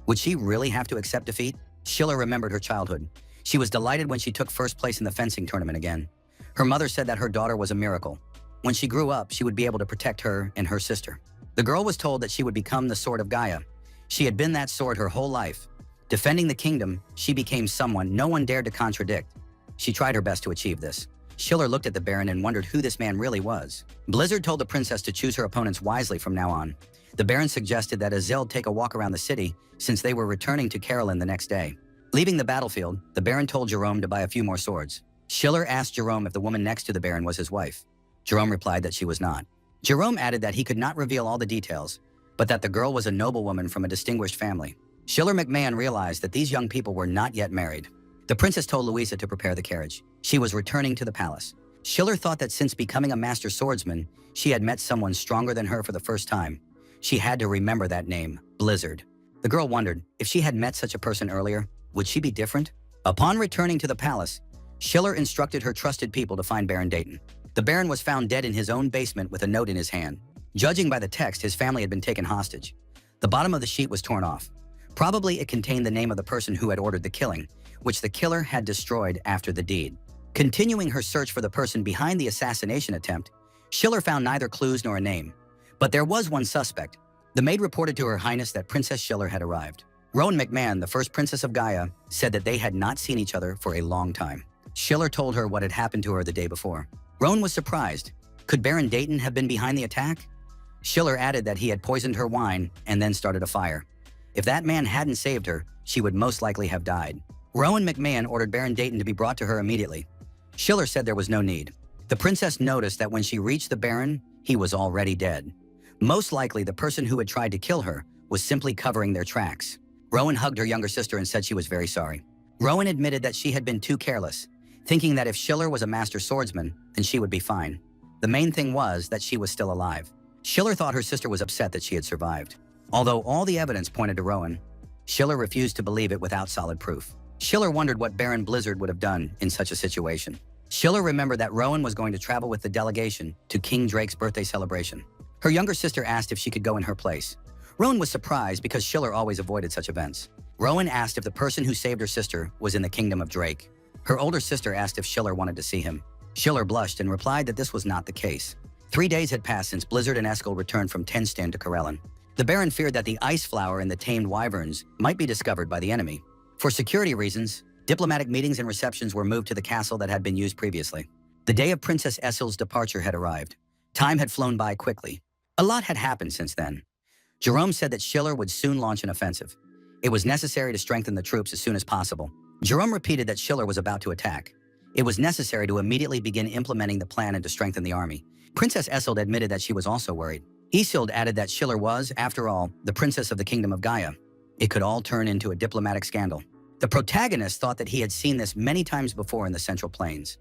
Would she really have to accept defeat? Schiller remembered her childhood. She was delighted when she took first place in the fencing tournament again. Her mother said that her daughter was a miracle. When she grew up, she would be able to protect her and her sister. The girl was told that she would become the Sword of Gaia. She had been that sword her whole life. Defending the kingdom, she became someone no one dared to contradict. She tried her best to achieve this. Schiller looked at the Baron and wondered who this man really was. Blizzard told the princess to choose her opponents wisely from now on. The Baron suggested that Esild take a walk around the city since they were returning to Carolyn the next day. Leaving the battlefield, the Baron told Jerome to buy a few more swords. Schiller asked Jerome if the woman next to the Baron was his wife. Jerome replied that she was not. Jerome added that he could not reveal all the details, but that the girl was a noblewoman from a distinguished family. Schiller McMahon realized that these young people were not yet married. The princess told Louisa to prepare the carriage. She was returning to the palace. Schiller thought that since becoming a master swordsman, she had met someone stronger than her for the first time. She had to remember that name, Blizzard. The girl wondered, if she had met such a person earlier, would she be different? Upon returning to the palace, Schiller instructed her trusted people to find Baron Dayton. The Baron was found dead in his own basement with a note in his hand. Judging by the text, his family had been taken hostage. The bottom of the sheet was torn off. Probably it contained the name of the person who had ordered the killing, which the killer had destroyed after the deed. Continuing her search for the person behind the assassination attempt, Schiller found neither clues nor a name. But there was one suspect. The maid reported to Her Highness that Princess Schiller had arrived. Rowan McMahon, the first princess of Gaia, said that they had not seen each other for a long time. Schiller told her what had happened to her the day before. Rowan was surprised. Could Baron Dayton have been behind the attack? Schiller added that he had poisoned her wine and then started a fire. If that man hadn't saved her, she would most likely have died. Rowan McMahon ordered Baron Dayton to be brought to her immediately. Schiller said there was no need. The princess noticed that when she reached the Baron, he was already dead. Most likely, the person who had tried to kill her was simply covering their tracks. Rowan hugged her younger sister and said she was very sorry. Rowan admitted that she had been too careless, thinking that if Schiller was a master swordsman, then she would be fine. The main thing was that she was still alive. Schiller thought her sister was upset that she had survived. Although all the evidence pointed to Rowan, Schiller refused to believe it without solid proof. Schiller wondered what Baron Blizzard would have done in such a situation. Schiller remembered that Rowan was going to travel with the delegation to King Drake's birthday celebration. Her younger sister asked if she could go in her place. Rowan was surprised because Schiller always avoided such events. Rowan asked if the person who saved her sister was in the kingdom of Drake. Her older sister asked if Schiller wanted to see him. Schiller blushed and replied that this was not the case. 3 days had passed since Blizzard and Eskel returned from Tenstan to Karelin. The Baron feared that the ice flower and the tamed wyverns might be discovered by the enemy. For security reasons, diplomatic meetings and receptions were moved to the castle that had been used previously. The day of Princess Essel's departure had arrived. Time had flown by quickly. A lot had happened since then. Jerome said that Schiller would soon launch an offensive. It was necessary to strengthen the troops as soon as possible. Jerome repeated that Schiller was about to attack. It was necessary to immediately begin implementing the plan and to strengthen the army. Princess Esseld admitted that she was also worried. Isilde added that Schiller was, after all, the princess of the kingdom of Gaia. It could all turn into a diplomatic scandal. The protagonist thought that he had seen this many times before in the Central Plains.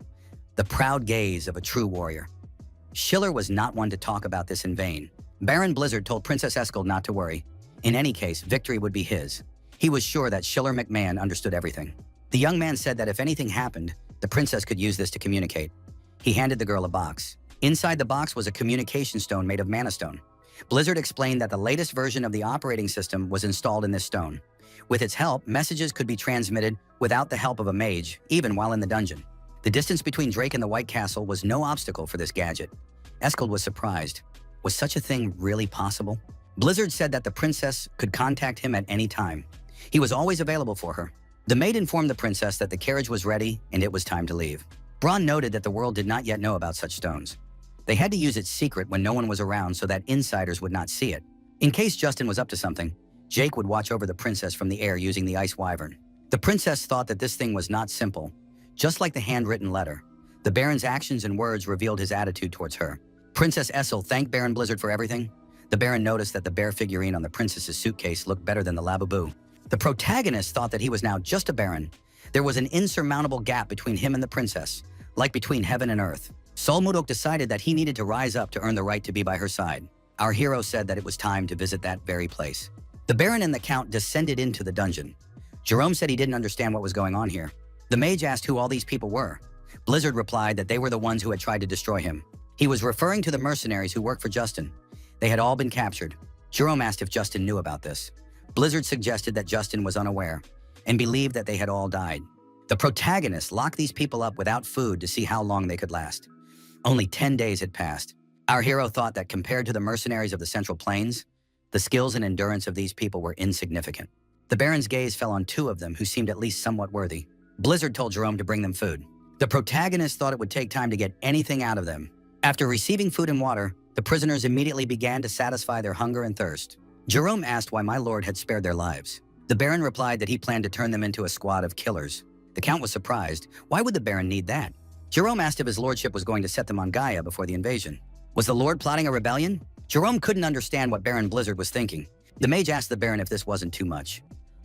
The proud gaze of a true warrior. Schiller was not one to talk about this in vain. Baron Blizzard told Princess Eskel not to worry. In any case, victory would be his. He was sure that Schiller McMahon understood everything. The young man said that if anything happened, the princess could use this to communicate. He handed the girl a box. Inside the box was a communication stone made of mana stone. Blizzard explained that the latest version of the operating system was installed in this stone. With its help, messages could be transmitted without the help of a mage, even while in the dungeon. The distance between Drake and the White Castle was no obstacle for this gadget. Eskel was surprised. Was such a thing really possible? Blizzard said that the princess could contact him at any time. He was always available for her. The maid informed the princess that the carriage was ready and it was time to leave. Braun noted that the world did not yet know about such stones. They had to use it secret when no one was around so that insiders would not see it. In case Justin was up to something, Jake would watch over the princess from the air using the ice wyvern. The princess thought that this thing was not simple. Just like the handwritten letter, the Baron's actions and words revealed his attitude towards her. Princess Essel thanked Baron Blizzard for everything. The Baron noticed that the bear figurine on the princess's suitcase looked better than the Labubu. The protagonist thought that he was now just a Baron. There was an insurmountable gap between him and the princess, like between heaven and earth. Solmudok decided that he needed to rise up to earn the right to be by her side. Our hero said that it was time to visit that very place. The Baron and the Count descended into the dungeon. Jerome said he didn't understand what was going on here. The mage asked who all these people were. Blizzard replied that they were the ones who had tried to destroy him. He was referring to the mercenaries who worked for Justin. They had all been captured. Jerome asked if Justin knew about this. Blizzard suggested that Justin was unaware and believed that they had all died. The protagonist locked these people up without food to see how long they could last. Only 10 days had passed. Our hero thought that compared to the mercenaries of the Central Plains, the skills and endurance of these people were insignificant. The Baron's gaze fell on 2 of them who seemed at least somewhat worthy. Blizzard told Jerome to bring them food. The protagonist thought it would take time to get anything out of them. After receiving food and water, the prisoners immediately began to satisfy their hunger and thirst. Jerome asked why my lord had spared their lives. The Baron replied that he planned to turn them into a squad of killers. The Count was surprised. Why would the Baron need that? Jerome asked if his lordship was going to set them on Gaia before the invasion. Was the Lord plotting a rebellion? Jerome couldn't understand what Baron Blizzard was thinking. The mage asked the Baron if this wasn't too much.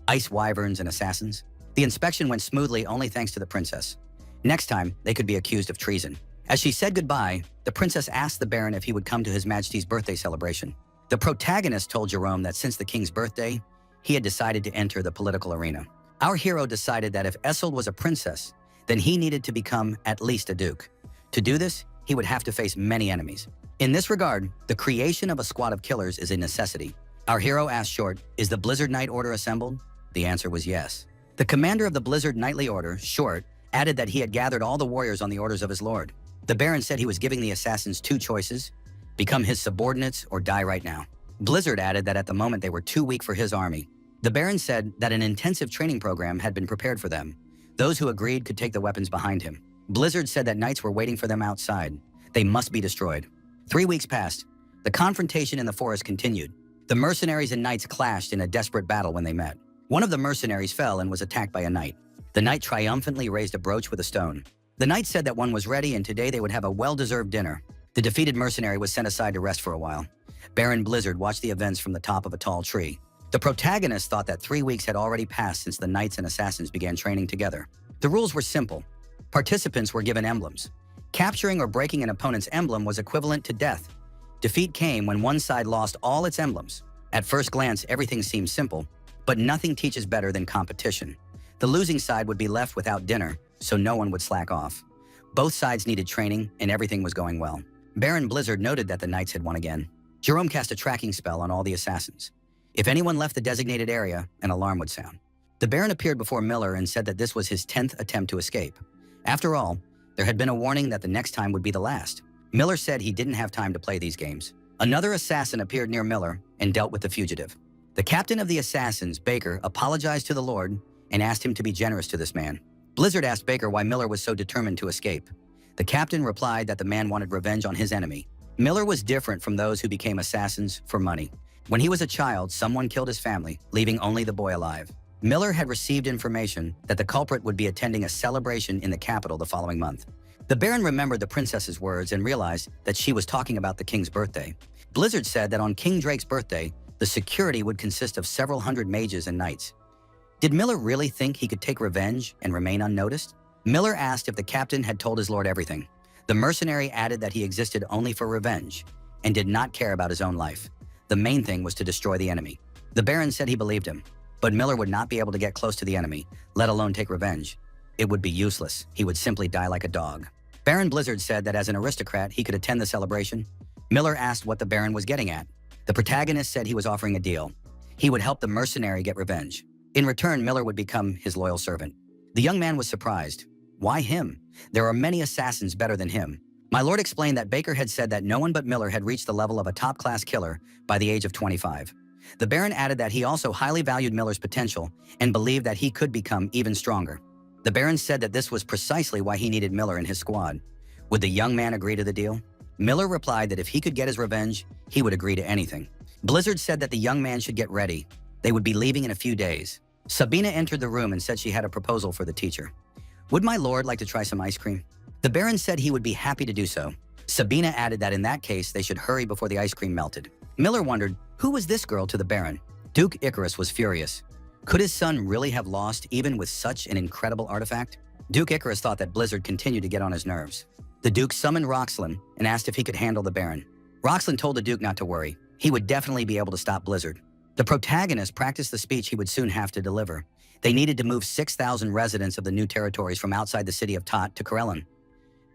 Ice wyverns and assassins? The inspection went smoothly only thanks to the princess. Next time, they could be accused of treason. As she said goodbye, the princess asked the Baron if he would come to His Majesty's birthday celebration. The protagonist told Jerome that since the king's birthday, he had decided to enter the political arena. Our hero decided that if Isolde was a princess, then he needed to become at least a duke. To do this, he would have to face many enemies. In this regard, the creation of a squad of killers is a necessity. Our hero asked Short, "Is the Blizzard Knight Order assembled?" The answer was yes. The commander of the Blizzard Knightly Order, Short, added that he had gathered all the warriors on the orders of his lord. The Baron said he was giving the assassins two choices: become his subordinates or die right now. Blizzard added that at the moment they were too weak for his army. The Baron said that an intensive training program had been prepared for them. Those who agreed could take the weapons behind him. Blizzard said that knights were waiting for them outside. They must be destroyed. 3 weeks passed. The confrontation in the forest continued. The mercenaries and knights clashed in a desperate battle when they met. One of the mercenaries fell and was attacked by a knight. The knight triumphantly raised a brooch with a stone. The knight said that one was ready and today they would have a well-deserved dinner. The defeated mercenary was sent aside to rest for a while. Baron Blizzard watched the events from the top of a tall tree. The protagonist thought that 3 weeks had already passed since the knights and assassins began training together. The rules were simple. Participants were given emblems. Capturing or breaking an opponent's emblem was equivalent to death. Defeat came when one side lost all its emblems. At first glance, everything seemed simple, but nothing teaches better than competition. The losing side would be left without dinner, so no one would slack off. Both sides needed training, and everything was going well. Baron Blizzard noted that the knights had won again. Jerome cast a tracking spell on all the assassins. If anyone left the designated area, an alarm would sound. The Baron appeared before Miller and said that this was his 10th attempt to escape. After all, there had been a warning that the next time would be the last. Miller said he didn't have time to play these games. Another assassin appeared near Miller and dealt with the fugitive. The captain of the assassins, Baker, apologized to the Lord and asked him to be generous to this man. Blizzard asked Baker why Miller was so determined to escape. The captain replied that the man wanted revenge on his enemy. Miller was different from those who became assassins for money. When he was a child, someone killed his family, leaving only the boy alive. Miller had received information that the culprit would be attending a celebration in the capital the following month. The Baron remembered the princess's words and realized that she was talking about the king's birthday. Blizzard said that on King Drake's birthday, the security would consist of several hundred mages and knights. Did Miller really think he could take revenge and remain unnoticed? Miller asked if the captain had told his lord everything. The mercenary added that he existed only for revenge and did not care about his own life. The main thing was to destroy the enemy. The Baron said he believed him, but Miller would not be able to get close to the enemy, let alone take revenge. It would be useless. He would simply die like a dog. Baron Blizzard said that as an aristocrat, he could attend the celebration. Miller asked what the Baron was getting at. The protagonist said he was offering a deal. He would help the mercenary get revenge. In return, Miller would become his loyal servant. The young man was surprised. Why him? There are many assassins better than him. My lord explained that Baker had said that no one but Miller had reached the level of a top-class killer by the age of 25. The Baron added that he also highly valued Miller's potential and believed that he could become even stronger. The Baron said that this was precisely why he needed Miller in his squad. Would the young man agree to the deal? Miller replied that if he could get his revenge, he would agree to anything. Blizzard said that the young man should get ready. They would be leaving in a few days. Sabina entered the room and said she had a proposal for the teacher. Would my lord like to try some ice cream? The Baron said he would be happy to do so. Sabina added that in that case, they should hurry before the ice cream melted. Miller wondered, who was this girl to the Baron? Duke Icarus was furious. Could his son really have lost even with such an incredible artifact? Duke Icarus thought that Blizzard continued to get on his nerves. The Duke summoned Roxlin and asked if he could handle the Baron. Roxlin told the Duke not to worry. He would definitely be able to stop Blizzard. The protagonist practiced the speech he would soon have to deliver. They needed to move 6,000 residents of the new territories from outside the city of Tot to Corellon.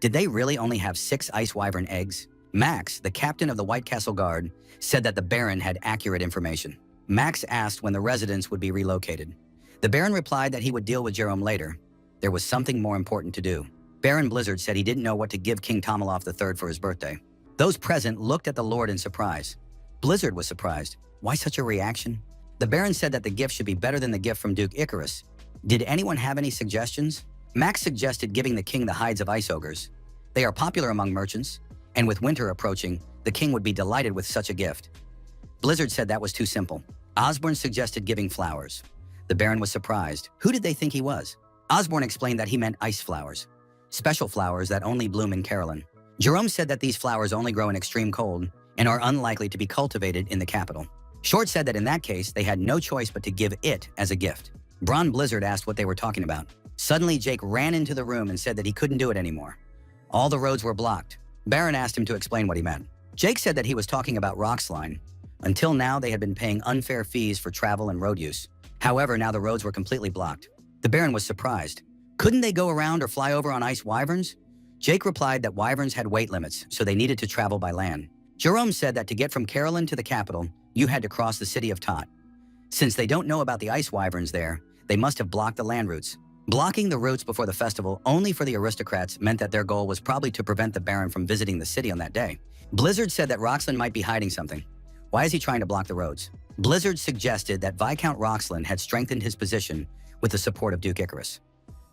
Did they really only have 6 ice wyvern eggs? Max, the captain of the White Castle Guard, said that the Baron had accurate information. Max asked when the residents would be relocated. The Baron replied that he would deal with Jerome later. There was something more important to do. Baron Blizzard said he didn't know what to give King Tomalov III for his birthday. Those present looked at the Lord in surprise. Blizzard was surprised. Why such a reaction? The Baron said that the gift should be better than the gift from Duke Icarus. Did anyone have any suggestions? Max suggested giving the king the hides of ice ogres. They are popular among merchants, and with winter approaching, the king would be delighted with such a gift. Blizzard said that was too simple. Osborne suggested giving flowers. The Baron was surprised. Who did they think he was? Osborne explained that he meant ice flowers, special flowers that only bloom in Corellon. Jerome said that these flowers only grow in extreme cold and are unlikely to be cultivated in the capital. Short said that in that case, they had no choice but to give it as a gift. Bron Blizzard asked what they were talking about. Suddenly, Jake ran into the room and said that he couldn't do it anymore. All the roads were blocked. Baron asked him to explain what he meant. Jake said that he was talking about Roxline. Until now, they had been paying unfair fees for travel and road use. However, now the roads were completely blocked. The Baron was surprised. Couldn't they go around or fly over on ice wyverns? Jake replied that wyverns had weight limits, so they needed to travel by land. Jerome said that to get from Carolyn to the capital, you had to cross the city of Tot. Since they don't know about the ice wyverns there, they must have blocked the land routes. Blocking the routes before the festival only for the aristocrats meant that their goal was probably to prevent the Baron from visiting the city on that day. Blizzard said that Roxland might be hiding something. Why is he trying to block the roads? Blizzard suggested that Viscount Roxland had strengthened his position with the support of Duke Icarus.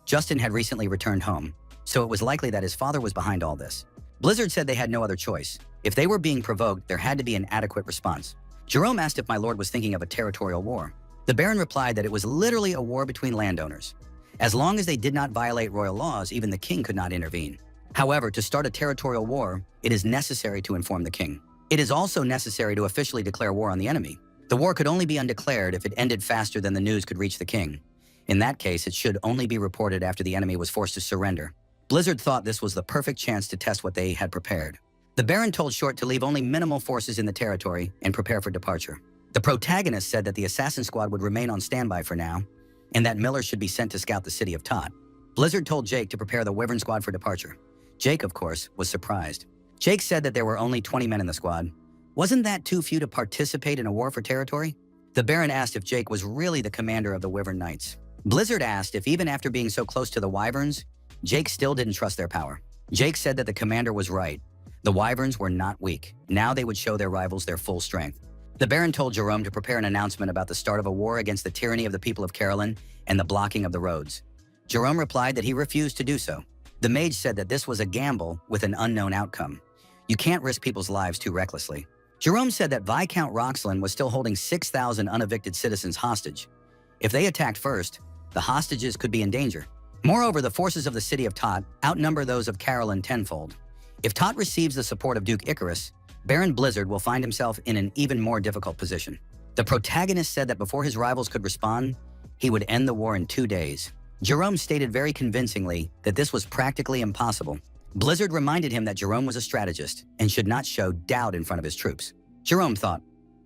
Justin had recently returned home, so it was likely that his father was behind all this. Blizzard said they had no other choice. If they were being provoked, there had to be an adequate response. Jerome asked if my lord was thinking of a territorial war. The Baron replied that it was literally a war between landowners. As long as they did not violate royal laws, even the king could not intervene. However, to start a territorial war, it is necessary to inform the king. It is also necessary to officially declare war on the enemy. The war could only be undeclared if it ended faster than the news could reach the king. In that case, it should only be reported after the enemy was forced to surrender. Blizzard thought this was the perfect chance to test what they had prepared. The Baron told Short to leave only minimal forces in the territory and prepare for departure. The protagonist said that the assassin squad would remain on standby for now, and that Miller should be sent to scout the city of Tot. Blizzard told Jake to prepare the Wyvern squad for departure. Jake, of course, was surprised. Jake said that there were only 20 men in the squad. Wasn't that too few to participate in a war for territory? The Baron asked if Jake was really the commander of the Wyvern Knights. Blizzard asked if even after being so close to the Wyverns, Jake still didn't trust their power. Jake said that the commander was right. The Wyverns were not weak. Now they would show their rivals their full strength. The Baron told Jerome to prepare an announcement about the start of a war against the tyranny of the people of Carolyn and the blocking of the roads. Jerome replied that he refused to do so. The Mage said that this was a gamble with an unknown outcome. You can't risk people's lives too recklessly. Jerome said that Viscount Roxland was still holding 6,000 unevicted citizens hostage. If they attacked first, the hostages could be in danger. Moreover, the forces of the city of Tot outnumber those of Carolyn tenfold. If Tot receives the support of Duke Icarus, Baron Blizzard will find himself in an even more difficult position. The protagonist said that before his rivals could respond, he would end the war in 2 days. Jerome stated very convincingly that this was practically impossible. Blizzard reminded him that Jerome was a strategist and should not show doubt in front of his troops. Jerome thought,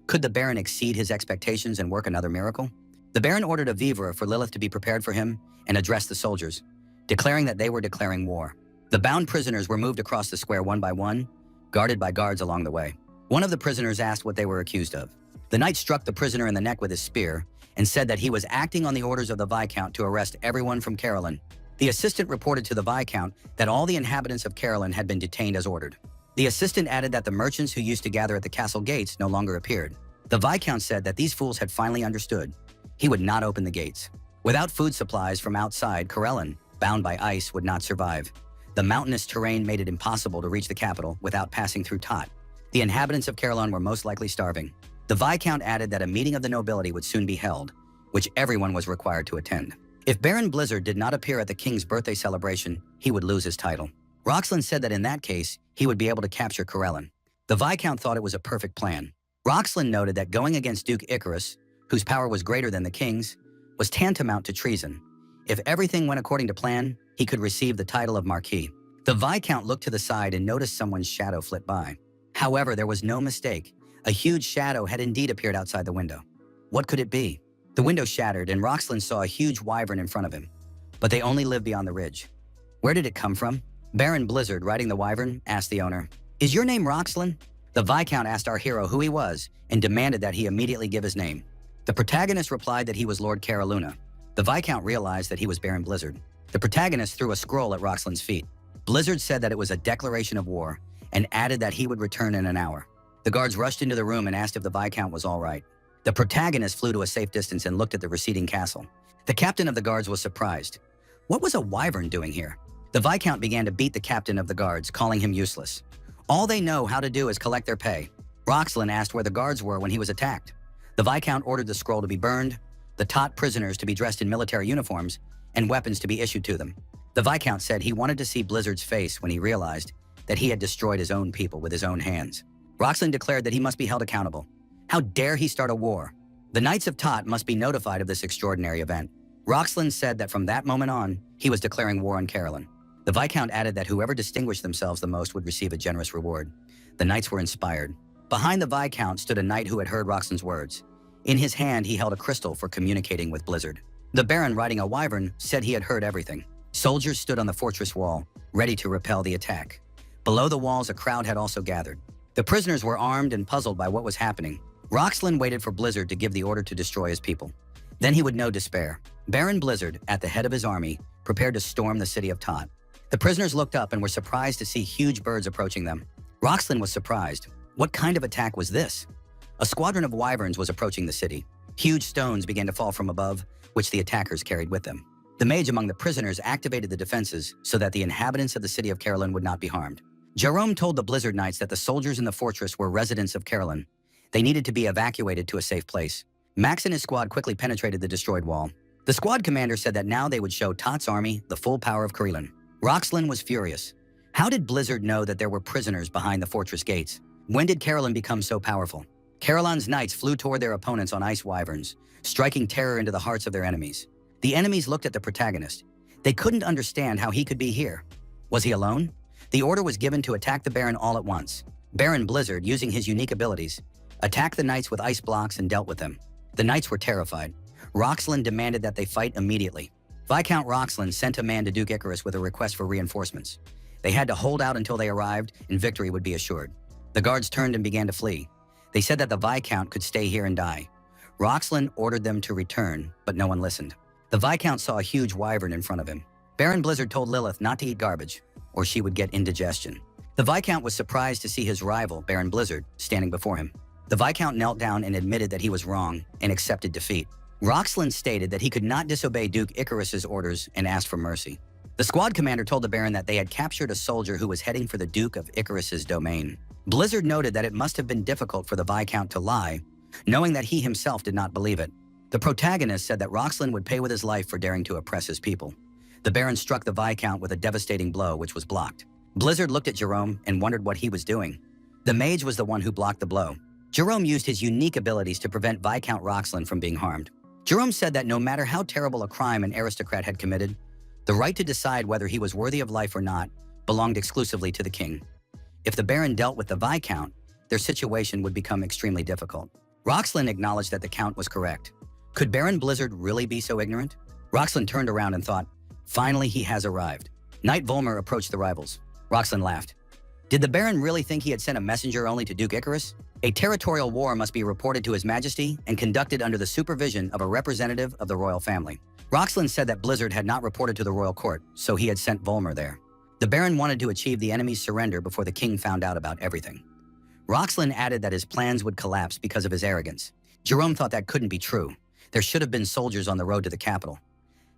could the Baron exceed his expectations and work another miracle? The Baron ordered a vivre for Lilith to be prepared for him and addressed the soldiers, declaring that they were declaring war. The bound prisoners were moved across the square one by one, guarded by guards along the way. One of the prisoners asked what they were accused of. The knight struck the prisoner in the neck with his spear and said that he was acting on the orders of the Viscount to arrest everyone from Carolyn. The assistant reported to the Viscount that all the inhabitants of Carolyn had been detained as ordered. The assistant added that the merchants who used to gather at the castle gates no longer appeared. The Viscount said that these fools had finally understood. He would not open the gates. Without food supplies from outside, Carolyn, bound by ice, would not survive. The mountainous terrain made it impossible to reach the capital without passing through Tot. The inhabitants of Carolyn were most likely starving. The Viscount added that a meeting of the nobility would soon be held, which everyone was required to attend. If Baron Blizzard did not appear at the king's birthday celebration, he would lose his title. Roxland said that in that case, he would be able to capture Carolyn. The Viscount thought it was a perfect plan. Roxland noted that going against Duke Icarus, whose power was greater than the king's, was tantamount to treason. If everything went according to plan, he could receive the title of Marquis. The Viscount looked to the side and noticed someone's shadow flit by. However, there was no mistake. A huge shadow had indeed appeared outside the window. What could it be? The window shattered, and Roxland saw a huge wyvern in front of him. But they only lived beyond the ridge. Where did it come from? Baron Blizzard, riding the wyvern, asked the owner, "Is your name Roxland?" The Viscount asked our hero who he was and demanded that he immediately give his name. The protagonist replied that he was Lord Caroluna. The Viscount realized that he was Baron Blizzard. The protagonist threw a scroll at Roxland's feet. Blizzard said that it was a declaration of war and added that he would return in an hour. The guards rushed into the room and asked if the Viscount was all right. The protagonist flew to a safe distance and looked at the receding castle. The captain of the guards was surprised. What was a wyvern doing here? The Viscount began to beat the captain of the guards, calling him useless. All they know how to do is collect their pay. Roxland asked where the guards were when he was attacked. The Viscount ordered the scroll to be burned, the Tot prisoners to be dressed in military uniforms, and weapons to be issued to them. The Viscount said he wanted to see Blizzard's face when he realized that he had destroyed his own people with his own hands. Roxlin declared that he must be held accountable. How dare he start a war? The Knights of Tot must be notified of this extraordinary event. Roxlin said that from that moment on, he was declaring war on Carolyn. The Viscount added that whoever distinguished themselves the most would receive a generous reward. The knights were inspired. Behind the Viscount stood a knight who had heard Roxlin's words. In his hand, he held a crystal for communicating with Blizzard. The Baron, riding a wyvern, said he had heard everything. Soldiers stood on the fortress wall, ready to repel the attack. Below the walls, a crowd had also gathered. The prisoners were armed and puzzled by what was happening. Roxlin waited for Blizzard to give the order to destroy his people. Then he would know despair. Baron Blizzard, at the head of his army, prepared to storm the city of Tot. The prisoners looked up and were surprised to see huge birds approaching them. Roxlin was surprised. What kind of attack was this? A squadron of wyverns was approaching the city. Huge stones began to fall from above, which the attackers carried with them. The mage among the prisoners activated the defenses so that the inhabitants of the city of Carolyn would not be harmed. Jerome told the Blizzard Knights that the soldiers in the fortress were residents of Carolyn. They needed to be evacuated to a safe place. Max and his squad quickly penetrated the destroyed wall. The squad commander said that now they would show Tot's army the full power of Carolyn. Roxlin was furious. How did Blizzard know that there were prisoners behind the fortress gates? When did Carolyn become so powerful? Carolyn's knights flew toward their opponents on ice wyverns, striking terror into the hearts of their enemies. The enemies looked at the protagonist. They couldn't understand how he could be here. Was he alone? The order was given to attack the Baron all at once. Baron Blizzard, using his unique abilities, attacked the knights with ice blocks and dealt with them. The knights were terrified. Roxlin demanded that they fight immediately. Viscount Roxlin sent a man to Duke Icarus with a request for reinforcements. They had to hold out until they arrived, and victory would be assured. The guards turned and began to flee. They said that the Viscount could stay here and die. Roxlin ordered them to return, but no one listened. The Viscount saw a huge wyvern in front of him. Baron Blizzard told Lilith not to eat garbage, or she would get indigestion. The Viscount was surprised to see his rival, Baron Blizzard, standing before him. The Viscount knelt down and admitted that he was wrong and accepted defeat. Roxlin stated that he could not disobey Duke Icarus's orders and asked for mercy. The squad commander told the Baron that they had captured a soldier who was heading for the Duke of Icarus's domain. Blizzard noted that it must have been difficult for the Viscount to lie, knowing that he himself did not believe it. The protagonist said that Roxlin would pay with his life for daring to oppress his people. The Baron struck the Viscount with a devastating blow, which was blocked. Blizzard looked at Jerome and wondered what he was doing. The mage was the one who blocked the blow. Jerome used his unique abilities to prevent Viscount Roxlin from being harmed. Jerome said that no matter how terrible a crime an aristocrat had committed, the right to decide whether he was worthy of life or not belonged exclusively to the king. If the Baron dealt with the Viscount, their situation would become extremely difficult. Roxlin acknowledged that the Count was correct. Could Baron Blizzard really be so ignorant? Roxlin turned around and thought, finally he has arrived. Knight Volmer approached the rivals. Roxlin laughed. Did the Baron really think he had sent a messenger only to Duke Icarus? A territorial war must be reported to His Majesty and conducted under the supervision of a representative of the royal family. Roxlin said that Blizzard had not reported to the royal court, so he had sent Volmer there. The Baron wanted to achieve the enemy's surrender before the king found out about everything. Roxlin added that his plans would collapse because of his arrogance. Jerome thought that couldn't be true. There should have been soldiers on the road to the capital.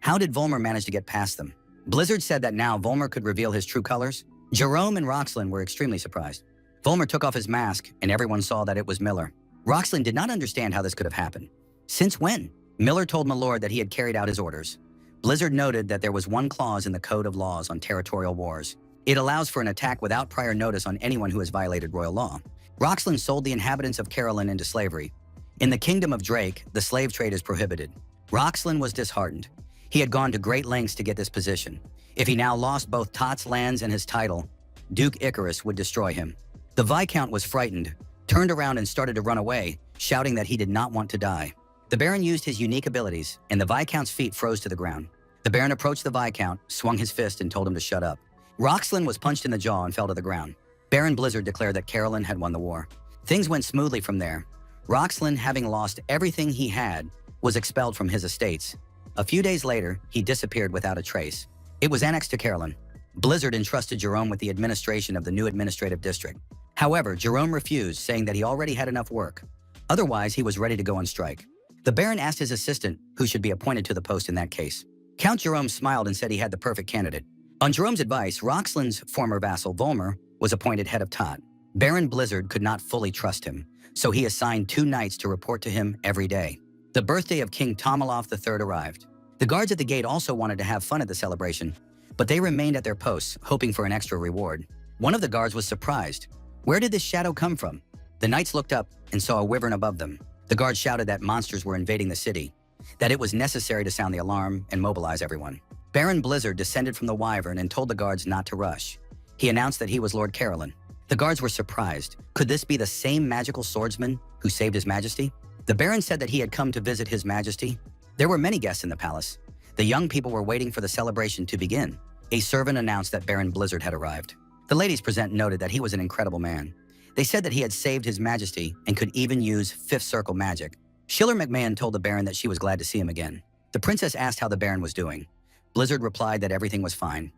How did Volmer manage to get past them? Blizzard said that now Volmer could reveal his true colors. Jerome and Roxlin were extremely surprised. Volmer took off his mask, and everyone saw that it was Miller. Roxlin did not understand how this could have happened. Since when? Miller told Milord that he had carried out his orders. Blizzard noted that there was one clause in the Code of Laws on territorial wars. It allows for an attack without prior notice on anyone who has violated royal law. Roxlin sold the inhabitants of Carolyn into slavery. In the Kingdom of Drake, the slave trade is prohibited. Roxlin was disheartened. He had gone to great lengths to get this position. If he now lost both Tot's lands and his title, Duke Icarus would destroy him. The Viscount was frightened, turned around and started to run away, shouting that he did not want to die. The Baron used his unique abilities, and the Viscount's feet froze to the ground. The Baron approached the Viscount, swung his fist, and told him to shut up. Roxlin was punched in the jaw and fell to the ground. Baron Blizzard declared that Carolyn had won the war. Things went smoothly from there. Roxlin, having lost everything he had, was expelled from his estates. A few days later, he disappeared without a trace. It was annexed to Carolyn. Blizzard entrusted Jerome with the administration of the new administrative district. However, Jerome refused, saying that he already had enough work. Otherwise, he was ready to go on strike. The Baron asked his assistant who should be appointed to the post in that case. Count Jerome smiled and said he had the perfect candidate. On Jerome's advice, Roxlin's former vassal, Volmer, was appointed head of Tot. Baron Blizzard could not fully trust him, so he assigned 2 knights to report to him every day. The birthday of King Tomaloff III arrived. The guards at the gate also wanted to have fun at the celebration, but they remained at their posts, hoping for an extra reward. One of the guards was surprised. Where did this shadow come from? The knights looked up and saw a wyvern above them. The guards shouted that monsters were invading the city, that it was necessary to sound the alarm and mobilize everyone. Baron Blizzard descended from the wyvern and told the guards not to rush. He announced that he was Lord Carolyn. The guards were surprised. Could this be the same magical swordsman who saved His Majesty? The Baron said that he had come to visit His Majesty. There were many guests in the palace. The young people were waiting for the celebration to begin. A servant announced that Baron Blizzard had arrived. The ladies present noted that he was an incredible man. They said that he had saved His Majesty and could even use fifth circle magic. Schiller McMahon told the Baron that she was glad to see him again. The princess asked how the Baron was doing. Blizzard replied that everything was fine.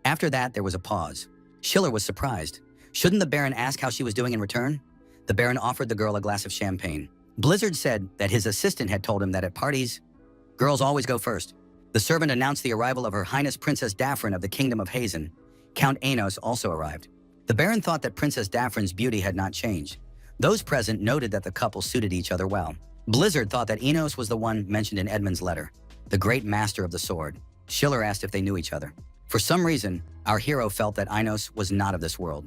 After that, there was a pause. Schiller was surprised. Shouldn't the Baron ask how she was doing in return? The Baron offered the girl a glass of champagne. Blizzard said that his assistant had told him that at parties, girls always go first. The servant announced the arrival of Her Highness Princess Daphrin of the Kingdom of Hazen. Count Anos also arrived. The Baron thought that Princess Daphrin's beauty had not changed. Those present noted that the couple suited each other well. Blizzard thought that Enos was the one mentioned in Edmund's letter, the great master of the sword. Schiller asked if they knew each other. For some reason, our hero felt that Enos was not of this world.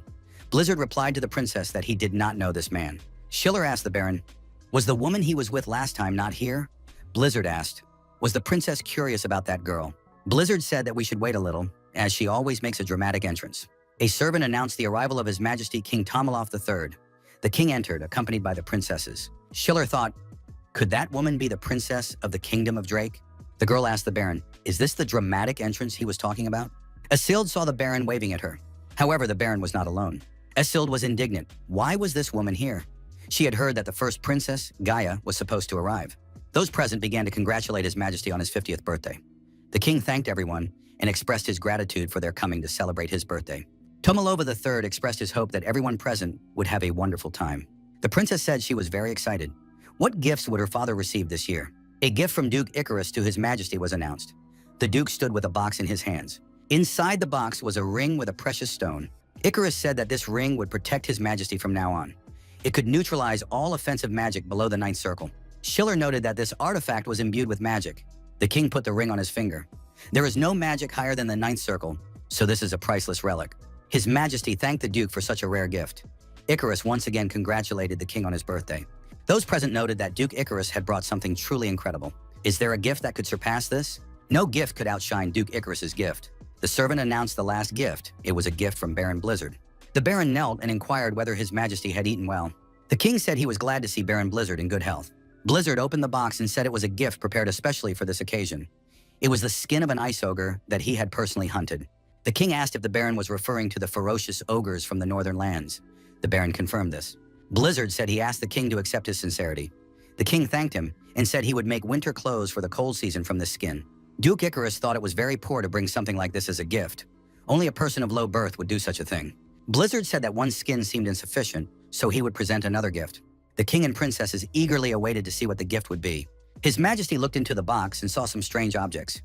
Blizzard replied to the princess that he did not know this man. Schiller asked the Baron, was the woman he was with last time not here? Blizzard asked, was the princess curious about that girl? Blizzard said that we should wait a little, as she always makes a dramatic entrance. A servant announced the arrival of His Majesty King Tomalov III. The king entered, accompanied by the princesses. Schiller thought, could that woman be the princess of the Kingdom of Drake? The girl asked the Baron, is this the dramatic entrance he was talking about? Isilde saw the Baron waving at her. However, the Baron was not alone. Isilde was indignant. Why was this woman here? She had heard that the first princess, Gaia, was supposed to arrive. Those present began to congratulate His Majesty on his 50th birthday. The king thanked everyone and expressed his gratitude for their coming to celebrate his birthday. Tomalova III expressed his hope that everyone present would have a wonderful time. The princess said she was very excited. What gifts would her father receive this year? A gift from Duke Icarus to His Majesty was announced. The Duke stood with a box in his hands. Inside the box was a ring with a precious stone. Icarus said that this ring would protect His Majesty from now on. It could neutralize all offensive magic below the ninth circle. Schiller noted that this artifact was imbued with magic. The king put the ring on his finger. There is no magic higher than the ninth circle, so this is a priceless relic. His Majesty thanked the Duke for such a rare gift. Icarus once again congratulated the king on his birthday. Those present noted that Duke Icarus had brought something truly incredible. Is there a gift that could surpass this? No gift could outshine Duke Icarus's gift. The servant announced the last gift. It was a gift from Baron Blizzard. The Baron knelt and inquired whether His Majesty had eaten well. The king said he was glad to see Baron Blizzard in good health. Blizzard opened the box and said it was a gift prepared especially for this occasion. It was the skin of an ice ogre that he had personally hunted. The king asked if the Baron was referring to the ferocious ogres from the northern lands. The Baron confirmed this. Blizzard said he asked the king to accept his sincerity. The king thanked him and said he would make winter clothes for the cold season from this skin. Duke Icarus thought it was very poor to bring something like this as a gift. Only a person of low birth would do such a thing. Blizzard said that one skin seemed insufficient, so he would present another gift. The king and princesses eagerly awaited to see what the gift would be. His Majesty looked into the box and saw some strange objects.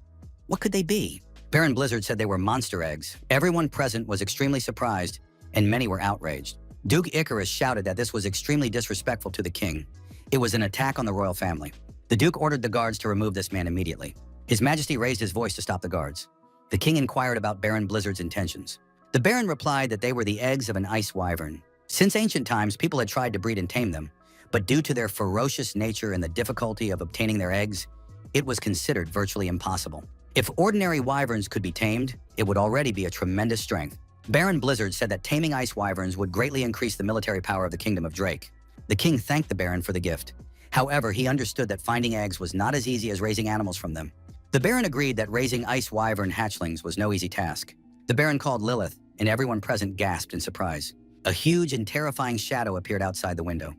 What could they be? Baron Blizzard said they were monster eggs. Everyone present was extremely surprised, and many were outraged. Duke Icarus shouted that this was extremely disrespectful to the king. It was an attack on the royal family. The Duke ordered the guards to remove this man immediately. His Majesty raised his voice to stop the guards. The king inquired about Baron Blizzard's intentions. The Baron replied that they were the eggs of an ice wyvern. Since ancient times, people had tried to breed and tame them, but due to their ferocious nature and the difficulty of obtaining their eggs, it was considered virtually impossible. If ordinary wyverns could be tamed, it would already be a tremendous strength. Baron Blizzard said that taming ice wyverns would greatly increase the military power of the Kingdom of Drake. The king thanked the Baron for the gift. However, he understood that finding eggs was not as easy as raising animals from them. The Baron agreed that raising ice wyvern hatchlings was no easy task. The Baron called Lilith, and everyone present gasped in surprise. A huge and terrifying shadow appeared outside the window.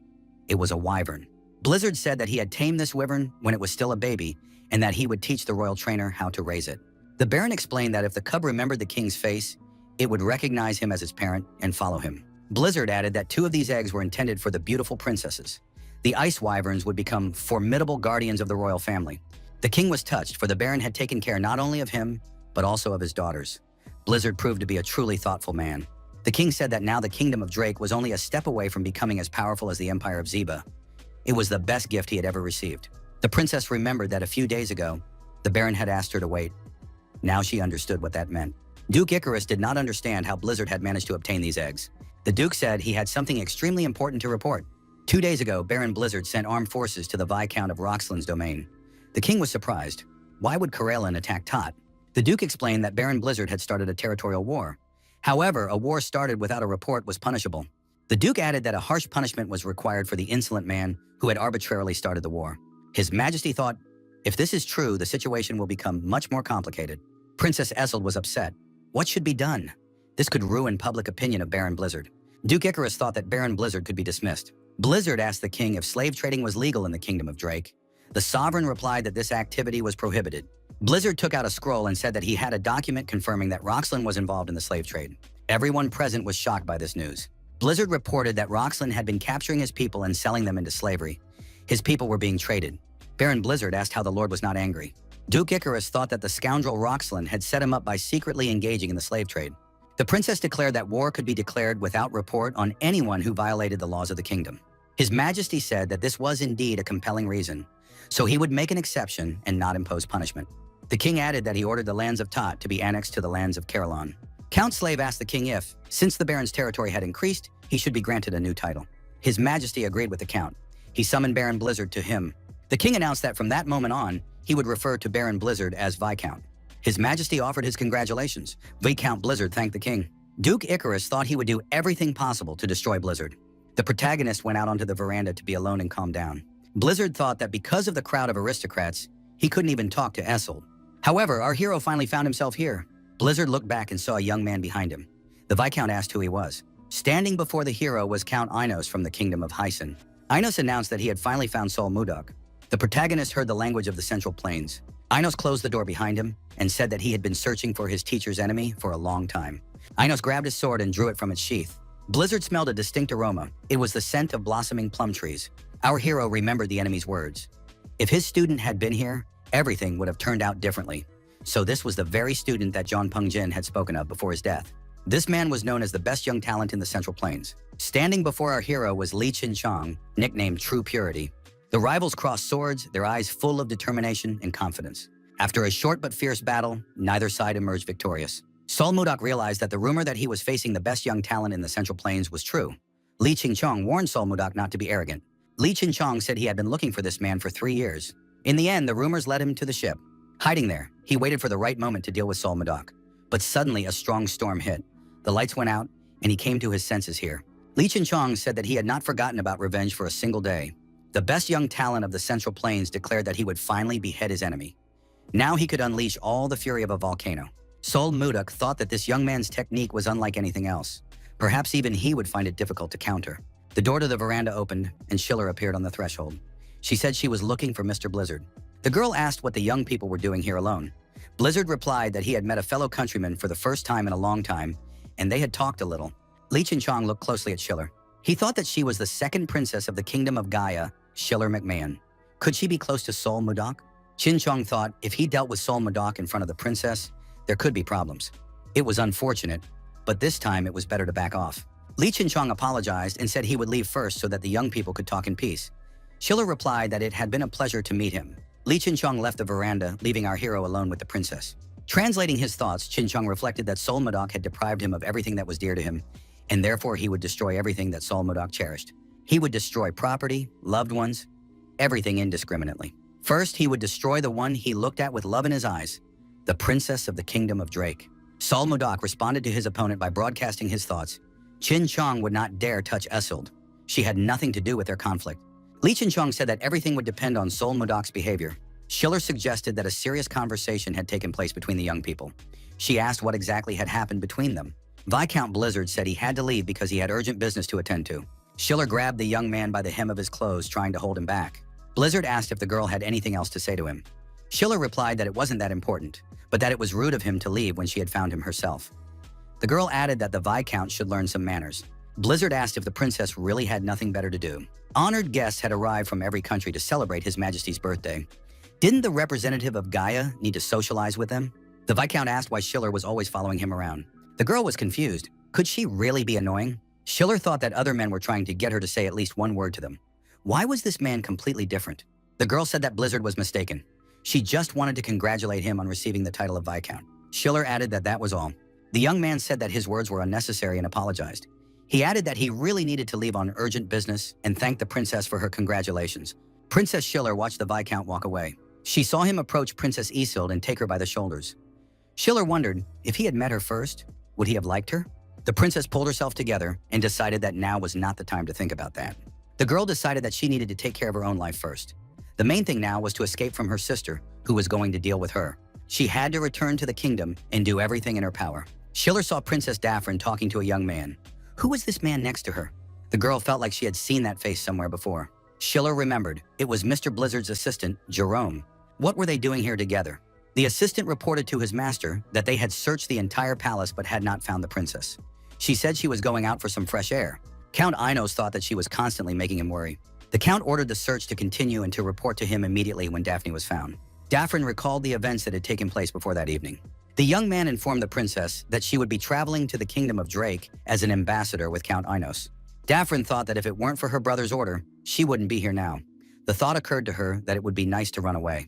It was a wyvern. Blizzard said that he had tamed this wyvern when it was still a baby, and that he would teach the royal trainer how to raise it. The Baron explained that if the cub remembered the king's face, it would recognize him as its parent and follow him. Blizzard added that 2 of these eggs were intended for the beautiful princesses. The ice wyverns would become formidable guardians of the royal family. The king was touched, for the Baron had taken care not only of him, but also of his daughters. Blizzard proved to be a truly thoughtful man. The king said that now the Kingdom of Drake was only a step away from becoming as powerful as the Empire of Zeba. It was the best gift he had ever received. The princess remembered that a few days ago, the Baron had asked her to wait. Now she understood what that meant. Duke Icarus did not understand how Blizzard had managed to obtain these eggs. The Duke said he had something extremely important to report. 2 days ago, Baron Blizzard sent armed forces to the Viscount of Roxland's domain. The king was surprised. Why would Karelin attack Tot? The Duke explained that Baron Blizzard had started a territorial war. However, a war started without a report was punishable. The Duke added that a harsh punishment was required for the insolent man who had arbitrarily started the war. His Majesty thought, if this is true, the situation will become much more complicated. Princess Isolde was upset. What should be done? This could ruin public opinion of Baron Blizzard. Duke Icarus thought that Baron Blizzard could be dismissed. Blizzard asked the king if slave trading was legal in the Kingdom of Drake. The sovereign replied that this activity was prohibited. Blizzard took out a scroll and said that he had a document confirming that Roxland was involved in the slave trade. Everyone present was shocked by this news. Blizzard reported that Roxland had been capturing his people and selling them into slavery. His people were being traded. Baron Blizzard asked how the Lord was not angry. Duke Icarus thought that the scoundrel Roxland had set him up by secretly engaging in the slave trade. The princess declared that war could be declared without report on anyone who violated the laws of the kingdom. His Majesty said that this was indeed a compelling reason, so he would make an exception and not impose punishment. The king added that he ordered the lands of Tot to be annexed to the lands of Karelon. Count Slave asked the king if, since the baron's territory had increased, he should be granted a new title. His Majesty agreed with the count. He summoned Baron Blizzard to him. The king announced that from that moment on, he would refer to Baron Blizzard as Viscount. His Majesty offered his congratulations. Viscount Blizzard thanked the king. Duke Icarus thought he would do everything possible to destroy Blizzard. The protagonist went out onto the veranda to be alone and calm down. Blizzard thought that because of the crowd of aristocrats, he couldn't even talk to Isolde. However, our hero finally found himself here. Blizzard looked back and saw a young man behind him. The Viscount asked who he was. Standing before the hero was Count Inos from the Kingdom of Hyson. Inos announced that he had finally found Sol Mudok. The protagonist heard the language of the Central Plains. Inos closed the door behind him and said that he had been searching for his teacher's enemy for a long time. Inos grabbed his sword and drew it from its sheath. Blizzard smelled a distinct aroma. It was the scent of blossoming plum trees. Our hero remembered the enemy's words. If his student had been here, everything would have turned out differently. So this was the very student that John Pungjin had spoken of before his death. This man was known as the best young talent in the Central Plains. Standing before our hero was Li Chin-chong, nicknamed True Purity. The rivals crossed swords, their eyes full of determination and confidence. After a short but fierce battle, neither side emerged victorious. Sol Mudok realized that the rumor that he was facing the best young talent in the Central Plains was true. Li Ching-chong warned Sol Mudok not to be arrogant. Li Chin-chong said he had been looking for this man for 3 years. In the end, the rumors led him to the ship. Hiding there, he waited for the right moment to deal with Sol Mudok. But suddenly, a strong storm hit. The lights went out, and he came to his senses here. Li Chin-chong said that he had not forgotten about revenge for a single day. The best young talent of the Central Plains declared that he would finally behead his enemy. Now he could unleash all the fury of a volcano. Sol Mudok thought that this young man's technique was unlike anything else. Perhaps even he would find it difficult to counter. The door to the veranda opened, and Schiller appeared on the threshold. She said she was looking for Mr. Blizzard. The girl asked what the young people were doing here alone. Blizzard replied that he had met a fellow countryman for the first time in a long time, and they had talked a little. Li Chin-chong looked closely at Schiller. He thought that she was the second princess of the Kingdom of Gaia, Schiller McMahon. Could she be close to Sol Mudok? Chin-chong thought if he dealt with Sol Mudok in front of the princess, there could be problems. It was unfortunate, but this time it was better to back off. Li Chin-chong apologized and said he would leave first so that the young people could talk in peace. Schiller replied that it had been a pleasure to meet him. Li Chin-chong left the veranda, leaving our hero alone with the princess. Translating his thoughts, Chin-chong reflected that Sol Mudok had deprived him of everything that was dear to him, and therefore he would destroy everything that Sol Mudok cherished. He would destroy property, loved ones, everything indiscriminately. First, he would destroy the one he looked at with love in his eyes, the princess of the Kingdom of Drake. Sol Mudok responded to his opponent by broadcasting his thoughts. Chin-chong would not dare touch Isolde. She had nothing to do with their conflict. Li Chin-chong said that everything would depend on Sol Mudok's behavior. Schiller suggested that a serious conversation had taken place between the young people. She asked what exactly had happened between them. Viscount Blizzard said he had to leave because he had urgent business to attend to. Schiller grabbed the young man by the hem of his clothes, trying to hold him back. Blizzard asked if the girl had anything else to say to him. Schiller replied that it wasn't that important, but that it was rude of him to leave when she had found him herself. The girl added that the Viscount should learn some manners. Blizzard asked if the princess really had nothing better to do. Honored guests had arrived from every country to celebrate His Majesty's birthday. Didn't the representative of Gaia need to socialize with them? The Viscount asked why Schiller was always following him around. The girl was confused. Could she really be annoying? Schiller thought that other men were trying to get her to say at least one word to them. Why was this man completely different? The girl said that Blizzard was mistaken. She just wanted to congratulate him on receiving the title of Viscount. Schiller added that that was all. The young man said that his words were unnecessary and apologized. He added that he really needed to leave on urgent business and thanked the princess for her congratulations. Princess Schiller watched the Viscount walk away. She saw him approach Princess Isolde and take her by the shoulders. Schiller wondered, if he had met her first, would he have liked her? The princess pulled herself together and decided that now was not the time to think about that. The girl decided that she needed to take care of her own life first. The main thing now was to escape from her sister, who was going to deal with her. She had to return to the kingdom and do everything in her power. Schiller saw Princess Daphne talking to a young man. Who was this man next to her? The girl felt like she had seen that face somewhere before. Schiller remembered. It was Mr. Blizzard's assistant, Jerome. What were they doing here together? The assistant reported to his master that they had searched the entire palace but had not found the princess. She said she was going out for some fresh air. Count Inos thought that she was constantly making him worry. The Count ordered the search to continue and to report to him immediately when Daphne was found. Daphne recalled the events that had taken place before that evening. The young man informed the princess that she would be traveling to the kingdom of Drake as an ambassador with Count Inos. Daphne thought that if it weren't for her brother's order, she wouldn't be here now. The thought occurred to her that it would be nice to run away.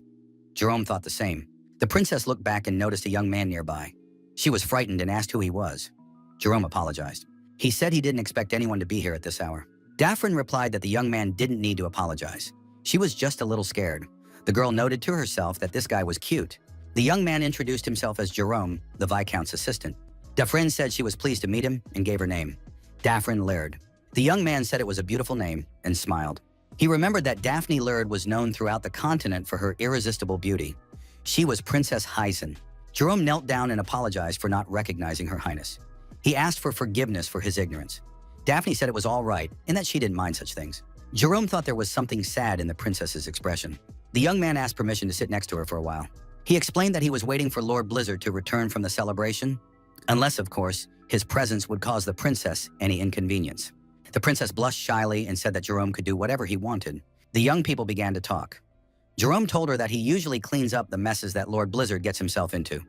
Jerome thought the same. The princess looked back and noticed a young man nearby. She was frightened and asked who he was. Jerome apologized. He said he didn't expect anyone to be here at this hour. Daphne replied that the young man didn't need to apologize. She was just a little scared. The girl noted to herself that this guy was cute. The young man introduced himself as Jerome, the Viscount's assistant. Daphne said she was pleased to meet him and gave her name. Daphne Laird. The young man said it was a beautiful name and smiled. He remembered that Daphne Laird was known throughout the continent for her irresistible beauty. She was Princess Hyson. Jerome knelt down and apologized for not recognizing Her Highness. He asked for forgiveness for his ignorance. Daphne said it was all right and that she didn't mind such things. Jerome thought there was something sad in the princess's expression. The young man asked permission to sit next to her for a while. He explained that he was waiting for Lord Blizzard to return from the celebration, unless, of course, his presence would cause the princess any inconvenience. The princess blushed shyly and said that Jerome could do whatever he wanted. The young people began to talk. Jerome told her that he usually cleans up the messes that Lord Blizzard gets himself into.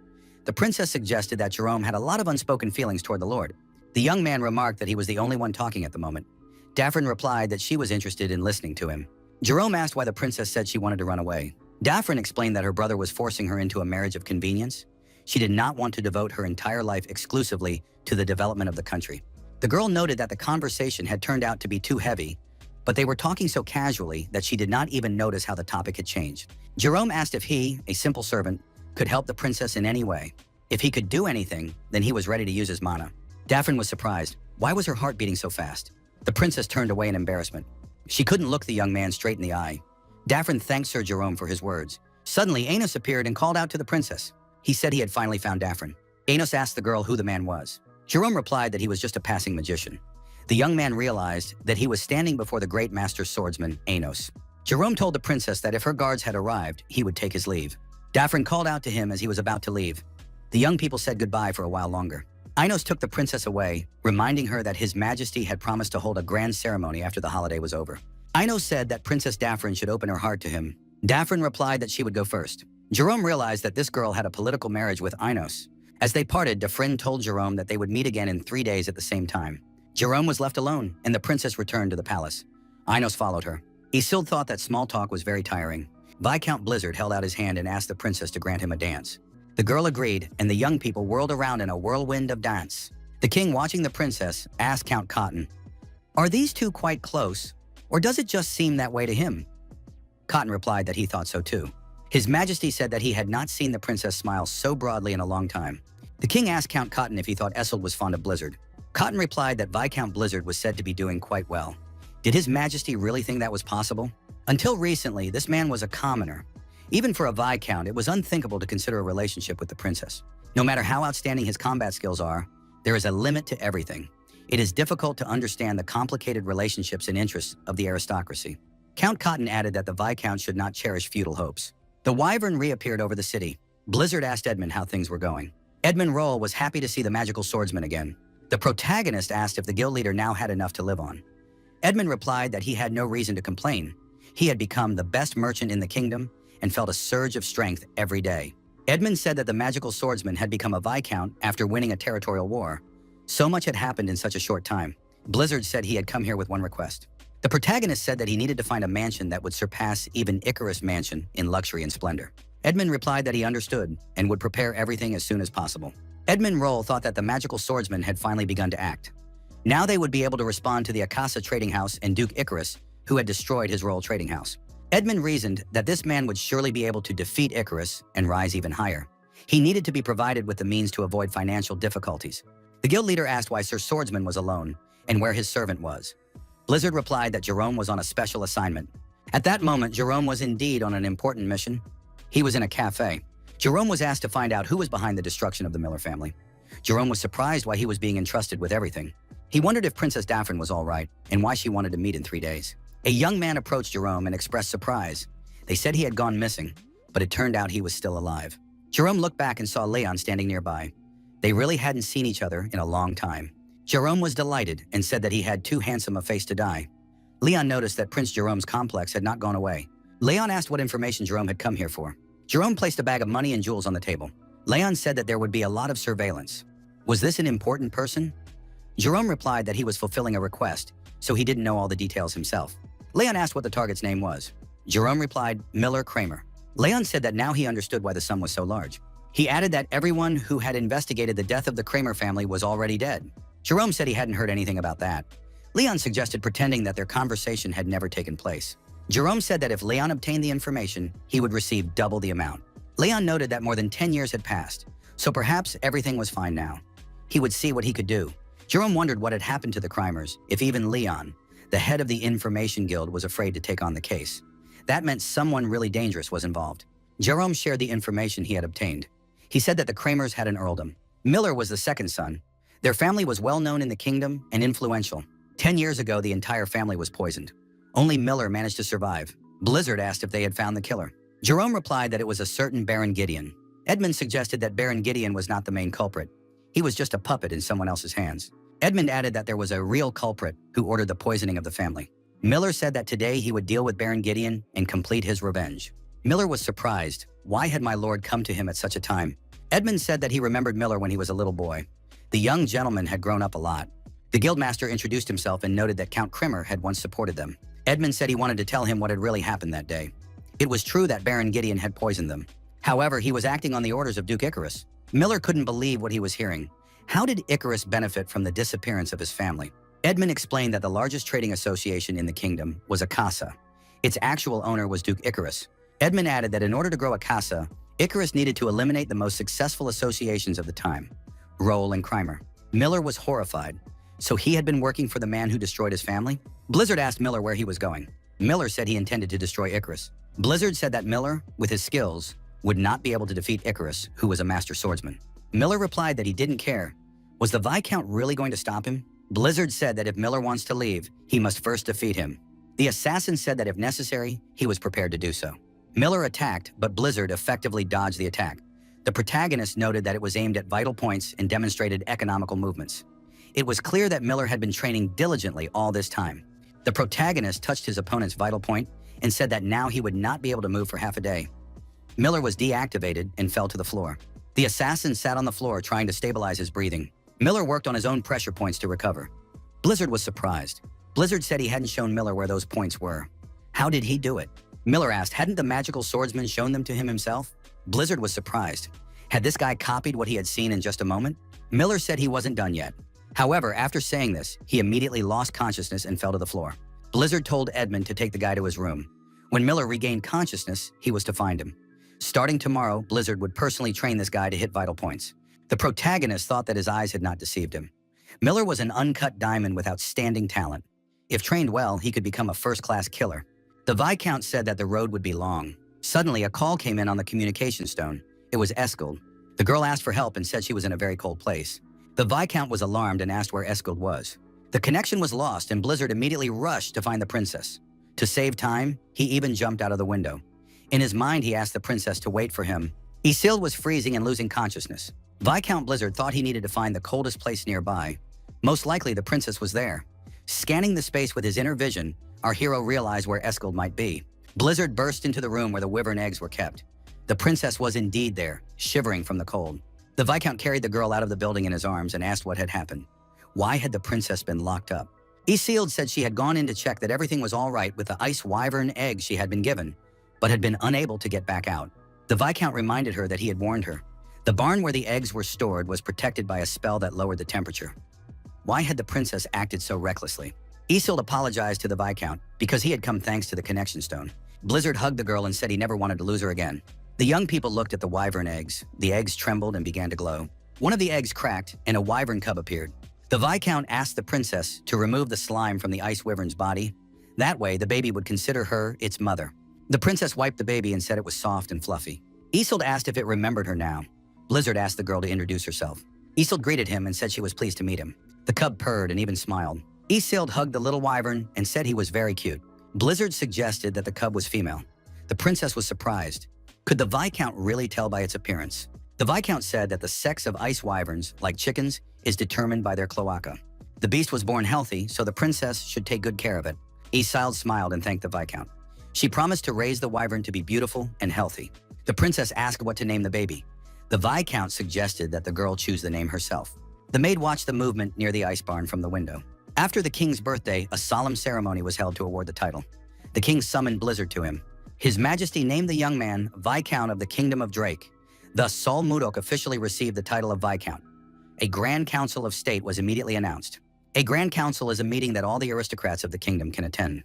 The princess suggested that Jerome had a lot of unspoken feelings toward the Lord. The young man remarked that he was the only one talking at the moment. Daphne replied that she was interested in listening to him. Jerome asked why the princess said she wanted to run away. Daphne explained that her brother was forcing her into a marriage of convenience. She did not want to devote her entire life exclusively to the development of the country. The girl noted that the conversation had turned out to be too heavy, but they were talking so casually that she did not even notice how the topic had changed. Jerome asked if he, a simple servant, could help the princess in any way. If he could do anything, then he was ready to use his mana. Daphne was surprised. Why was her heart beating so fast? The princess turned away in embarrassment. She couldn't look the young man straight in the eye. Daphne thanked Sir Jerome for his words. Suddenly, Anos appeared and called out to the princess. He said he had finally found Daphne. Anos asked the girl who the man was. Jerome replied that he was just a passing magician. The young man realized that he was standing before the great master swordsman, Anos. Jerome told the princess that if her guards had arrived, he would take his leave. Daphne called out to him as he was about to leave. The young people said goodbye for a while longer. Anos took the princess away, reminding her that His Majesty had promised to hold a grand ceremony after the holiday was over. Anos said that Princess Daphne should open her heart to him. Daphne replied that she would go first. Jerome realized that this girl had a political marriage with Anos. As they parted, Daphne told Jerome that they would meet again in 3 days at the same time. Jerome was left alone, and the princess returned to the palace. Anos followed her. Isolde thought that small talk was very tiring. Viscount Blizzard held out his hand and asked the princess to grant him a dance. The girl agreed, and the young people whirled around in a whirlwind of dance. The king, watching the princess, asked Count Cotton, "Are these two quite close, or does it just seem that way to him?" Cotton replied that he thought so too. His Majesty said that he had not seen the princess smile so broadly in a long time. The king asked Count Cotton if he thought Isolde was fond of Blizzard. Cotton replied that Viscount Blizzard was said to be doing quite well. Did His Majesty really think that was possible? Until recently, this man was a commoner. Even for a Viscount, it was unthinkable to consider a relationship with the princess. No matter how outstanding his combat skills are, there is a limit to everything. It is difficult to understand the complicated relationships and interests of the aristocracy. Count Cotton added that the Viscount should not cherish futile hopes. The wyvern reappeared over the city. Blizzard asked Edmund how things were going. Edmund Roll was happy to see the magical swordsman again. The protagonist asked if the guild leader now had enough to live on. Edmund replied that he had no reason to complain. He had become the best merchant in the kingdom and felt a surge of strength every day. Edmund said that the magical swordsman had become a Viscount after winning a territorial war. So much had happened in such a short time. Blizzard said he had come here with one request. The protagonist said that he needed to find a mansion that would surpass even Icarus Mansion in luxury and splendor. Edmund replied that he understood and would prepare everything as soon as possible. Edmund Roll thought that the magical swordsman had finally begun to act. Now they would be able to respond to the Akasa trading house and Duke Icarus, who had destroyed his royal trading house. Edmund reasoned that this man would surely be able to defeat Icarus and rise even higher. He needed to be provided with the means to avoid financial difficulties. The guild leader asked why Sir Swordsman was alone and where his servant was. Blizzard replied that Jerome was on a special assignment. At that moment, Jerome was indeed on an important mission. He was in a cafe. Jerome was asked to find out who was behind the destruction of the Miller family. Jerome was surprised why he was being entrusted with everything. He wondered if Princess Daphne was all right and why she wanted to meet in 3 days. A young man approached Jerome and expressed surprise. They said he had gone missing, but it turned out he was still alive. Jerome looked back and saw Leon standing nearby. They really hadn't seen each other in a long time. Jerome was delighted and said that he had too handsome a face to die. Leon noticed that Prince Jerome's complex had not gone away. Leon asked what information Jerome had come here for. Jerome placed a bag of money and jewels on the table. Leon said that there would be a lot of surveillance. Was this an important person? Jerome replied that he was fulfilling a request, so he didn't know all the details himself. Leon asked what the target's name was. Jerome replied, Miller Kramer. Leon said that now he understood why the sum was so large. He added that everyone who had investigated the death of the Kramer family was already dead. Jerome said he hadn't heard anything about that. Leon suggested pretending that their conversation had never taken place. Jerome said that if Leon obtained the information, he would receive double the amount. Leon noted that more than 10 years had passed, so perhaps everything was fine now. He would see what he could do. Jerome wondered what had happened to the Krimers if even Leon, the head of the Information Guild, was afraid to take on the case. That meant someone really dangerous was involved. Jerome shared the information he had obtained. He said that the Kramers had an earldom. Miller was the second son. Their family was well known in the kingdom and influential. 10 years ago, the entire family was poisoned. Only Miller managed to survive. Blizzard asked if they had found the killer. Jerome replied that it was a certain Baron Gideon. Edmund suggested that Baron Gideon was not the main culprit. He was just a puppet in someone else's hands. Edmund added that there was a real culprit who ordered the poisoning of the family. Miller said that today he would deal with Baron Gideon and complete his revenge. Miller was surprised. Why had my lord come to him at such a time? Edmund said that he remembered Miller when he was a little boy. The young gentleman had grown up a lot. The guildmaster introduced himself and noted that Count Krimmer had once supported them. Edmund said he wanted to tell him what had really happened that day. It was true that Baron Gideon had poisoned them. However, he was acting on the orders of Duke Icarus. Miller couldn't believe what he was hearing. How did Icarus benefit from the disappearance of his family? Edmund explained that the largest trading association in the kingdom was Akasa. Its actual owner was Duke Icarus. Edmund added that in order to grow Akasa, Icarus needed to eliminate the most successful associations of the time, Roll and Krimmer. Miller was horrified. So he had been working for the man who destroyed his family? Blizzard asked Miller where he was going. Miller said he intended to destroy Icarus. Blizzard said that Miller, with his skills, would not be able to defeat Icarus, who was a master swordsman. Miller replied that he didn't care. Was the Viscount really going to stop him? Blizzard said that if Miller wants to leave, he must first defeat him. The assassin said that if necessary, he was prepared to do so. Miller attacked, but Blizzard effectively dodged the attack. The protagonist noted that it was aimed at vital points and demonstrated economical movements. It was clear that Miller had been training diligently all this time. The protagonist touched his opponent's vital point and said that now he would not be able to move for half a day. Miller was deactivated and fell to the floor. The assassin sat on the floor trying to stabilize his breathing. Miller worked on his own pressure points to recover. Blizzard was surprised. Blizzard said he hadn't shown Miller where those points were. How did he do it? Miller asked, hadn't the magical swordsman shown them to him himself? Blizzard was surprised. Had this guy copied what he had seen in just a moment? Miller said he wasn't done yet. However, after saying this, he immediately lost consciousness and fell to the floor. Blizzard told Edmund to take the guy to his room. When Miller regained consciousness, he was to find him. Starting tomorrow, Blizzard would personally train this guy to hit vital points. The protagonist thought that his eyes had not deceived him. Miller was an uncut diamond with outstanding talent. If trained well, he could become a first-class killer. The Viscount said that the road would be long. Suddenly, a call came in on the communication stone. It was Eskild. The girl asked for help and said she was in a very cold place. The Viscount was alarmed and asked where Eskild was. The connection was lost and Blizzard immediately rushed to find the princess. To save time, he even jumped out of the window. In his mind, he asked the princess to wait for him. Isilde was freezing and losing consciousness. Viscount Blizzard thought he needed to find the coldest place nearby. Most likely, the princess was there. Scanning the space with his inner vision, our hero realized where Eskild might be. Blizzard burst into the room where the wyvern eggs were kept. The princess was indeed there, shivering from the cold. The Viscount carried the girl out of the building in his arms and asked what had happened. Why had the princess been locked up? Isilde said she had gone in to check that everything was all right with the ice wyvern eggs she had been given, but had been unable to get back out. The Viscount reminded her that he had warned her. The barn where the eggs were stored was protected by a spell that lowered the temperature. Why had the princess acted so recklessly? Isolde apologized to the Viscount because he had come thanks to the connection stone. Blizzard hugged the girl and said he never wanted to lose her again. The young people looked at the wyvern eggs. The eggs trembled and began to glow. One of the eggs cracked and a wyvern cub appeared. The Viscount asked the princess to remove the slime from the ice wyvern's body. That way, the baby would consider her its mother. The princess wiped the baby and said it was soft and fluffy. Isolde asked if it remembered her now. Blizzard asked the girl to introduce herself. Isolde greeted him and said she was pleased to meet him. The cub purred and even smiled. Isolde hugged the little wyvern and said he was very cute. Blizzard suggested that the cub was female. The princess was surprised. Could the Viscount really tell by its appearance? The Viscount said that the sex of ice wyverns, like chickens, is determined by their cloaca. The beast was born healthy, so the princess should take good care of it. Isolde smiled and thanked the Viscount. She promised to raise the wyvern to be beautiful and healthy. The princess asked what to name the baby. The Viscount suggested that the girl choose the name herself. The maid watched the movement near the ice barn from the window. After the king's birthday, a solemn ceremony was held to award the title. The king summoned Blizzard to him. His Majesty named the young man Viscount of the Kingdom of Drake. Thus, Sol Mudok officially received the title of Viscount. A Grand Council of State was immediately announced. A Grand Council is a meeting that all the aristocrats of the kingdom can attend.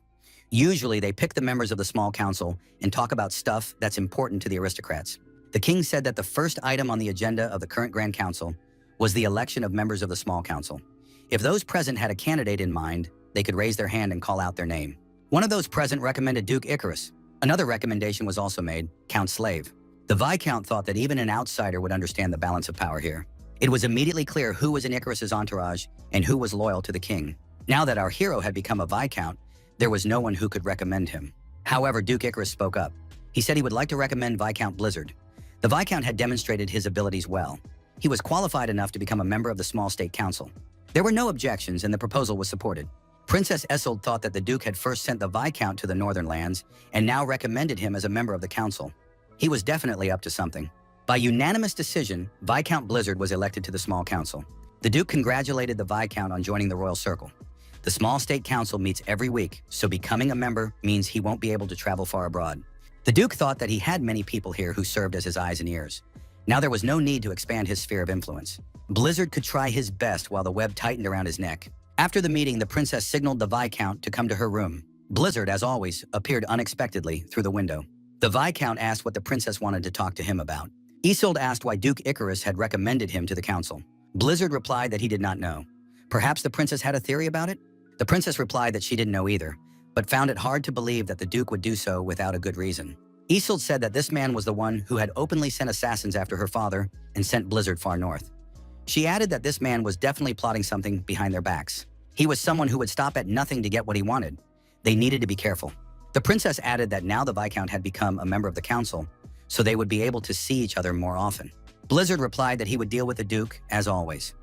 Usually, they pick the members of the small council and talk about stuff that's important to the aristocrats. The king said that the first item on the agenda of the current Grand Council was the election of members of the small council. If those present had a candidate in mind, they could raise their hand and call out their name. One of those present recommended Duke Icarus. Another recommendation was also made, Count Slave. The Viscount thought that even an outsider would understand the balance of power here. It was immediately clear who was in Icarus's entourage and who was loyal to the king. Now that our hero had become a Viscount, there was no one who could recommend him. However, Duke Icarus spoke up. He said he would like to recommend Viscount Blizzard. The Viscount had demonstrated his abilities well. He was qualified enough to become a member of the small state council. There were no objections and the proposal was supported. Princess Isolde thought that the Duke had first sent the Viscount to the northern lands and now recommended him as a member of the council. He was definitely up to something. By unanimous decision, Viscount Blizzard was elected to the small council. The Duke congratulated the Viscount on joining the royal circle. The small state council meets every week, so becoming a member means he won't be able to travel far abroad. The Duke thought that he had many people here who served as his eyes and ears. Now there was no need to expand his sphere of influence. Blizzard could try his best while the web tightened around his neck. After the meeting, the princess signaled the Viscount to come to her room. Blizzard, as always, appeared unexpectedly through the window. The Viscount asked what the princess wanted to talk to him about. Isolde asked why Duke Icarus had recommended him to the council. Blizzard replied that he did not know. Perhaps the princess had a theory about it? The princess replied that she didn't know either, but found it hard to believe that the Duke would do so without a good reason. Isolde said that this man was the one who had openly sent assassins after her father and sent Blizzard far north. She added that this man was definitely plotting something behind their backs. He was someone who would stop at nothing to get what he wanted. They needed to be careful. The princess added that now the Viscount had become a member of the council, so they would be able to see each other more often. Blizzard replied that he would deal with the Duke, as always.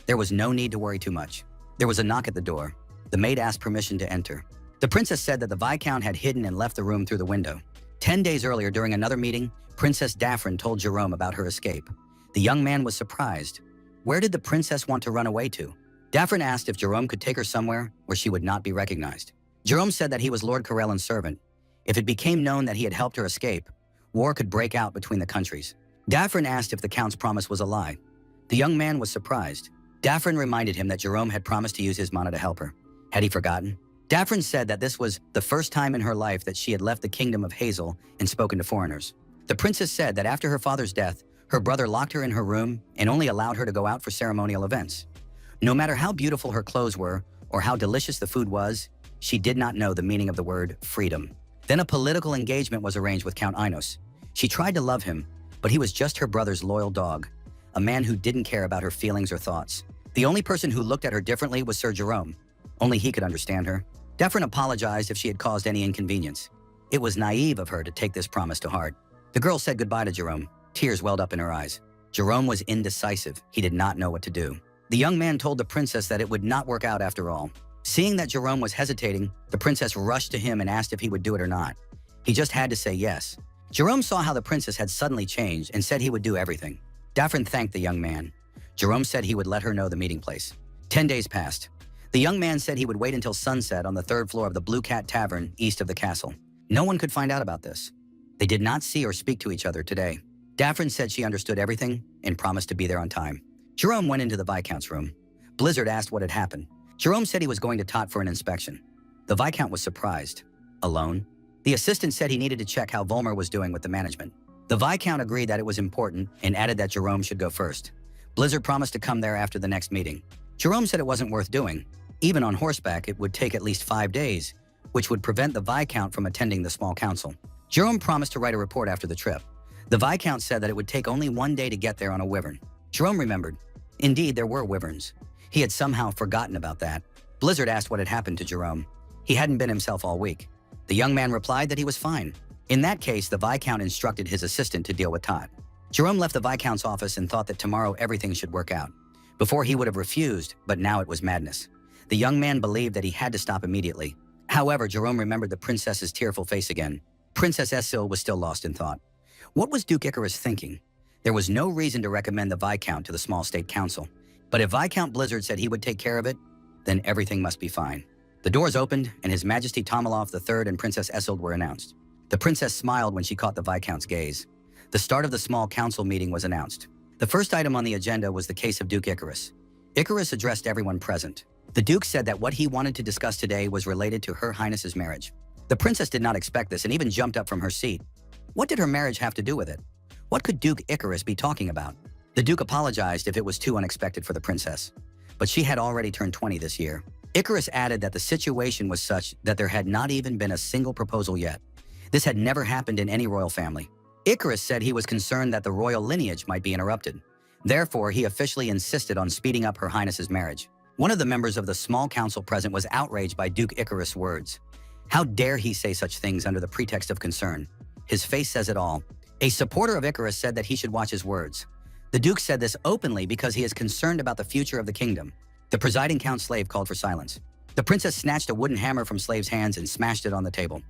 There was no need to worry too much. There was a knock at the door. The maid asked permission to enter. The princess said that the Viscount had hidden and left the room through the window. 10 days earlier, during another meeting, Princess Daphne told Jerome about her escape. The young man was surprised. Where did the princess want to run away to? Daphne asked if Jerome could take her somewhere where she would not be recognized. Jerome said that he was Lord Corellan's servant. If it became known that he had helped her escape, war could break out between the countries. Daphne asked if the Count's promise was a lie. The young man was surprised. Daphne reminded him that Jerome had promised to use his mana to help her. Had he forgotten? Daphne said that this was the first time in her life that she had left the kingdom of Hazel and spoken to foreigners. The princess said that after her father's death, her brother locked her in her room and only allowed her to go out for ceremonial events. No matter how beautiful her clothes were or how delicious the food was, she did not know the meaning of the word freedom. Then a political engagement was arranged with Count Inos. She tried to love him, but he was just her brother's loyal dog, a man who didn't care about her feelings or thoughts. The only person who looked at her differently was Sir Jerome. Only he could understand her. Daphne apologized if she had caused any inconvenience. It was naive of her to take this promise to heart. The girl said goodbye to Jerome. Tears welled up in her eyes. Jerome was indecisive. He did not know what to do. The young man told the princess that it would not work out after all. Seeing that Jerome was hesitating, the princess rushed to him and asked if he would do it or not. He just had to say yes. Jerome saw how the princess had suddenly changed and said he would do everything. Daphne thanked the young man. Jerome said he would let her know the meeting place. 10 days passed. The young man said he would wait until sunset on the 3rd floor of the Blue Cat Tavern east of the castle. No one could find out about this. They did not see or speak to each other today. Daphne said she understood everything and promised to be there on time. Jerome went into the Viscount's room. Blizzard asked what had happened. Jerome said he was going to Tot for an inspection. The Viscount was surprised. Alone? The assistant said he needed to check how Volmer was doing with the management. The Viscount agreed that it was important and added that Jerome should go first. Blizzard promised to come there after the next meeting. Jerome said it wasn't worth doing. Even on horseback, it would take at least 5 days, which would prevent the Viscount from attending the small council. Jerome promised to write a report after the trip. The Viscount said that it would take only 1 day to get there on a wyvern. Jerome remembered. Indeed, there were wyverns. He had somehow forgotten about that. Blizzard asked what had happened to Jerome. He hadn't been himself all week. The young man replied that he was fine. In that case, the Viscount instructed his assistant to deal with Tot. Jerome left the Viscount's office and thought that tomorrow everything should work out. Before he would have refused, but now it was madness. The young man believed that he had to stop immediately. However, Jerome remembered the princess's tearful face again. Princess Essil was still lost in thought. What was Duke Icarus thinking? There was no reason to recommend the Viscount to the small state council. But if Viscount Blizzard said he would take care of it, then everything must be fine. The doors opened, and His Majesty Tomalov III and Princess Essil were announced. The princess smiled when she caught the Viscount's gaze. The start of the small council meeting was announced. The first item on the agenda was the case of Duke Icarus. Icarus addressed everyone present. The Duke said that what he wanted to discuss today was related to Her Highness's marriage. The princess did not expect this and even jumped up from her seat. What did her marriage have to do with it? What could Duke Icarus be talking about? The Duke apologized if it was too unexpected for the princess. But she had already turned 20 this year. Icarus added that the situation was such that there had not even been a single proposal yet. This had never happened in any royal family. Icarus said he was concerned that the royal lineage might be interrupted. Therefore, he officially insisted on speeding up Her Highness's marriage. One of the members of the small council present was outraged by Duke Icarus' words. How dare he say such things under the pretext of concern? His face says it all. A supporter of Icarus said that he should watch his words. The Duke said this openly because he is concerned about the future of the kingdom. The presiding count slave called for silence. The princess snatched a wooden hammer from slave's hands and smashed it on the table.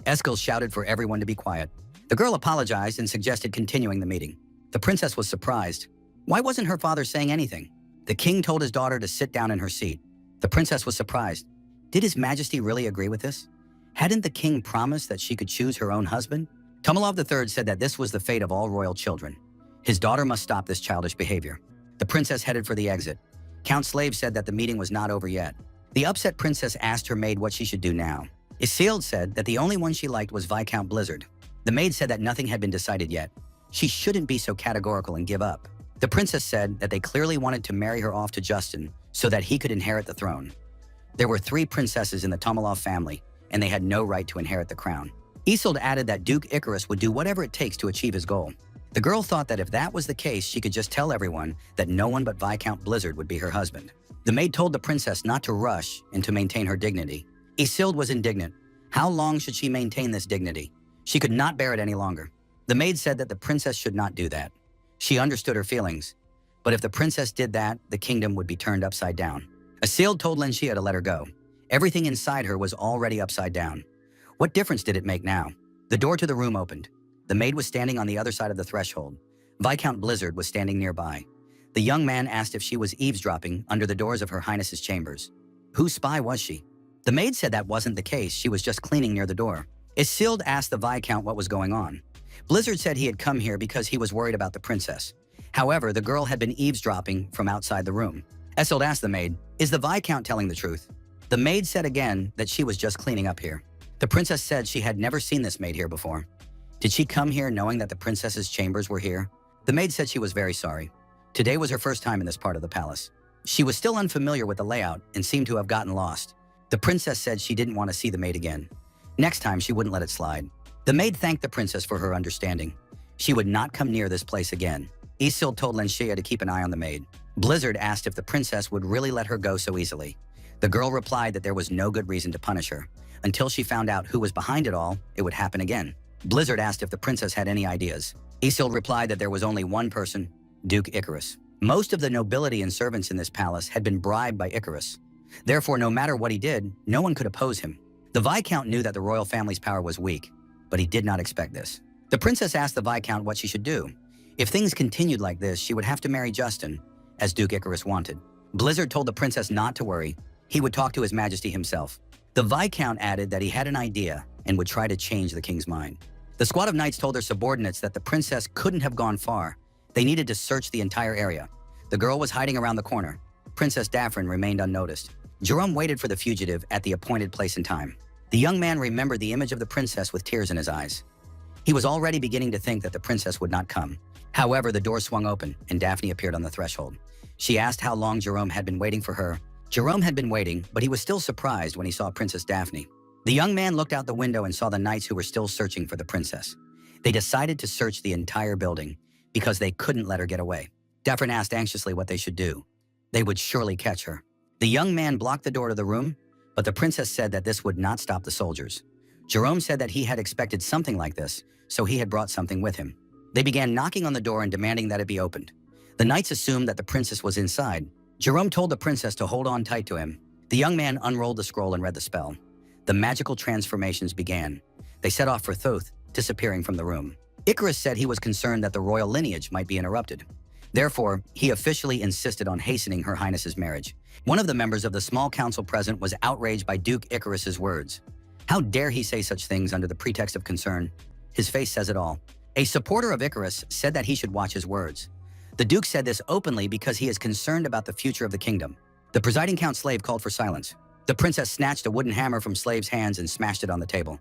Eskel shouted for everyone to be quiet. The girl apologized and suggested continuing the meeting. The princess was surprised. Why wasn't her father saying anything? The king told his daughter to sit down in her seat. The princess was surprised. Did His Majesty really agree with this? Hadn't the king promised that she could choose her own husband? Tomalov III said that this was the fate of all royal children. His daughter must stop this childish behavior. The princess headed for the exit. Count Slave said that the meeting was not over yet. The upset princess asked her maid what she should do now. Isilde said that the only one she liked was Viscount Blizzard. The maid said that nothing had been decided yet. She shouldn't be so categorical and give up. The princess said that they clearly wanted to marry her off to Justin so that he could inherit the throne. There were 3 princesses in the Tomalov family, and they had no right to inherit the crown. Isilde added that Duke Icarus would do whatever it takes to achieve his goal. The girl thought that if that was the case, she could just tell everyone that no one but Viscount Blizzard would be her husband. The maid told the princess not to rush and to maintain her dignity. Isilde was indignant. How long should she maintain this dignity? She could not bear it any longer. The maid said that the princess should not do that. She understood her feelings. But if the princess did that, the kingdom would be turned upside down. Isilde told Lenshia to let her go. Everything inside her was already upside down. What difference did it make now? The door to the room opened. The maid was standing on the other side of the threshold. Viscount Blizzard was standing nearby. The young man asked if she was eavesdropping under the doors of Her Highness's chambers. Whose spy was she? The maid said that wasn't the case. She was just cleaning near the door. Isilde asked the Viscount what was going on. Blizzard said he had come here because he was worried about the princess. However, the girl had been eavesdropping from outside the room. Isilde asked the maid, "Is the Viscount telling the truth?" The maid said again that she was just cleaning up here. The princess said she had never seen this maid here before. Did she come here knowing that the princess's chambers were here? The maid said she was very sorry. Today was her first time in this part of the palace. She was still unfamiliar with the layout and seemed to have gotten lost. The princess said she didn't want to see the maid again. Next time, she wouldn't let it slide. The maid thanked the princess for her understanding. She would not come near this place again. Isilde told Lenshia to keep an eye on the maid. Blizzard asked if the princess would really let her go so easily. The girl replied that there was no good reason to punish her. Until she found out who was behind it all, it would happen again. Blizzard asked if the princess had any ideas. Isilde replied that there was only one person, Duke Icarus. Most of the nobility and servants in this palace had been bribed by Icarus. Therefore, no matter what he did, no one could oppose him. The Viscount knew that the royal family's power was weak, but he did not expect this. The princess asked the Viscount what she should do. If things continued like this, she would have to marry Justin, as Duke Icarus wanted. Blizzard told the princess not to worry. He would talk to His Majesty himself. The Viscount added that he had an idea and would try to change the king's mind. The squad of knights told their subordinates that the princess couldn't have gone far. They needed to search the entire area. The girl was hiding around the corner. Princess Daphne remained unnoticed. Jerome waited for the fugitive at the appointed place and time. The young man remembered the image of the princess with tears in his eyes. He was already beginning to think that the princess would not come. However, the door swung open and Daphne appeared on the threshold. She asked how long Jerome had been waiting for her. Jerome had been waiting, but he was still surprised when he saw Princess Daphne. The young man looked out the window and saw the knights who were still searching for the princess. They decided to search the entire building because they couldn't let her get away. Daphne asked anxiously what they should do. They would surely catch her. The young man blocked the door to the room, but the princess said that this would not stop the soldiers. Jerome said that he had expected something like this, so he had brought something with him. They began knocking on the door and demanding that it be opened. The knights assumed that the princess was inside. Jerome told the princess to hold on tight to him. The young man unrolled the scroll and read the spell. The magical transformations began. They set off for Thoth, disappearing from the room. Icarus said he was concerned that the royal lineage might be interrupted. Therefore, he officially insisted on hastening Her Highness's marriage. One of the members of the small council present was outraged by Duke Icarus's words. How dare he say such things under the pretext of concern? His face says it all. A supporter of Icarus said that he should watch his words. The Duke said this openly because he is concerned about the future of the kingdom. The presiding count slave called for silence. The princess snatched a wooden hammer from Slave's hands and smashed it on the table.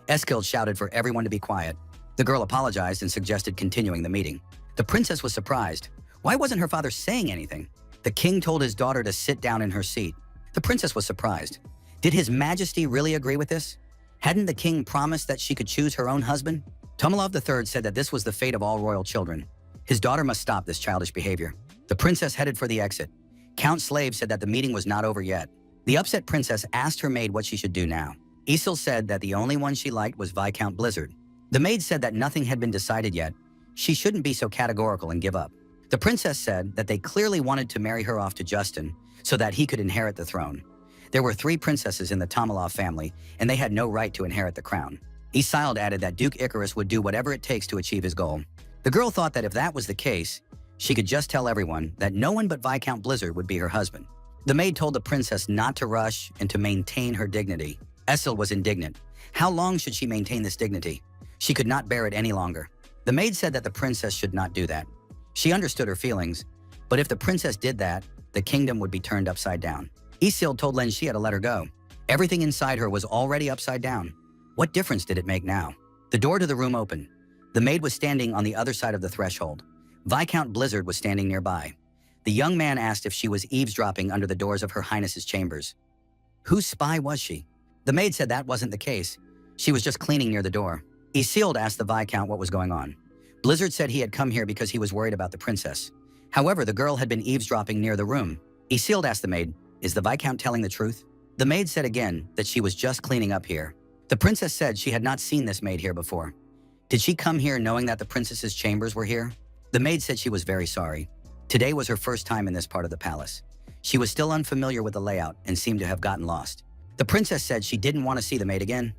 Eskild shouted for everyone to be quiet. The girl apologized and suggested continuing the meeting. The princess was surprised. Why wasn't her father saying anything? The king told his daughter to sit down in her seat. The princess was surprised. Did His Majesty really agree with this? Hadn't the king promised that she could choose her own husband? Tomalov III said that this was the fate of all royal children. His daughter must stop this childish behavior. The princess headed for the exit. Count Slave said that the meeting was not over yet. The upset princess asked her maid what she should do now. Isil said that the only one she liked was Viscount Blizzard. The maid said that nothing had been decided yet. She shouldn't be so categorical and give up. The princess said that they clearly wanted to marry her off to Justin so that he could inherit the throne. There were 3 princesses in the Tomalov family, and they had no right to inherit the crown. Isilde added that Duke Icarus would do whatever it takes to achieve his goal. The girl thought that if that was the case, she could just tell everyone that no one but Viscount Blizzard would be her husband. The maid told the princess not to rush and to maintain her dignity. Essel was indignant. How long should she maintain this dignity? She could not bear it any longer. The maid said that the princess should not do that. She understood her feelings, but if the princess did that, the kingdom would be turned upside down. Isilde told Lenshia to let her go. Everything inside her was already upside down. What difference did it make now? The door to the room opened. The maid was standing on the other side of the threshold. Viscount Blizzard was standing nearby. The young man asked if she was eavesdropping under the doors of Her Highness's chambers. Whose spy was she? The maid said that wasn't the case. She was just cleaning near the door. Isilde asked the Viscount what was going on. Blizzard said he had come here because he was worried about the princess. However, the girl had been eavesdropping near the room. Isilde asked the maid, "Is the Viscount telling the truth?" The maid said again that she was just cleaning up here. The princess said she had not seen this maid here before. Did she come here knowing that the princess's chambers were here? The maid said she was very sorry. Today was her first time in this part of the palace. She was still unfamiliar with the layout and seemed to have gotten lost. The princess said she didn't want to see the maid again.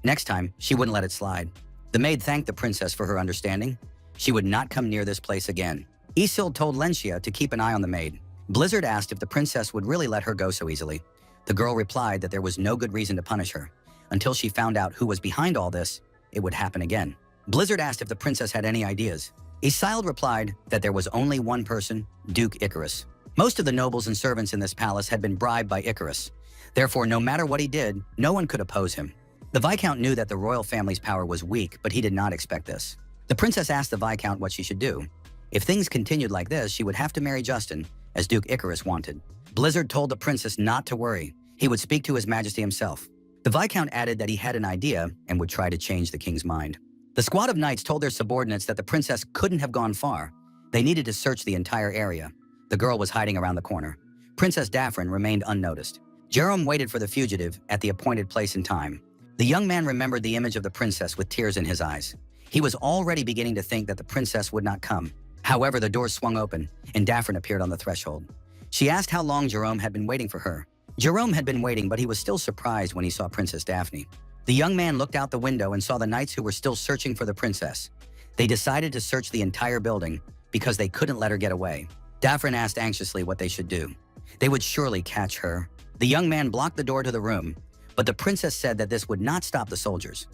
Next time, she wouldn't let it slide. The maid thanked the princess for her understanding. She would not come near this place again. Isilde told Lenshia to keep an eye on the maid. Blizzard asked if the princess would really let her go so easily. The girl replied that there was no good reason to punish her. Until she found out who was behind all this, it would happen again. Blizzard asked if the princess had any ideas. Isilde replied that there was only one person, Duke Icarus. Most of the nobles and servants in this palace had been bribed by Icarus. Therefore, no matter what he did, no one could oppose him. The Viscount knew that the royal family's power was weak, but he did not expect this. The princess asked the Viscount what she should do. If things continued like this, she would have to marry Justin, as Duke Icarus wanted. Blizzard told the princess not to worry. He would speak to His Majesty himself. The Viscount added that he had an idea and would try to change the king's mind. The squad of knights told their subordinates that the princess couldn't have gone far. They needed to search the entire area. The girl was hiding around the corner. Princess Daphne remained unnoticed. Jerome waited for the fugitive at the appointed place and time. The young man remembered the image of the princess with tears in his eyes. He was already beginning to think that the princess would not come. However, the door swung open, and Daphne appeared on the threshold. She asked how long Jerome had been waiting for her. Jerome had been waiting, but he was still surprised when he saw Princess Daphne. The young man looked out the window and saw the knights who were still searching for the princess. They decided to search the entire building because they couldn't let her get away. Daphne asked anxiously what they should do. They would surely catch her. The young man blocked the door to the room, but the princess said that this would not stop the soldiers.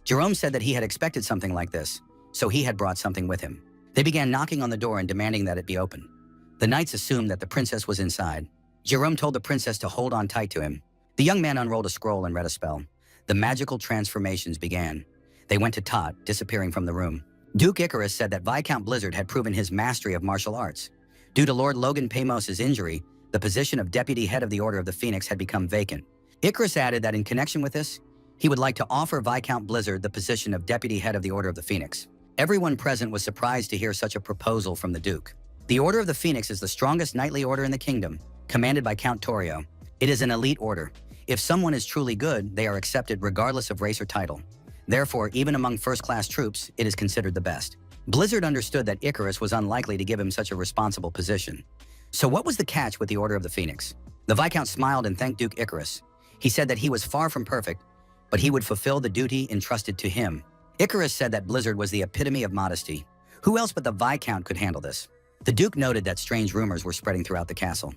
Jerome said that he had expected something like this, so he had brought something with him. They began knocking on the door and demanding that it be opened. The knights assumed that the princess was inside. Jerome told the princess to hold on tight to him. The young man unrolled a scroll and read a spell. The magical transformations began. They went to Tot, disappearing from the room. Duke Icarus said that Viscount Blizzard had proven his mastery of martial arts. Due to Lord Logan Pamos's injury, the position of deputy head of the Order of the Phoenix had become vacant. Icarus added that in connection with this, he would like to offer Viscount Blizzard the position of deputy head of the Order of the Phoenix. Everyone present was surprised to hear such a proposal from the Duke. The Order of the Phoenix is the strongest knightly order in the kingdom, commanded by Count Torio. It is an elite order. If someone is truly good, they are accepted regardless of race or title. Therefore, even among first-class troops, it is considered the best. Blizzard understood that Icarus was unlikely to give him such a responsible position. So what was the catch with the Order of the Phoenix? The Viscount smiled and thanked Duke Icarus. He said that he was far from perfect, but he would fulfill the duty entrusted to him. Icarus said that Blizzard was the epitome of modesty. Who else but the Viscount could handle this? The Duke noted that strange rumors were spreading throughout the castle.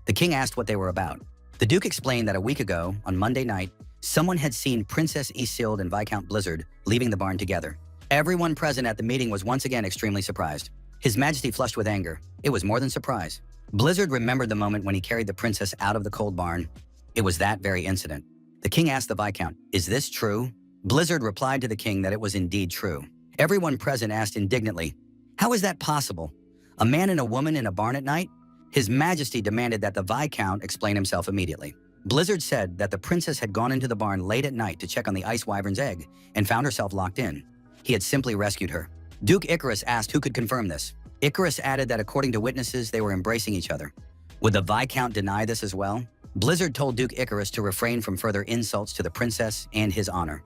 The king asked what they were about. The Duke explained that a week ago, on Monday night, someone had seen Princess Isilde and Viscount Blizzard leaving the barn together. Everyone present at the meeting was once again extremely surprised. His Majesty flushed with anger. It was more than surprise. Blizzard remembered the moment when he carried the princess out of the cold barn. It was that very incident. The king asked the Viscount, "Is this true?" Blizzard replied to the king that it was indeed true. Everyone present asked indignantly, "How is that possible? A man and a woman in a barn at night?" His Majesty demanded that the Viscount explain himself immediately. Blizzard said that the princess had gone into the barn late at night to check on the ice wyvern's egg and found herself locked in. He had simply rescued her. Duke Icarus asked who could confirm this. Icarus added that according to witnesses, they were embracing each other. Would the Viscount deny this as well? Blizzard told Duke Icarus to refrain from further insults to the princess and his honor.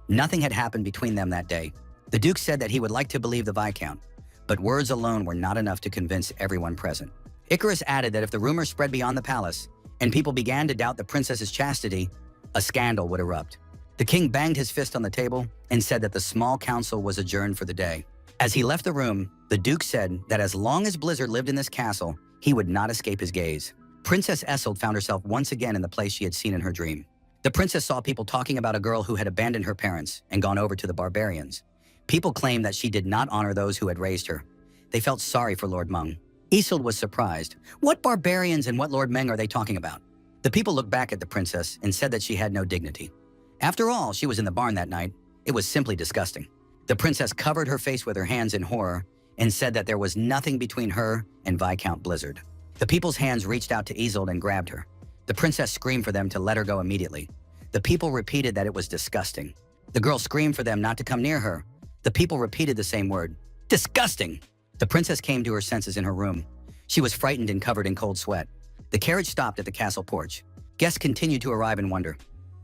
Nothing had happened between them that day. The Duke said that he would like to believe the Viscount, but words alone were not enough to convince everyone present. Icarus added that if the rumors spread beyond the palace and people began to doubt the princess's chastity, a scandal would erupt. The king banged his fist on the table and said that the small council was adjourned for the day. As he left the room, the Duke said that as long as Blizzard lived in this castle, he would not escape his gaze. Princess Isilde found herself once again in the place she had seen in her dream. The princess saw people talking about a girl who had abandoned her parents and gone over to the barbarians. People claimed that she did not honor those who had raised her. They felt sorry for Lord Meng. Isilde was surprised. What barbarians and what Lord Meng are they talking about? The people looked back at the princess and said that she had no dignity. After all, she was in the barn that night. It was simply disgusting. The princess covered her face with her hands in horror and said that there was nothing between her and Viscount Blizzard. The people's hands reached out to Isilde and grabbed her. The princess screamed for them to let her go immediately. The people repeated that it was disgusting. The girl screamed for them not to come near her. The people repeated the same word, disgusting. The princess came to her senses in her room. She was frightened and covered in cold sweat. The carriage stopped at the castle porch. Guests continued to arrive and wonder,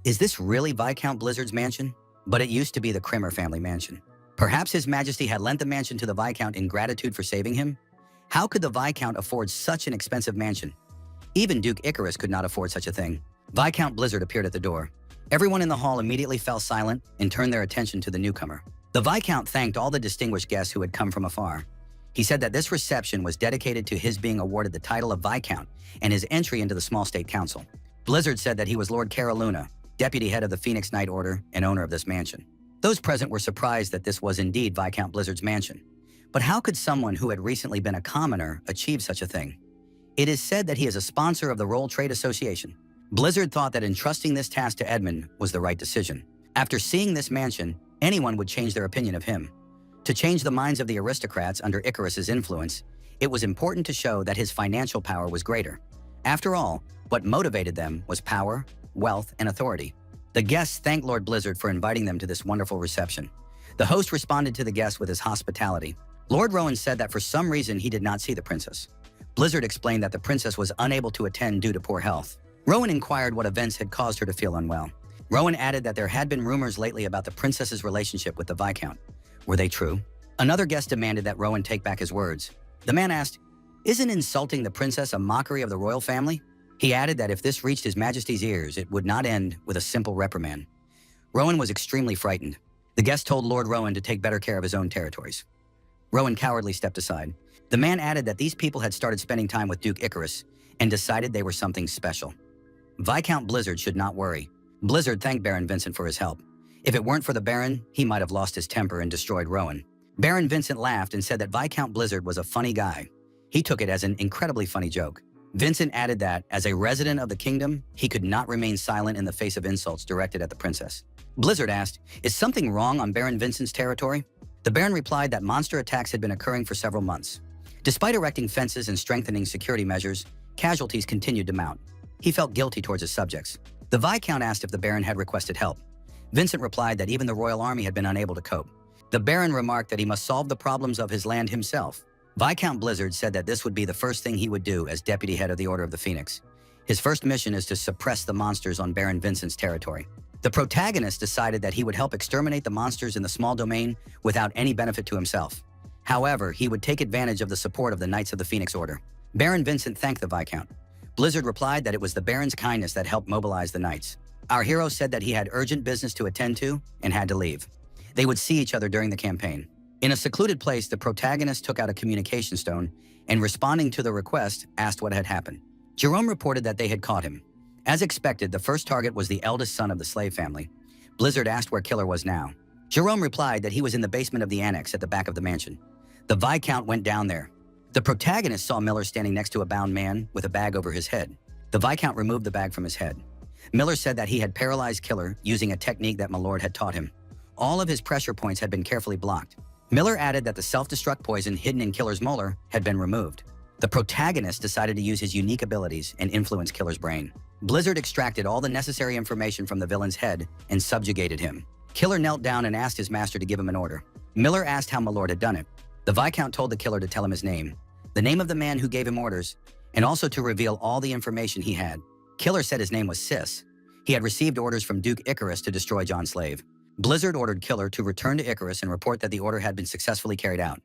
is this really Viscount Blizzard's mansion? But it used to be the Krimmer family mansion. Perhaps His Majesty had lent the mansion to the Viscount in gratitude for saving him? How could the Viscount afford such an expensive mansion? Even Duke Icarus could not afford such a thing. Viscount Blizzard appeared at the door. Everyone in the hall immediately fell silent and turned their attention to the newcomer. The Viscount thanked all the distinguished guests who had come from afar. He said that this reception was dedicated to his being awarded the title of Viscount and his entry into the small state council. Blizzard said that he was Lord Caroluna, deputy head of the Phoenix Knight Order and owner of this mansion. Those present were surprised that this was indeed Viscount Blizzard's mansion. But how could someone who had recently been a commoner achieve such a thing? It is said that he is a sponsor of the Roll Trade Association. Blizzard thought that entrusting this task to Edmund was the right decision. After seeing this mansion, anyone would change their opinion of him. To change the minds of the aristocrats under Icarus's influence, it was important to show that his financial power was greater. After all, what motivated them was power, wealth, and authority. The guests thanked Lord Blizzard for inviting them to this wonderful reception. The host responded to the guests with his hospitality. Lord Rowan said that for some reason he did not see the princess. Blizzard explained that the princess was unable to attend due to poor health. Rowan inquired what events had caused her to feel unwell. Rowan added that there had been rumors lately about the princess's relationship with the Viscount. Were they true? Another guest demanded that Rowan take back his words. The man asked, "Isn't insulting the princess a mockery of the royal family?" He added that if this reached His Majesty's ears, it would not end with a simple reprimand. Rowan was extremely frightened. The guest told Lord Rowan to take better care of his own territories. Rowan cowardly stepped aside. The man added that these people had started spending time with Duke Icarus and decided they were something special. Viscount Blizzard should not worry. Blizzard thanked Baron Vincent for his help. If it weren't for the Baron, he might have lost his temper and destroyed Rowan. Baron Vincent laughed and said that Viscount Blizzard was a funny guy. He took it as an incredibly funny joke. Vincent added that, as a resident of the kingdom, he could not remain silent in the face of insults directed at the princess. Blizzard asked, "Is something wrong on Baron Vincent's territory?" The Baron replied that monster attacks had been occurring for several months. Despite erecting fences and strengthening security measures, casualties continued to mount. He felt guilty towards his subjects. The Viscount asked if the Baron had requested help. Vincent replied that even the royal army had been unable to cope. The Baron remarked that he must solve the problems of his land himself. Viscount Blizzard said that this would be the first thing he would do as deputy head of the Order of the Phoenix. His first mission is to suppress the monsters on Baron Vincent's territory. The protagonist decided that he would help exterminate the monsters in the small domain without any benefit to himself. However, he would take advantage of the support of the Knights of the Phoenix Order. Baron Vincent thanked the Viscount. Blizzard replied that it was the Baron's kindness that helped mobilize the Knights. Our hero said that he had urgent business to attend to and had to leave. They would see each other during the campaign. In a secluded place, the protagonist took out a communication stone and, responding to the request, asked what had happened. Jerome reported that they had caught him. As expected, the first target was the eldest son of the slave family. Blizzard asked where Killer was now. Jerome replied that he was in the basement of the annex at the back of the mansion. The Viscount went down there. The protagonist saw Miller standing next to a bound man with a bag over his head. The Viscount removed the bag from his head. Miller said that he had paralyzed Killer using a technique that Milord had taught him. All of his pressure points had been carefully blocked. Miller added that the self-destruct poison hidden in Killer's molar had been removed. The protagonist decided to use his unique abilities and influence Killer's brain. Blizzard extracted all the necessary information from the villain's head and subjugated him. Killer knelt down and asked his master to give him an order. Miller asked how Milord had done it. The Viscount told the Killer to tell him his name, the name of the man who gave him orders, and also to reveal all the information he had. Killer said his name was Sis. He had received orders from Duke Icarus to destroy John Slave. Blizzard ordered Killer to return to Icarus and report that the order had been successfully carried out.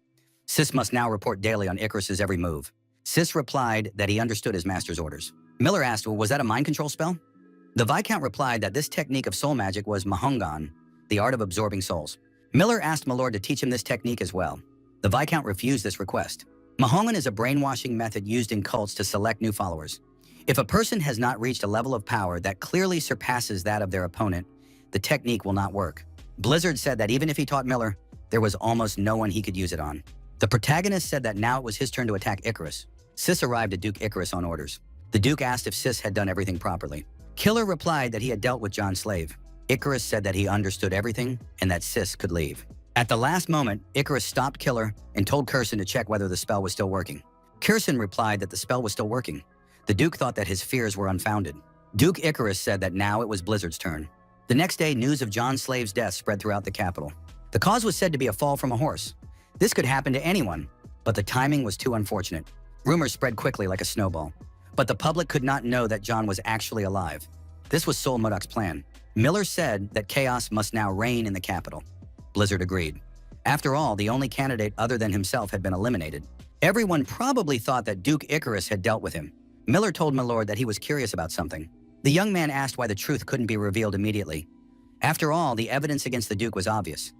Sis must now report daily on Icarus's every move. Sis replied that he understood his master's orders. Miller asked, "Well, was that a mind control spell?" The Viscount replied that this technique of soul magic was Mahongan, the art of absorbing souls. Miller asked Milord to teach him this technique as well. The Viscount refused this request. Mahongan is a brainwashing method used in cults to select new followers. If a person has not reached a level of power that clearly surpasses that of their opponent, the technique will not work. Blizzard said that even if he taught Miller, there was almost no one he could use it on. The protagonist said that now it was his turn to attack Icarus. Sis arrived at Duke Icarus on orders. The Duke asked if Sis had done everything properly. Killer replied that he had dealt with John Slave. Icarus said that he understood everything and that Sis could leave. At the last moment, Icarus stopped Killer and told Curson to check whether the spell was still working. Curson replied that the spell was still working. The Duke thought that his fears were unfounded. Duke Icarus said that now it was Blizzard's turn. The next day, news of John Slave's death spread throughout the capital. The cause was said to be a fall from a horse. This could happen to anyone, but the timing was too unfortunate. Rumors spread quickly like a snowball. But the public could not know that John was actually alive. This was Sol Modok's plan. Miller said that chaos must now reign in the capital. Blizzard agreed. After all, the only candidate other than himself had been eliminated. Everyone probably thought that Duke Icarus had dealt with him. Miller told Milord that he was curious about something. The young man asked why the truth couldn't be revealed immediately. After all, the evidence against the Duke was obvious.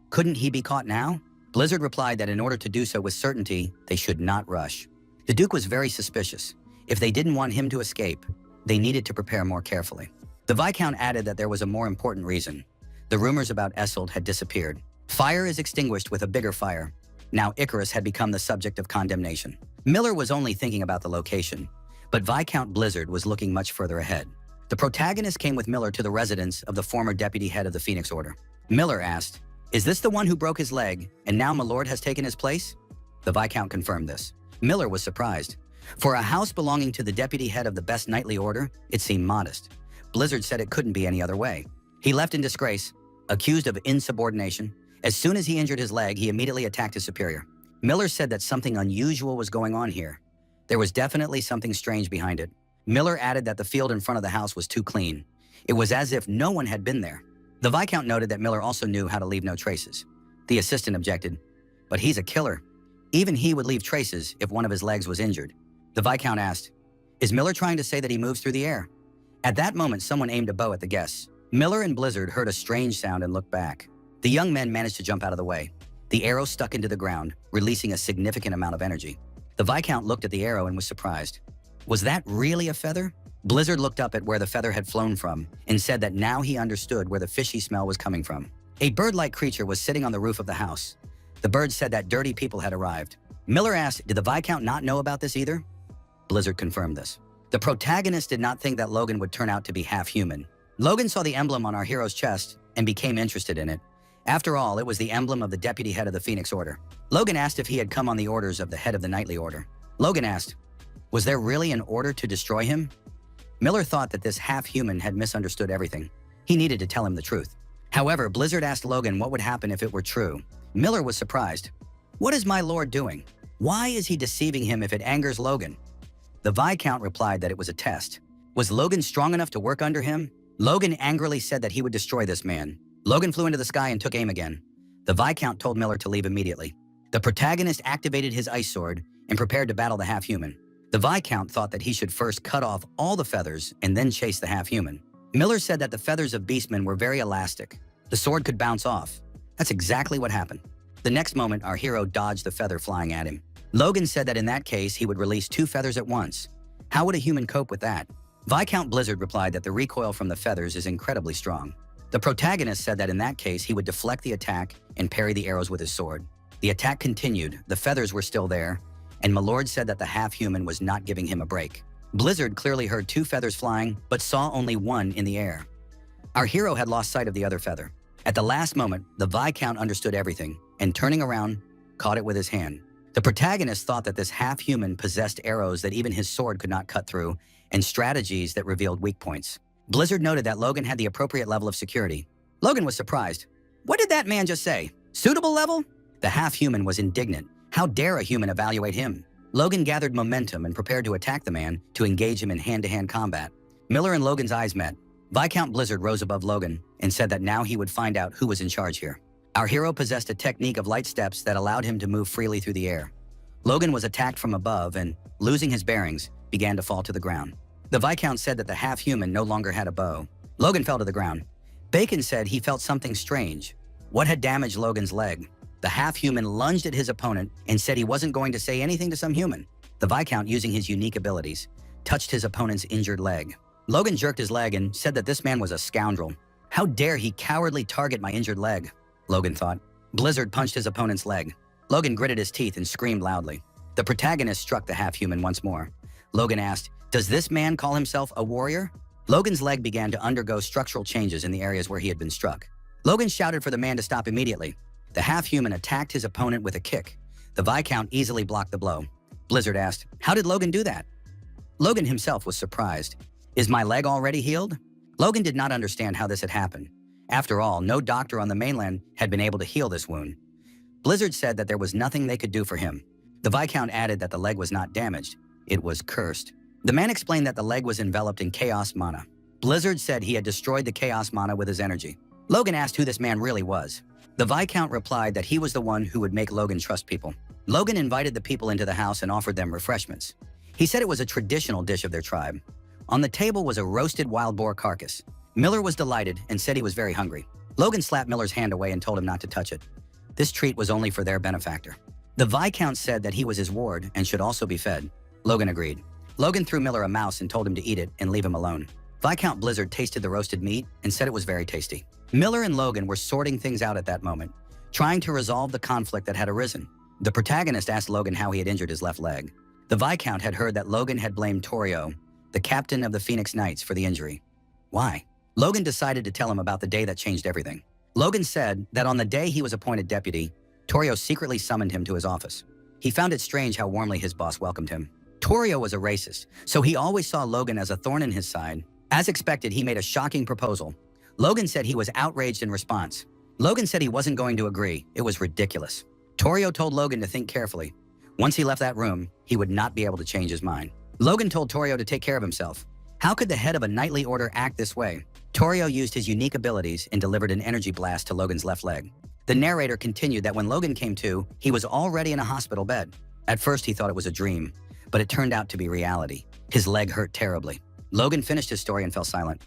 Couldn't he be caught now? Blizzard replied that in order to do so with certainty, they should not rush. The Duke was very suspicious. If they didn't want him to escape, they needed to prepare more carefully. The Viscount added that there was a more important reason. The rumors about Essold had disappeared. Fire is extinguished with a bigger fire. Now Icarus had become the subject of condemnation. Miller was only thinking about the location, but Viscount Blizzard was looking much further ahead. The protagonist came with Miller to the residence of the former deputy head of the Phoenix Order. Miller asked, "Is this the one who broke his leg, and now Milord has taken his place?" The Viscount confirmed this. Miller was surprised. For a house belonging to the deputy head of the best knightly order, it seemed modest. Blizzard said it couldn't be any other way. He left in disgrace, accused of insubordination. As soon as he injured his leg, he immediately attacked his superior. Miller said that something unusual was going on here. There was definitely something strange behind it. Miller added that the field in front of the house was too clean. It was as if no one had been there. The Viscount noted that Miller also knew how to leave no traces. The assistant objected, "But he's a killer. Even he would leave traces if one of his legs was injured." The Viscount asked, "Is Miller trying to say that he moves through the air?" At that moment, someone aimed a bow at the guests. Miller and Blizzard heard a strange sound and looked back. The young men managed to jump out of the way. The arrow stuck into the ground, releasing a significant amount of energy. The Viscount looked at the arrow and was surprised. Was that really a feather? Blizzard looked up at where the feather had flown from and said that now he understood where the fishy smell was coming from. A bird-like creature was sitting on the roof of the house. The bird said that dirty people had arrived. Miller asked, did the Viscount not know about this either? Blizzard confirmed this. The protagonist did not think that Logan would turn out to be half human. Logan saw the emblem on our hero's chest and became interested in it. After all, it was the emblem of the deputy head of the Phoenix Order. Logan asked if he had come on the orders of the head of the Knightly Order. Logan asked, was there really an order to destroy him? Miller thought that this half-human had misunderstood everything. He needed to tell him the truth. However, Blizzard asked Logan what would happen if it were true. Miller was surprised. What is my lord doing? Why is he deceiving him if it angers Logan? The Viscount replied that it was a test. Was Logan strong enough to work under him? Logan angrily said that he would destroy this man. Logan flew into the sky and took aim again. The Viscount told Miller to leave immediately. The protagonist activated his ice sword and prepared to battle the half-human. The Viscount thought that he should first cut off all the feathers and then chase the half-human. Miller said that the feathers of beastmen were very elastic. The sword could bounce off. That's exactly what happened. The next moment, our hero dodged the feather flying at him. Logan said that in that case, he would release 2 feathers at once. How would a human cope with that? Viscount Blizzard replied that the recoil from the feathers is incredibly strong. The protagonist said that in that case, he would deflect the attack and parry the arrows with his sword. The attack continued, the feathers were still there, and Milord said that the half-human was not giving him a break. Blizzard clearly heard 2 feathers flying, but saw only 1 in the air. Our hero had lost sight of the other feather. At the last moment, the Viscount understood everything, and turning around, caught it with his hand. The protagonist thought that this half-human possessed arrows that even his sword could not cut through, and strategies that revealed weak points. Blizzard noted that Logan had the appropriate level of security. Logan was surprised. What did that man just say? Suitable level? The half-human was indignant. How dare a human evaluate him? Logan gathered momentum and prepared to attack the man to engage him in hand-to-hand combat. Miller and Logan's eyes met. Viscount Blizzard rose above Logan and said that now he would find out who was in charge here. Our hero possessed a technique of light steps that allowed him to move freely through the air. Logan was attacked from above and, losing his bearings, began to fall to the ground. The Viscount said that the half-human no longer had a bow. Logan fell to the ground. Bacon said he felt something strange. What had damaged Logan's leg? The half-human lunged at his opponent and said he wasn't going to say anything to some human. The Viscount, using his unique abilities, touched his opponent's injured leg. Logan jerked his leg and said that this man was a scoundrel. How dare he cowardly target my injured leg? Logan thought. Blizzard punched his opponent's leg. Logan gritted his teeth and screamed loudly. The protagonist struck the half-human once more. Logan asked, does this man call himself a warrior? Logan's leg began to undergo structural changes in the areas where he had been struck. Logan shouted for the man to stop immediately. The half-human attacked his opponent with a kick. The Viscount easily blocked the blow. Blizzard asked, how did Logan do that? Logan himself was surprised. Is my leg already healed? Logan did not understand how this had happened. After all, no doctor on the mainland had been able to heal this wound. Blizzard said that there was nothing they could do for him. The Viscount added that the leg was not damaged. It was cursed. The man explained that the leg was enveloped in chaos mana. Blizzard said he had destroyed the chaos mana with his energy. Logan asked who this man really was. The Viscount replied that he was the one who would make Logan trust people. Logan invited the people into the house and offered them refreshments. He said it was a traditional dish of their tribe. On the table was a roasted wild boar carcass. Miller was delighted and said he was very hungry. Logan slapped Miller's hand away and told him not to touch it. This treat was only for their benefactor. The Viscount said that he was his ward and should also be fed. Logan agreed. Logan threw Miller a mouse and told him to eat it and leave him alone. Viscount Blizzard tasted the roasted meat and said it was very tasty. Miller and Logan were sorting things out at that moment, trying to resolve the conflict that had arisen. The protagonist asked Logan how he had injured his left leg. The Viscount had heard that Logan had blamed Torio, the captain of the Phoenix Knights, for the injury. Why? Logan decided to tell him about the day that changed everything. Logan said that on the day he was appointed deputy, Torio secretly summoned him to his office. He found it strange how warmly his boss welcomed him. Torio was a racist, so he always saw Logan as a thorn in his side. As expected, he made a shocking proposal. Logan said he was outraged in response. Logan said he wasn't going to agree. It was ridiculous. Torio told Logan to think carefully. Once he left that room, he would not be able to change his mind. Logan told Torio to take care of himself. How could the head of a knightly order act this way? Torio used his unique abilities and delivered an energy blast to Logan's left leg. The narrator continued that when Logan came to, he was already in a hospital bed. At first, he thought it was a dream, but it turned out to be reality. His leg hurt terribly. Logan finished his story and fell silent.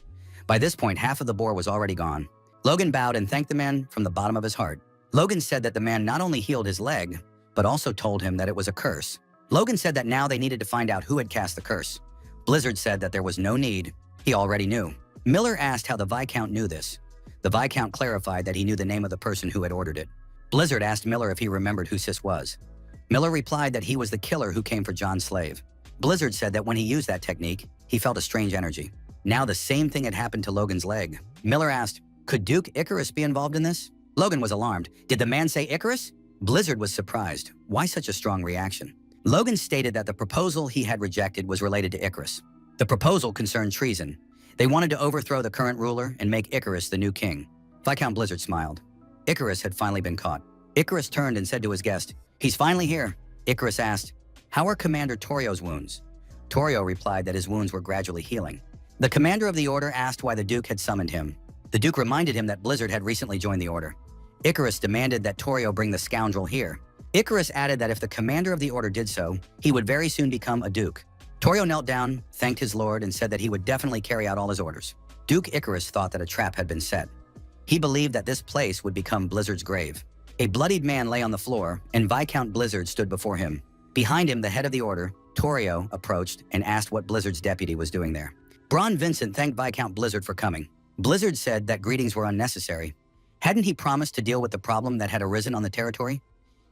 By this point, half of the boar was already gone. Logan bowed and thanked the man from the bottom of his heart. Logan said that the man not only healed his leg, but also told him that it was a curse. Logan said that now they needed to find out who had cast the curse. Blizzard said that there was no need. He already knew. Miller asked how the Viscount knew this. The Viscount clarified that he knew the name of the person who had ordered it. Blizzard asked Miller if he remembered who Sis was. Miller replied that he was the killer who came for John's slave. Blizzard said that when he used that technique, he felt a strange energy. Now the same thing had happened to Logan's leg. Miller asked, could Duke Icarus be involved in this? Logan was alarmed. Did the man say Icarus? Blizzard was surprised. Why such a strong reaction? Logan stated that the proposal he had rejected was related to Icarus. The proposal concerned treason. They wanted to overthrow the current ruler and make Icarus the new king. Viscount Blizzard smiled. Icarus had finally been caught. Icarus turned and said to his guest, he's finally here. Icarus asked, how are Commander Torio's wounds? Torio replied that his wounds were gradually healing. The commander of the order asked why the Duke had summoned him. The Duke reminded him that Blizzard had recently joined the order. Icarus demanded that Torio bring the scoundrel here. Icarus added that if the commander of the order did so, he would very soon become a Duke. Torio knelt down, thanked his lord, and said that he would definitely carry out all his orders. Duke Icarus thought that a trap had been set. He believed that this place would become Blizzard's grave. A bloodied man lay on the floor, and Viscount Blizzard stood before him. Behind him, the head of the order, Torio, approached and asked what Blizzard's deputy was doing there. Braun Vincent thanked Viscount Blizzard for coming. Blizzard said that greetings were unnecessary. Hadn't he promised to deal with the problem that had arisen on the territory?